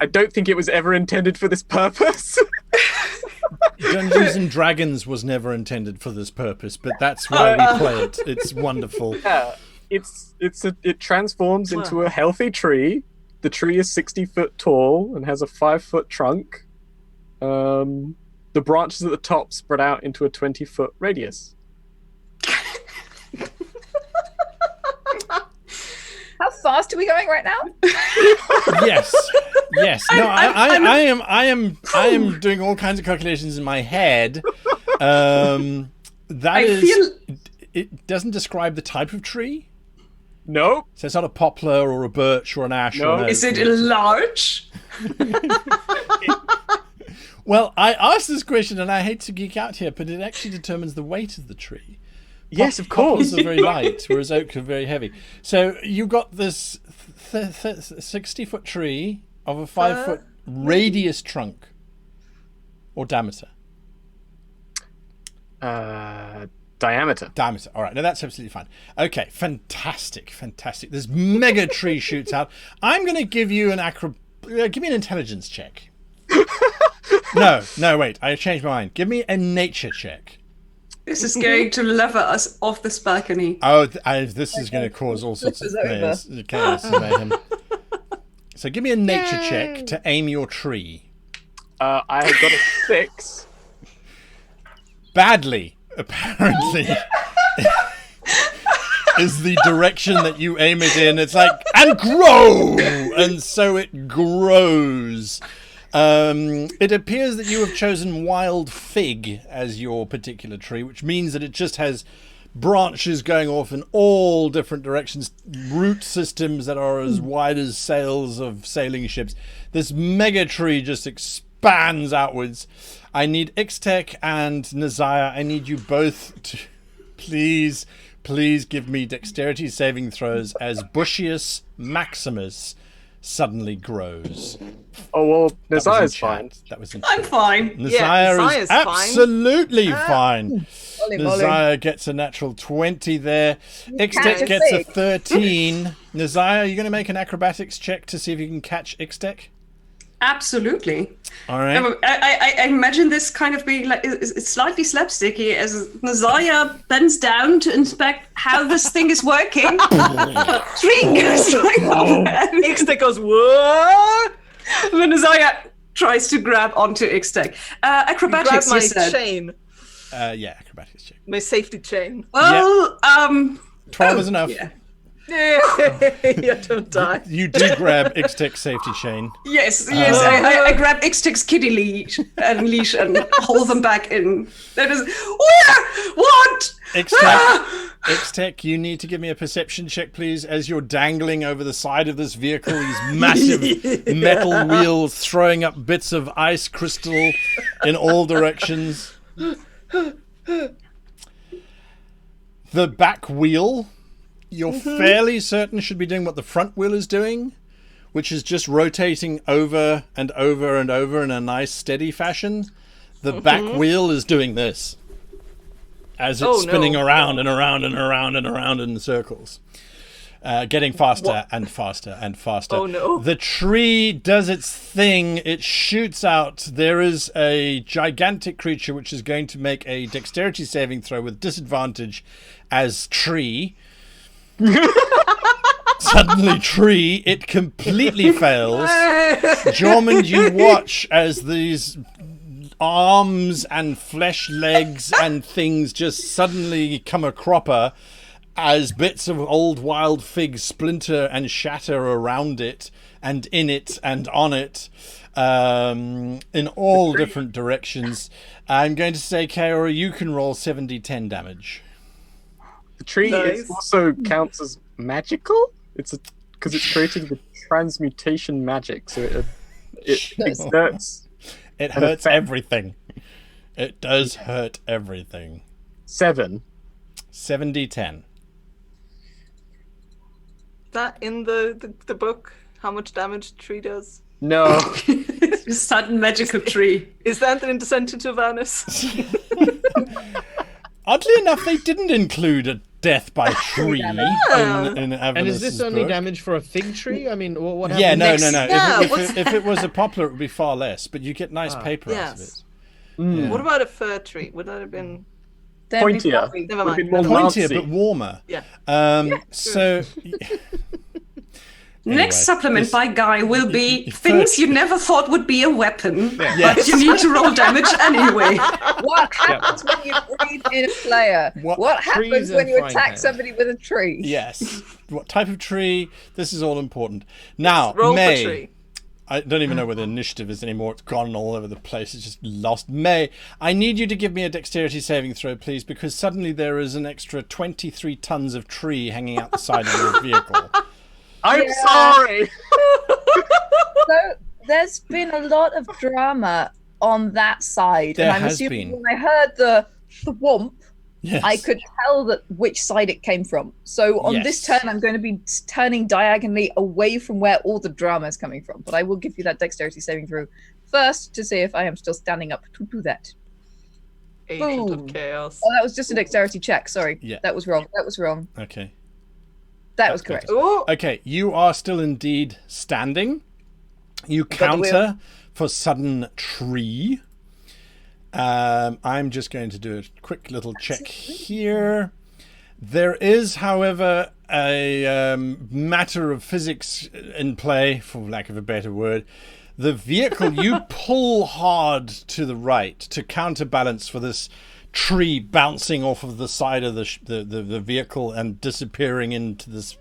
I don't think it was ever intended for this purpose. Dungeons and Dragons was never intended for this purpose, but that's why we play it. It's wonderful. Yeah, it transforms into a healthy tree. The tree is 60 foot tall and has a 5 foot trunk. The branches at the top spread out into a 20-foot radius. fast are we going right now? Yes. No, I am doing all kinds of calculations in my head. It doesn't describe the type of tree. Nope. So it's not a poplar or a birch or an ash. No. Or an oak. Is it large? Well, I asked this question, and I hate to geek out here, but it actually determines the weight of the tree. Yes, of course. Poplars are very light, whereas oak are very heavy. So you got this 60-foot tree of a 5-foot radius trunk or diameter. Diameter. Diameter. All right. Now that's absolutely fine. Okay. Fantastic. This mega tree shoots out. I'm going to give you give me an intelligence check. No, wait. I changed my mind. Give me a nature check. This is going to lever us off this balcony. Oh, this is going to cause all sorts of chaos and mayhem. So give me a nature check to aim your tree. I got a 6. Badly, apparently, is the direction that you aim it in. It's like, and grow! And so it grows. It appears that you have chosen wild fig as your particular tree, which means that it just has branches going off in all different directions, root systems that are as wide as sails of sailing ships. This mega tree just expands outwards. I need Ixtec and Nazaya. I need you both to please give me dexterity saving throws as Bushius Maximus suddenly grows. Oh, well, Nazaya's fine. That was in I'm fine. Nazaya is absolutely fine. Holy Nazaya gets a natural 20 there. Ixtec gets a 13. Nazaya, are you going to make an acrobatics check to see if you can catch Ixtec? Absolutely. All right. I imagine this kind of being like it's slightly slapsticky as Nazaya bends down to inspect how this thing is working. Tree goes like and Ixtec goes, what? When Nazaya tries to grab onto Ixtec. Acrobatics, Grab my you said. chain, Yeah, acrobatics check. my safety chain. Well, 12 is enough. yeah. Yeah, don't die. You do grab Ixtec's safety chain. Yes. I grab Ixtec's kitty leash and hold them back in. That is what? Ixtec, you need to give me a perception check, please, as you're dangling over the side of this vehicle, these massive metal wheels throwing up bits of ice crystal in all directions. The back wheel, you're fairly certain should be doing what the front wheel is doing, which is just rotating over and over and over in a nice steady fashion. The back wheel is doing this as it's spinning around and around and around and around in circles, getting faster and faster and faster. Oh no. The tree does its thing. It shoots out. There is a gigantic creature which is going to make a dexterity saving throw with disadvantage as tree. Suddenly tree, it completely fails. Jormund, you watch as these arms and flesh legs and things just suddenly come a cropper as bits of old wild fig splinter and shatter around it and in it and on it, in all different directions. I'm going to say, Kaora, you can roll 7d10 damage. The tree is also counts as magical. It's because it's creating the transmutation magic, so it exerts. It hurts everything. It does hurt everything. 7d10. That in the book, how much damage tree does? No. Sudden magical tree. Is that in Descent into Avernus? Oddly enough, they didn't include a death by tree in Avernus'. And is this only damage for a fig tree? I mean, what happens? Yeah, no. Yeah, If it was a poplar, it would be far less, but you get nice paper out of it. Yeah. What about a fir tree? Would that have been Pointier. Never Would have mind. been more Pointier, Nancy. but warmer. Yeah. So Next Anyway, supplement this- by Guy will be First- things you never thought would be a weapon, Yes. but you need to roll damage anyway. What happens when you breathe in a player? What- What happens Trees when and you frying attack pans. somebody with a tree? Yes. What type of tree? This is all important. Now, Roll for May. tree. I don't even know where the initiative is anymore. It's gone all over the place. It's just lost. May, I need you to give me a dexterity saving throw, please, because suddenly there is an extra 23 tons of tree hanging out the side of your vehicle. I'm Yeah. sorry. So there's been a lot of drama on that side, There and I'm has assuming been. when I heard the thwomp, Yes. I could tell that which side it came from. So on this Yes. turn, I'm going to be turning diagonally away from where all the drama is coming from. But I will give you that dexterity saving throw first to see if I am still standing up to do that. Agent Boom. of chaos. Oh, that was just a dexterity check. Sorry. Yeah. That was wrong. That was wrong. Okay. That was That's correct. better. Ooh. Okay, you are still indeed standing. You got the wheel. counter for sudden tree. I'm just going to do a quick little check here. There is, however, a matter of physics in play, for lack of a better word. The vehicle, you pull hard to the right to counterbalance for this tree bouncing off of the side of the vehicle and disappearing into this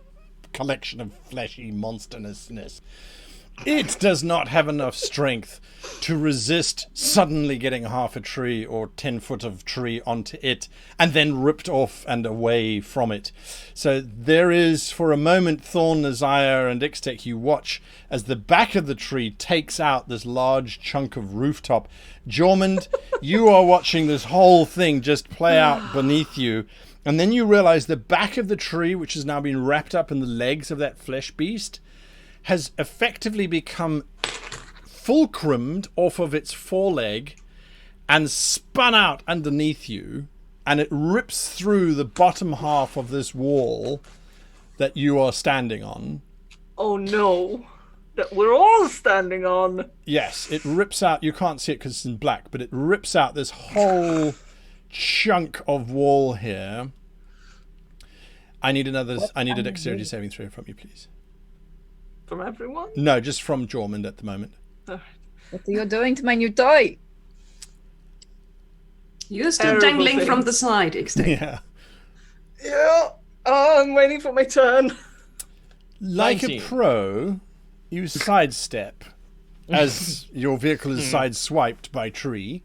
collection of fleshy monsterousness. It does not have enough strength to resist suddenly getting half a tree or 10 foot of tree onto it and then ripped off and away from it. So there is, for a moment, Thorn, Nazaya, and Ixtec, you watch as the back of the tree takes out this large chunk of rooftop. Jormund, you are watching this whole thing just play out beneath you. And then you realize the back of the tree, which has now been wrapped up in the legs of that flesh beast, has effectively become fulcrumed off of its foreleg and spun out underneath you, and it rips through the bottom half of this wall that you are standing on. Oh no. That we're all standing on. Yes, it rips out, you can't see it because it's in black, but it rips out this whole chunk of wall here. I need a dexterity saving throw from you, please. From everyone? No, just from Jormund at the moment. What are you doing to my new toy? You're still Terrible dangling thing. from the side, Ixtec. Yeah. Yeah. Oh, I'm waiting for my turn. Like 19. a pro, you sidestep as your vehicle is sideswiped by tree.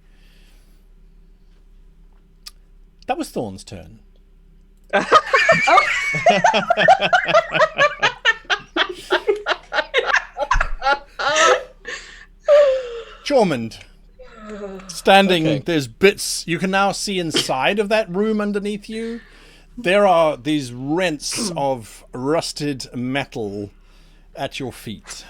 That was Thorn's turn. Jormund, standing, Okay. there's bits, you can now see inside of that room underneath you. There are these rents of rusted metal at your feet.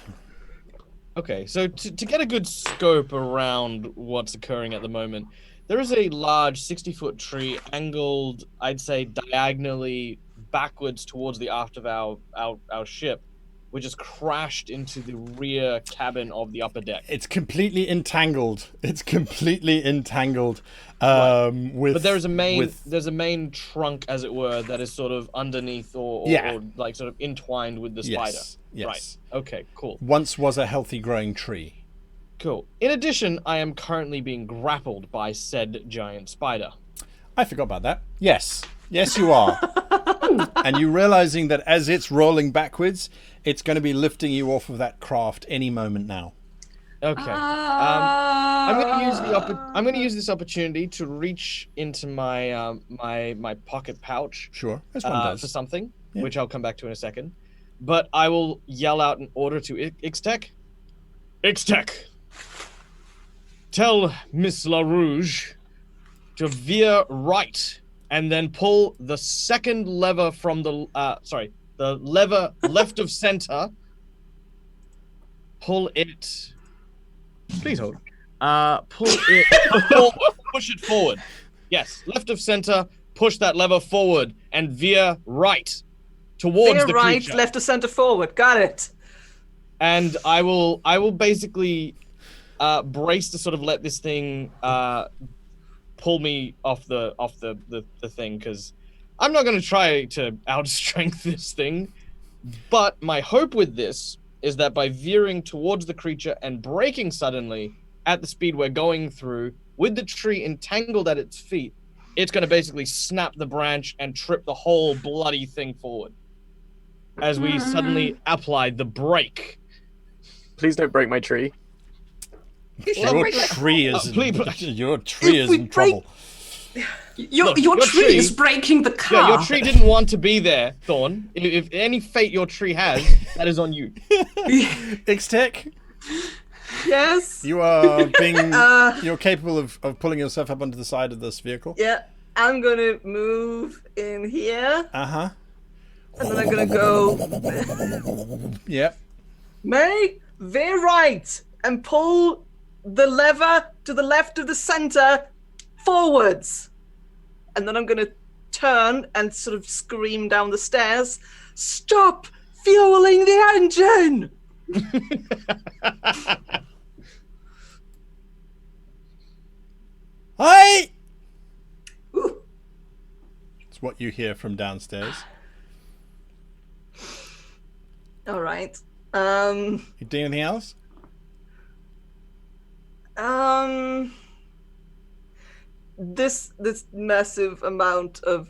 Okay, so to get a good scope around what's occurring at the moment, there is a large 60-foot tree angled, I'd say, diagonally backwards towards the aft of our ship, which has crashed into the rear cabin of the upper deck. It's completely entangled. With But there's a main with- there's a main trunk, as it were, that is sort of underneath or like sort of entwined with the spider. Yes, yes. Right. Okay, cool. Once was a healthy growing tree. Cool. In addition, I am currently being grappled by said giant spider. I forgot about that. Yes. Yes, you are. And you realizing that as it's rolling backwards, it's going to be lifting you off of that craft any moment now. Okay. I'm going to use this opportunity to reach into my my pocket pouch Sure, as one does. for something, Yeah. which I'll come back to in a second. But I will yell out an order to Ixtec. Ixtec, tell Miss LaRouge to veer right and then pull the second lever from the lever left of center. Pull it. Please hold. Pull it forward. Push it forward. Yes, left of center. Push that lever forward and veer right towards Veer the right, creature. left to center, forward. Got it. And I will basically brace to sort of let this thing pull me off the thing, because I'm not going to try to outstrength this thing. But my hope with this is that by veering towards the creature and braking suddenly at the speed we're going through, with the tree entangled at its feet, it's going to basically snap the branch and trip the whole bloody thing forward. As we suddenly apply the brake. Please don't break my tree. Your tree is If we in trouble. Your Look, your tree tree- is breaking the car. Yeah, your tree didn't want to be there, Thorn. If any fate your tree has, that is on you. Ixtech, Yes. you are being you're capable of pulling yourself up onto the side of this vehicle. Yeah. I'm gonna move in here, Uh-huh. and then I'm gonna go Yep. veer right and pull the lever to the left of the center forwards. And then I'm going to turn and sort of scream down the stairs, "Stop fueling the engine!" Hi! Ooh. It's what you hear from downstairs. All right. You do anything else? This massive amount of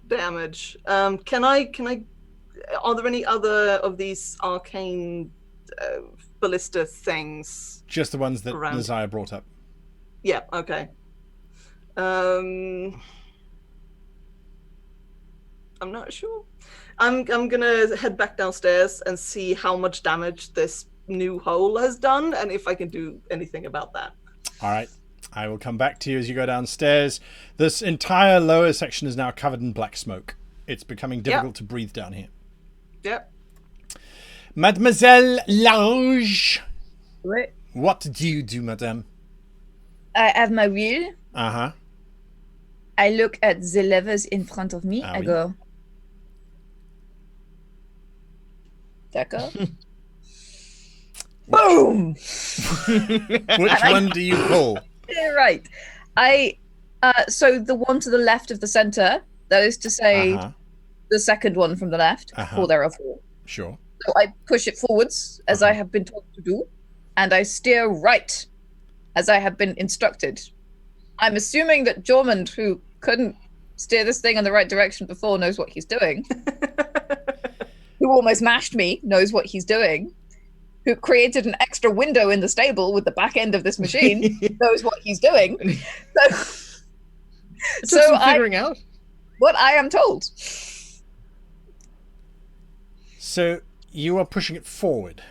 damage. Can I? Are there any other of these arcane ballista things? Just the ones that Around. Nazaya brought up. Yeah. Okay. I'm not sure. I'm gonna head back downstairs and see how much damage this new hole has done, and if I can do anything about that. All right. I will come back to you as you go downstairs. This entire lower section is now covered in black smoke. It's becoming difficult to breathe down here. Yep. Mademoiselle Lange. Wait. What do you do, madame? I have my wheel. Uh-huh. I look at the levers in front of me. I oui. go. D'accord. Boom! Which one do you pull? Yeah, right. So the one to the left of the center, that is to say, Uh-huh. the second one from the left, Uh-huh. for there are four. Sure. So I push it forwards, as I have been told to do, and I steer right, as I have been instructed. I'm assuming that Jormund, who couldn't steer this thing in the right direction before, knows what he's doing. Who almost mashed me, knows what he's doing. Who created an extra window in the stable with the back end of this machine, knows what he's doing. So Figuring out. what I am told. So you are pushing it forward.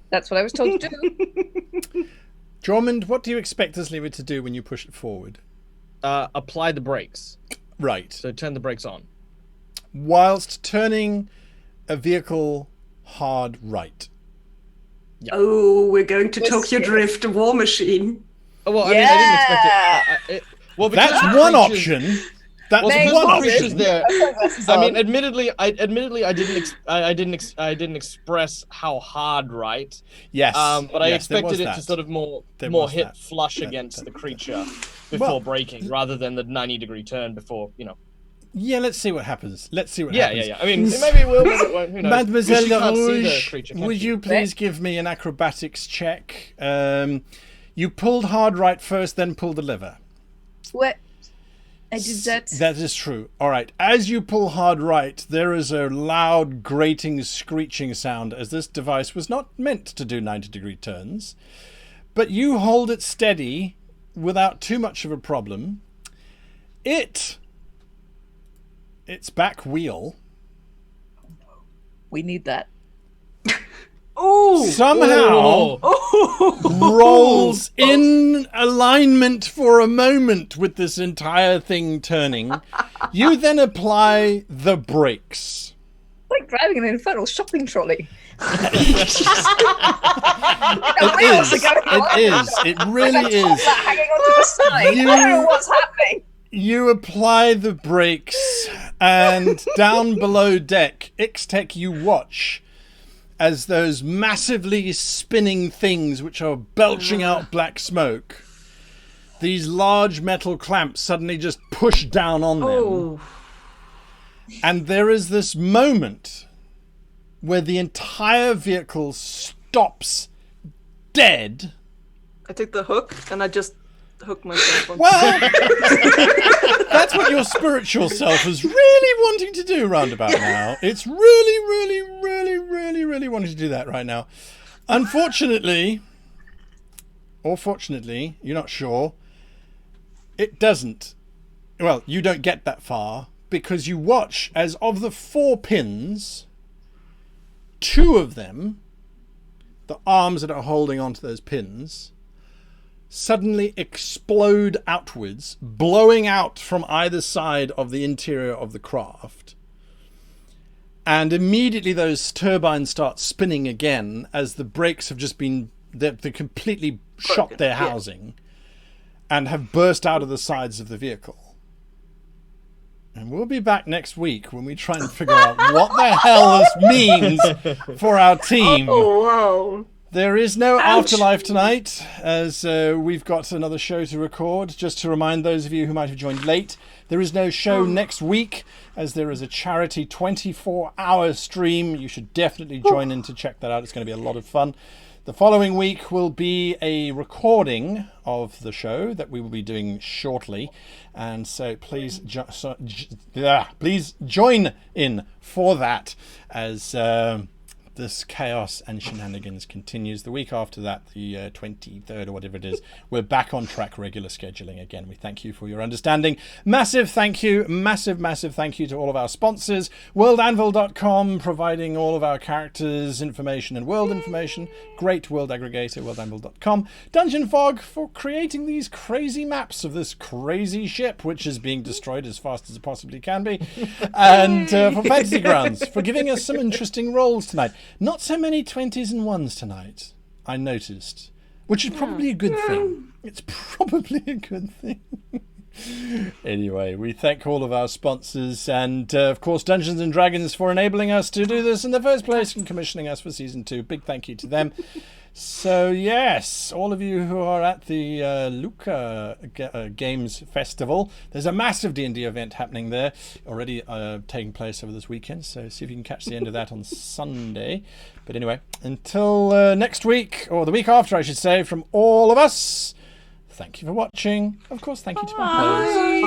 That's what I was told to do. Jormund, what do you expect this lever to do when you push it forward? Apply the brakes. Right. So turn the brakes on. Whilst turning a vehicle hard right. Oh, we're going to We're Tokyo scared. Drift, a war machine. Oh, well, I mean, I didn't expect it. Well, because That's the one creatures- option. That's Well, because one the creatures option. there. Sunglasses I mean, on. admittedly, I didn't express how hard, right? Yes. But I yes, there was expected it to that. sort of more was hit that. flush That- against that- the creature before Well- braking, rather than the 90-degree turn before, Yeah, let's see what happens. Let's see what Yeah, happens. yeah, yeah. I mean, maybe it will, maybe it won't. Who knows? Mademoiselle She can't see the Larouge, creature, can would she? you please give me an acrobatics check? You pulled hard right first, then pulled the lever. What? I did that. That is true. All right. As you pull hard right, there is a loud, grating, screeching sound, as this device was not meant to do 90-degree turns. But you hold it steady without too much of a problem. Its back wheel We need that. Oh, somehow rolls in alignment for a moment with this entire thing turning. You then apply the brakes. Like driving an infernal shopping trolley. It is. It really is. Hanging onto the side. You- I don't know what's happening. You apply the brakes, and down below deck, Ixtech, you watch as those massively spinning things which are belching out black smoke, these large metal clamps suddenly just push down on them. oh. And there is this moment where the entire vehicle stops dead. I took the hook and I just hooked myself on. Well, that's what your spiritual self is really wanting to do roundabout now. It's really wanting to do that right now. Unfortunately, or fortunately, you're not sure, it doesn't. Well, you don't get that far because you watch as of the 4 pins, 2 of them, the arms that are holding onto those pins, suddenly explode outwards, blowing out from either side of the interior of the craft. And immediately those turbines start spinning again as the brakes have just been, they completely shot their housing and have burst out of the sides of the vehicle. And we'll be back next week when we try and figure out what the hell this means for our team. Oh, wow. There is no afterlife tonight, as we've got another show to record. Just to remind those of you who might have joined late, there is no show next week, as there is a charity 24-hour stream. You should definitely join in to check that out. It's going to be a lot of fun. The following week will be a recording of the show that we will be doing shortly. And so please join in for that as this chaos and shenanigans continues. The week after that, the 23rd or whatever it is, we're back on track, regular scheduling again. We thank you for your understanding. Massive thank you to all of our sponsors. worldanvil.com, providing all of our characters information and world information. Great world aggregator, worldanvil.com. Dungeon Fog for creating these crazy maps of this crazy ship, which is being destroyed as fast as it possibly can be. And for Fantasy Grounds, for giving us some interesting rolls tonight. Not so many 20s and 1s tonight, I noticed, which is probably a good thing. It's probably a good thing. Anyway, we thank all of our sponsors and, of course, Dungeons & Dragons for enabling us to do this in the first place and commissioning us for Season 2. Big thank you to them. So, yes, all of you who are at the Luca Games Festival, there's a massive D&D event happening there, already taking place over this weekend, so see if you can catch the end of that on Sunday. But anyway, until next week, or the week after, I should say, from all of us, thank you for watching. Of course, thank you to my players.